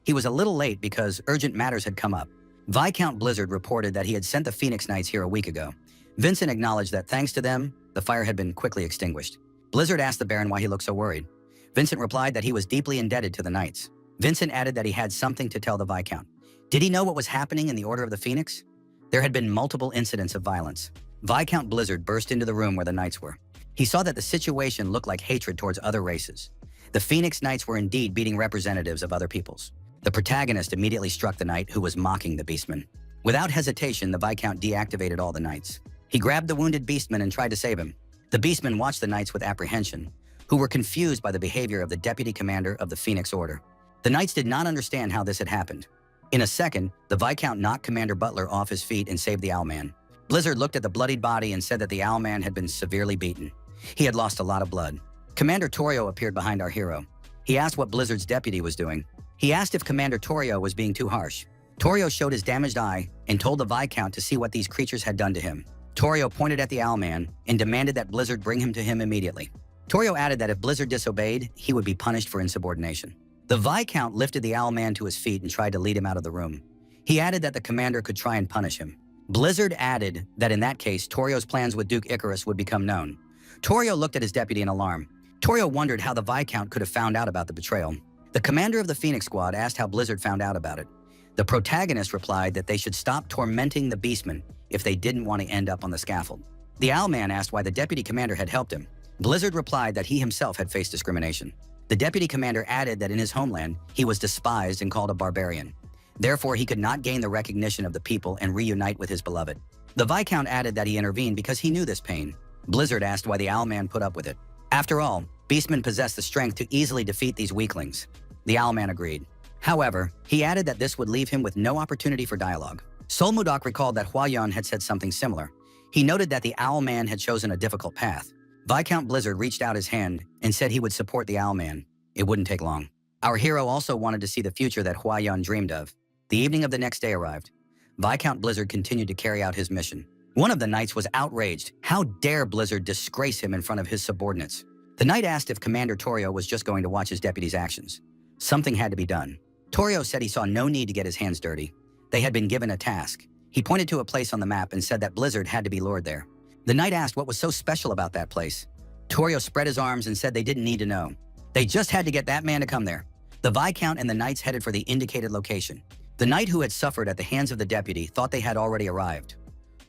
He was a little late because urgent matters had come up. Viscount Blizzard reported that he had sent the Phoenix Knights here a week ago. Vincent acknowledged that thanks to them, the fire had been quickly extinguished. Blizzard asked the Baron why he looked so worried. Vincent replied that he was deeply indebted to the Knights. Vincent added that he had something to tell the Viscount. Did he know what was happening in the Order of the Phoenix? There had been multiple incidents of violence. Viscount Blizzard burst into the room where the Knights were. He saw that the situation looked like hatred towards other races. The Phoenix Knights were indeed beating representatives of other peoples. The protagonist immediately struck the knight who was mocking the beastman. Without hesitation, the Viscount deactivated all the knights. He grabbed the wounded beastman and tried to save him. The beastman watched the knights with apprehension, who were confused by the behavior of the deputy commander of the Phoenix Order. The knights did not understand how this had happened. In a second, the Viscount knocked Commander Butler off his feet and saved the Owlman. Blizzard looked at the bloodied body and said that the Owlman had been severely beaten. He had lost a lot of blood. Commander Torio appeared behind our hero. He asked what Blizzard's deputy was doing. He asked if Commander Torio was being too harsh. Torio showed his damaged eye and told the Viscount to see what these creatures had done to him. Torio pointed at the Owlman and demanded that Blizzard bring him to him immediately. Torio added that if Blizzard disobeyed, he would be punished for insubordination. The Viscount lifted the Owlman to his feet and tried to lead him out of the room. He added that the commander could try and punish him. Blizzard added that in that case, Torio's plans with Duke Icarus would become known. Torio looked at his deputy in alarm. Torio wondered how the Viscount could have found out about the betrayal. The commander of the Phoenix Squad asked how Blizzard found out about it. The protagonist replied that they should stop tormenting the beastmen if they didn't want to end up on the scaffold. The Owlman asked why the deputy commander had helped him. Blizzard replied that he himself had faced discrimination. The deputy commander added that in his homeland, he was despised and called a barbarian. Therefore, he could not gain the recognition of the people and reunite with his beloved. The Viscount added that he intervened because he knew this pain. Blizzard asked why the Owlman put up with it. After all, beastmen possess the strength to easily defeat these weaklings. The Owlman agreed. However, he added that this would leave him with no opportunity for dialogue. Solmudok recalled that Huayan had said something similar. He noted that the Owlman had chosen a difficult path. Viscount Blizzard reached out his hand and said he would support the Owlman. It wouldn't take long. Our hero also wanted to see the future that Huayan dreamed of. The evening of the next day arrived. Viscount Blizzard continued to carry out his mission. One of the knights was outraged. How dare Blizzard disgrace him in front of his subordinates? The knight asked if Commander Torio was just going to watch his deputy's actions. Something had to be done. Torio said he saw no need to get his hands dirty. They had been given a task. He pointed to a place on the map and said that Blizzard had to be lured there. The knight asked what was so special about that place. Torio spread his arms and said they didn't need to know. They just had to get that man to come there. The Viscount and the knights headed for the indicated location. The knight who had suffered at the hands of the deputy thought they had already arrived.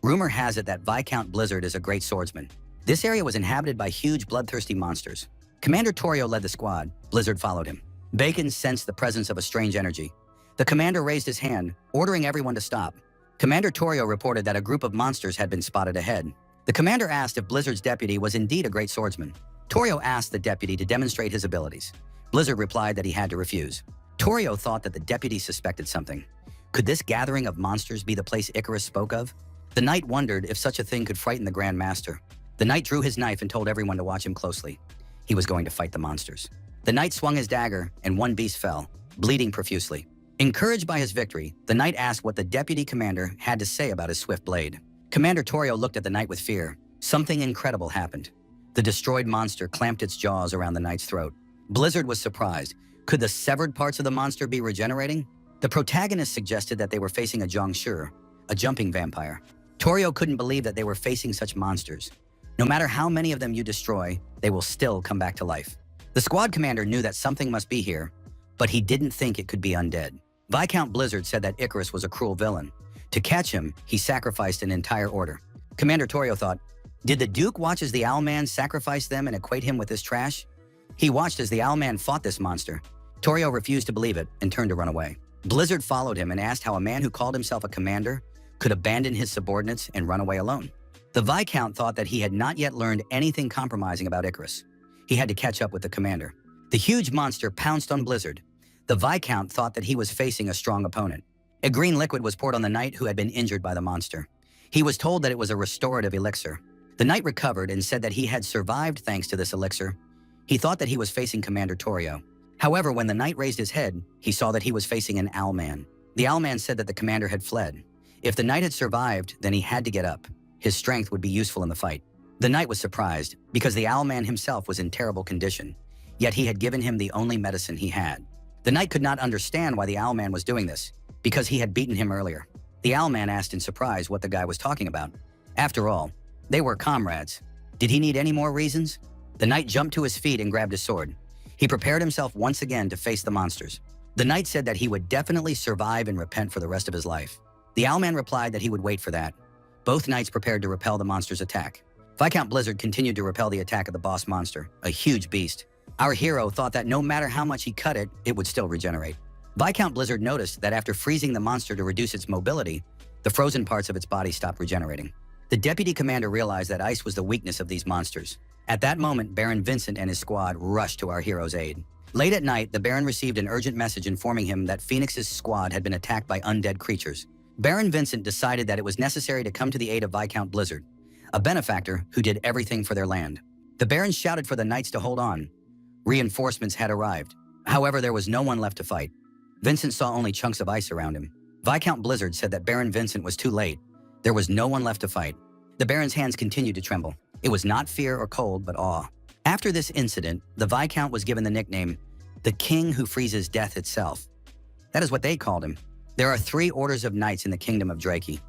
Rumor has it that Viscount Blizzard is a great swordsman. This area was inhabited by huge bloodthirsty monsters. Commander Torio led the squad. Blizzard followed him. Bacon sensed the presence of a strange energy. The commander raised his hand, ordering everyone to stop. Commander Torio reported that a group of monsters had been spotted ahead. The commander asked if Blizzard's deputy was indeed a great swordsman. Torio asked the deputy to demonstrate his abilities. Blizzard replied that he had to refuse. Torio thought that the deputy suspected something. Could this gathering of monsters be the place Icarus spoke of? The knight wondered if such a thing could frighten the Grand Master. The knight drew his knife and told everyone to watch him closely. He was going to fight the monsters. The knight swung his dagger, and one beast fell, bleeding profusely. Encouraged by his victory, the knight asked what the deputy commander had to say about his swift blade. Commander Torio looked at the knight with fear. Something incredible happened. The destroyed monster clamped its jaws around the knight's throat. Blizzard was surprised. Could the severed parts of the monster be regenerating? The protagonist suggested that they were facing a Zhongshi, a jumping vampire. Torio couldn't believe that they were facing such monsters. No matter how many of them you destroy, they will still come back to life. The squad commander knew that something must be here, but he didn't think it could be undead. Viscount Blizzard said that Icarus was a cruel villain. To catch him, he sacrificed an entire order. Commander Torio thought, did the Duke watch as the Owlman sacrifice them and equate him with this trash? He watched as the Owlman fought this monster. Torio refused to believe it and turned to run away. Blizzard followed him and asked how a man who called himself a commander could abandon his subordinates and run away alone. The Viscount thought that he had not yet learned anything compromising about Icarus. He had to catch up with the commander. The huge monster pounced on Blizzard. The Viscount thought that he was facing a strong opponent. A green liquid was poured on the knight who had been injured by the monster. He was told that it was a restorative elixir. The knight recovered and said that he had survived thanks to this elixir. He thought that he was facing Commander Torio. However, when the knight raised his head, he saw that he was facing an Owlman. The Owlman said that the commander had fled. If the knight had survived, then he had to get up. His strength would be useful in the fight. The knight was surprised because the Owlman himself was in terrible condition, yet he had given him the only medicine he had. The knight could not understand why the Owlman was doing this, because he had beaten him earlier. The Owlman asked in surprise what the guy was talking about. After all, they were comrades. Did he need any more reasons? The knight jumped to his feet and grabbed his sword. He prepared himself once again to face the monsters. The knight said that he would definitely survive and repent for the rest of his life. The Owlman replied that he would wait for that. Both knights prepared to repel the monster's attack. Viscount Blizzard continued to repel the attack of the boss monster, a huge beast. Our hero thought that no matter how much he cut it, it would still regenerate. Viscount Blizzard noticed that after freezing the monster to reduce its mobility, the frozen parts of its body stopped regenerating. The deputy commander realized that ice was the weakness of these monsters. At that moment, Baron Vincent and his squad rushed to our hero's aid. Late at night, the Baron received an urgent message informing him that Phoenix's squad had been attacked by undead creatures. Baron Vincent decided that it was necessary to come to the aid of Viscount Blizzard, a benefactor who did everything for their land. The Baron shouted for the knights to hold on. Reinforcements had arrived. However, there was no one left to fight. Vincent saw only chunks of ice around him. Viscount Blizzard said that Baron Vincent was too late. There was no one left to fight. The Baron's hands continued to tremble. It was not fear or cold, but awe. After this incident, the Viscount was given the nickname, the King Who Freezes Death Itself. That is what they called him. There are 3 orders of knights in the kingdom of Draki.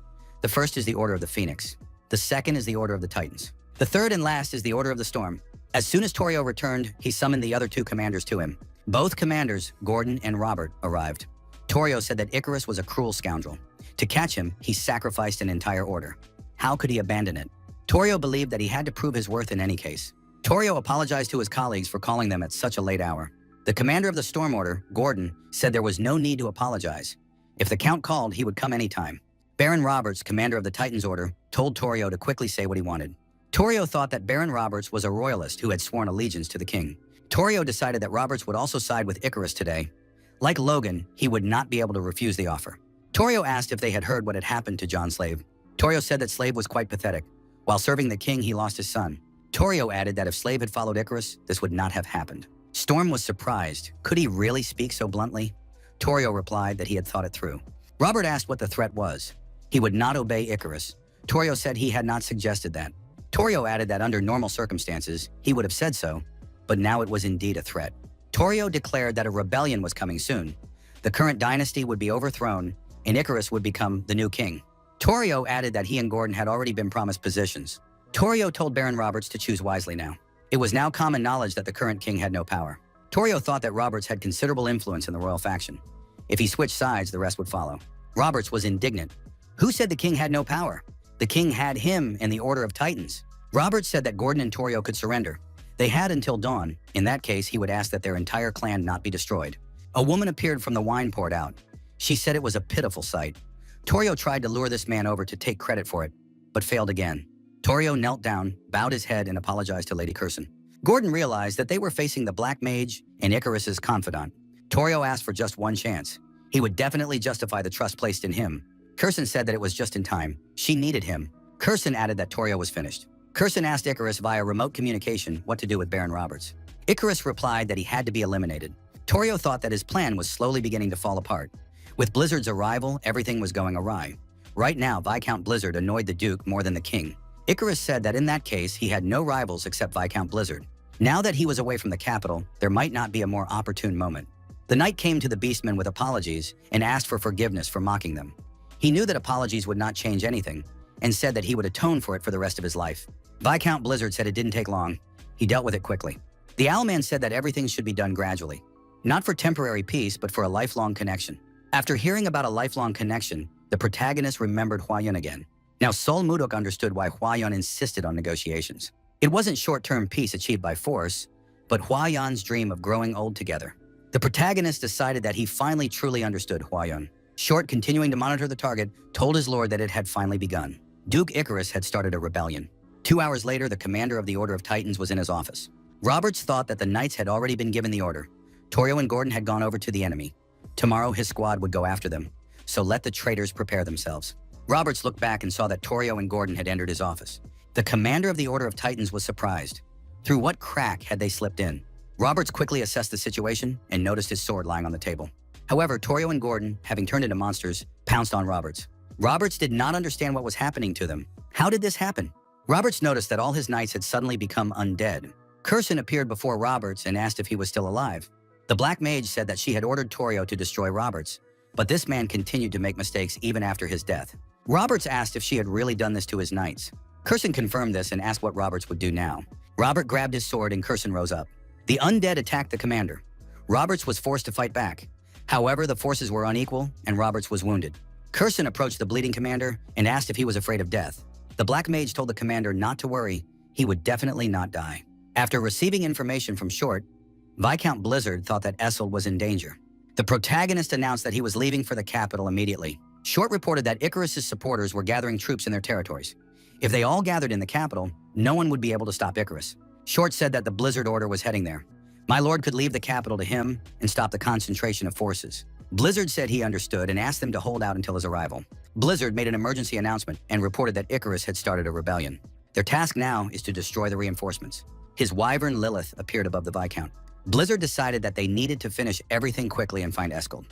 The first is the Order of the Phoenix. The second is the Order of the Titans. The third and last is the Order of the Storm. As soon as Torio returned, he summoned the other 2 commanders to him. Both commanders, Gordon and Robert, arrived. Torio said that Icarus was a cruel scoundrel. To catch him, he sacrificed an entire order. How could he abandon it? Torio believed that he had to prove his worth in any case. Torio apologized to his colleagues for calling them at such a late hour. The commander of the Storm Order, Gordon, said there was no need to apologize. If the Count called, he would come anytime. Baron Roberts, commander of the Titans Order, told Torio to quickly say what he wanted. Torio thought that Baron Roberts was a royalist who had sworn allegiance to the king. Torio decided that Roberts would also side with Icarus today. Like Logan, he would not be able to refuse the offer. Torio asked if they had heard what had happened to John Slave. Torio said that Slave was quite pathetic. While serving the king, he lost his son. Torio added that if Slave had followed Icarus, this would not have happened. Storm was surprised. Could he really speak so bluntly? Torio replied that he had thought it through. Robert asked what the threat was. He would not obey Icarus. Torio said he had not suggested that. Torio added that under normal circumstances, he would have said so, but now it was indeed a threat. Torio declared that a rebellion was coming soon. The current dynasty would be overthrown, and Icarus would become the new king. Torio added that he and Gordon had already been promised positions. Torio told Baron Roberts to choose wisely now. It was now common knowledge that the current king had no power. Torio thought that Roberts had considerable influence in the royal faction. If he switched sides, the rest would follow. Roberts was indignant. Who said the king had no power? The king had him and the Order of Titans. Roberts said that Gordon and Torio could surrender. They had until dawn. In that case, he would ask that their entire clan not be destroyed. A woman appeared from the wine poured out. She said it was a pitiful sight. Torio tried to lure this man over to take credit for it, but failed again. Torio knelt down, bowed his head, and apologized to Lady Curson. Gordon realized that they were facing the Black Mage and Icarus's confidant. Torio asked for just one chance. He would definitely justify the trust placed in him. Curson said that it was just in time. She needed him. Curson added that Torio was finished. Curson asked Icarus via remote communication what to do with Baron Roberts. Icarus replied that he had to be eliminated. Torio thought that his plan was slowly beginning to fall apart. With Blizzard's arrival, everything was going awry. Right now, Viscount Blizzard annoyed the Duke more than the king. Icarus said that in that case, he had no rivals except Viscount Blizzard. Now that he was away from the capital, there might not be a more opportune moment. The knight came to the beastmen with apologies and asked for forgiveness for mocking them. He knew that apologies would not change anything and said that he would atone for it for the rest of his life. Viscount Blizzard said it didn't take long. He dealt with it quickly. The Owlman said that everything should be done gradually, not for temporary peace, but for a lifelong connection. After hearing about a lifelong connection, the protagonist remembered Hua-yun again. Now Sol Mudok understood why Hua-yun insisted on negotiations. It wasn't short-term peace achieved by force, but Hua-yun's dream of growing old together. The protagonist decided that he finally truly understood Hua-yun. Short, continuing to monitor the target, told his lord that it had finally begun. Duke Icarus had started a rebellion. 2 hours later, the commander of the Order of Titans was in his office. Roberts thought that the knights had already been given the order. Torio and Gordon had gone over to the enemy. Tomorrow, his squad would go after them, so let the traitors prepare themselves. Roberts looked back and saw that Torio and Gordon had entered his office. The commander of the Order of Titans was surprised. Through what crack had they slipped in? Roberts quickly assessed the situation and noticed his sword lying on the table. However, Torio and Gordon, having turned into monsters, pounced on Roberts. Roberts did not understand what was happening to them. How did this happen? Roberts noticed that all his knights had suddenly become undead. Curson appeared before Roberts and asked if he was still alive. The Black Mage said that she had ordered Torio to destroy Roberts, but this man continued to make mistakes even after his death. Roberts asked if she had really done this to his knights. Curson confirmed this and asked what Roberts would do now. Robert grabbed his sword and Curson rose up. The undead attacked the commander. Roberts was forced to fight back. However, the forces were unequal and Roberts was wounded. Curson approached the bleeding commander and asked if he was afraid of death. The Black Mage told the commander not to worry, he would definitely not die. After receiving information from Short, Viscount Blizzard thought that Essel was in danger. The protagonist announced that he was leaving for the capital immediately. Short reported that Icarus's supporters were gathering troops in their territories. If they all gathered in the capital, no one would be able to stop Icarus. Short said that the Blizzard Order was heading there. My lord could leave the capital to him and stop the concentration of forces. Blizzard said he understood and asked them to hold out until his arrival. Blizzard made an emergency announcement and reported that Icarus had started a rebellion. Their task now is to destroy the reinforcements. His wyvern Lilith appeared above the Viscount. Blizzard decided that they needed to finish everything quickly and find Eskel.